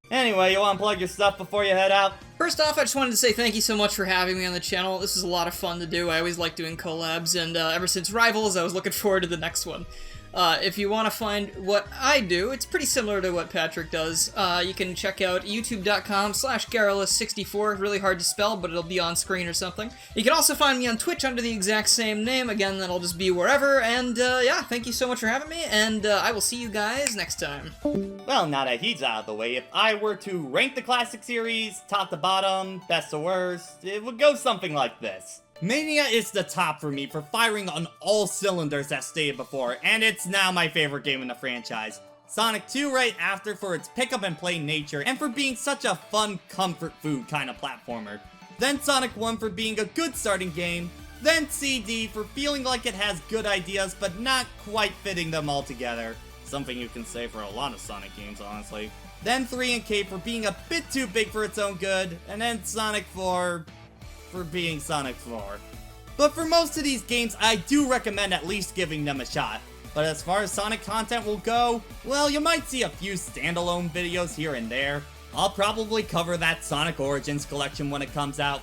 Anyway, you wanna plug your stuff before you head out? First off, I just wanted to say thank you so much for having me on the channel. This is a lot of fun to do. I always like doing collabs, and ever since Rivals, I was looking forward to the next one. If you want to find what I do, it's pretty similar to what Patrick does. You can check out youtube.com/Garrulous64. Really hard to spell, but it'll be on screen or something. You can also find me on Twitch under the exact same name. Again, that'll just be wherever. And yeah, thank you so much for having me, and I will see you guys next time. Well, now that he's out of the way, if I were to rank the classic series, top to bottom, best to worst, it would go something like this. Mania is the top for me for firing on all cylinders as stated before, and it's now my favorite game in the franchise. Sonic 2 right after for its pick up and play nature and for being such a fun comfort food kind of platformer. Then Sonic 1 for being a good starting game. Then CD for feeling like it has good ideas but not quite fitting them all together. Something you can say for a lot of Sonic games, honestly. Then 3 and K for being a bit too big for its own good. And then Sonic 4 for being Sonic 4. But for most of these games, I do recommend at least giving them a shot. But as far as Sonic content will go, well, you might see a few standalone videos here and there. I'll probably cover that Sonic Origins collection when it comes out.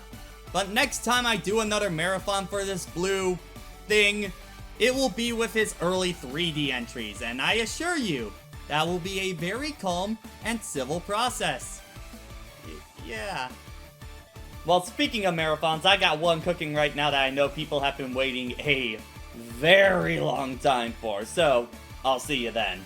But next time I do another marathon for this blue thing, it will be with his early 3D entries, and I assure you, that will be a very calm and civil process. Yeah. Well, speaking of marathons, I got one cooking right now that I know people have been waiting a very long time for, so I'll see you then.